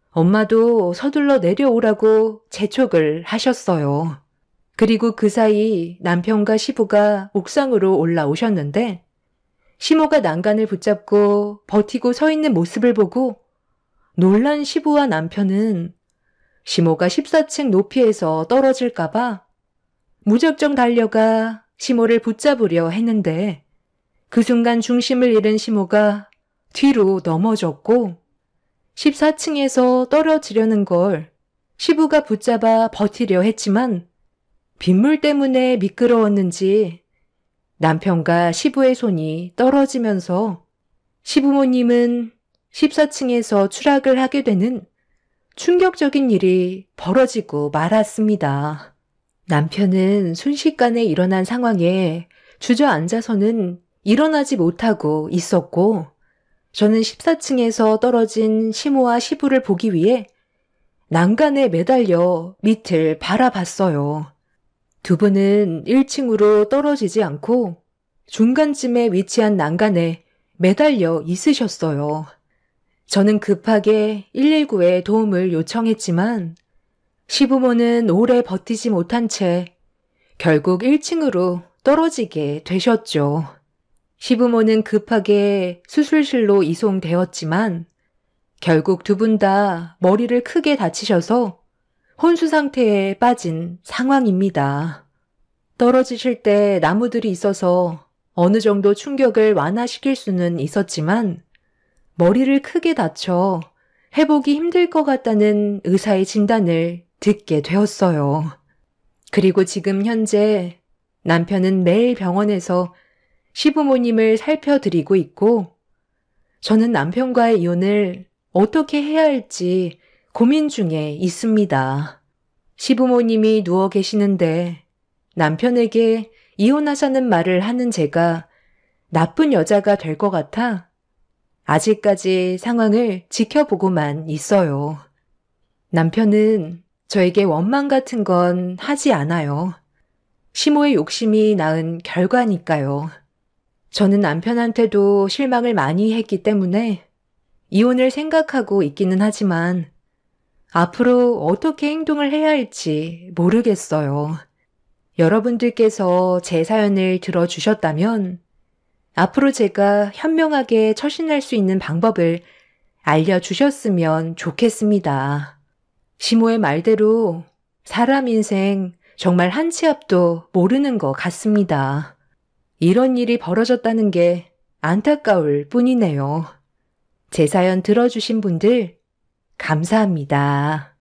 [SPEAKER 4] 엄마도 서둘러 내려오라고 재촉을 하셨어요. 그리고 그 사이 남편과 시부가 옥상으로 올라오셨는데 시모가 난간을 붙잡고 버티고 서 있는 모습을 보고 놀란 시부와 남편은 시모가 14층 높이에서 떨어질까봐 무작정 달려가 시모를 붙잡으려 했는데 그 순간 중심을 잃은 시모가 뒤로 넘어졌고 14층에서 떨어지려는 걸 시부가 붙잡아 버티려 했지만 빗물 때문에 미끄러웠는지 남편과 시부의 손이 떨어지면서 시부모님은 14층에서 추락을 하게 되는 충격적인 일이 벌어지고 말았습니다. 남편은 순식간에 일어난 상황에 주저앉아서는 일어나지 못하고 있었고 저는 14층에서 떨어진 시모와 시부를 보기 위해 난간에 매달려 밑을 바라봤어요. 두 분은 1층으로 떨어지지 않고 중간쯤에 위치한 난간에 매달려 있으셨어요. 저는 급하게 119에 도움을 요청했지만 시부모는 오래 버티지 못한 채 결국 1층으로 떨어지게 되셨죠. 시부모는 급하게 수술실로 이송되었지만 결국 두 분 다 머리를 크게 다치셔서 혼수 상태에 빠진 상황입니다. 떨어지실 때 나무들이 있어서 어느 정도 충격을 완화시킬 수는 있었지만 머리를 크게 다쳐 회복이 힘들 것 같다는 의사의 진단을 듣게 되었어요. 그리고 지금 현재 남편은 매일 병원에서 시부모님을 살펴드리고 있고 저는 남편과의 이혼을 어떻게 해야 할지 고민 중에 있습니다. 시부모님이 누워 계시는데 남편에게 이혼하자는 말을 하는 제가 나쁜 여자가 될 것 같아 아직까지 상황을 지켜보고만 있어요. 남편은 저에게 원망 같은 건 하지 않아요. 시모의 욕심이 낳은 결과니까요. 저는 남편한테도 실망을 많이 했기 때문에 이혼을 생각하고 있기는 하지만 앞으로 어떻게 행동을 해야 할지 모르겠어요. 여러분들께서 제 사연을 들어주셨다면 앞으로 제가 현명하게 처신할 수 있는 방법을 알려주셨으면 좋겠습니다. 시모의 말대로 사람 인생 정말 한 치 앞도 모르는 것 같습니다. 이런 일이 벌어졌다는 게 안타까울 뿐이네요. 제 사연 들어주신 분들 감사합니다.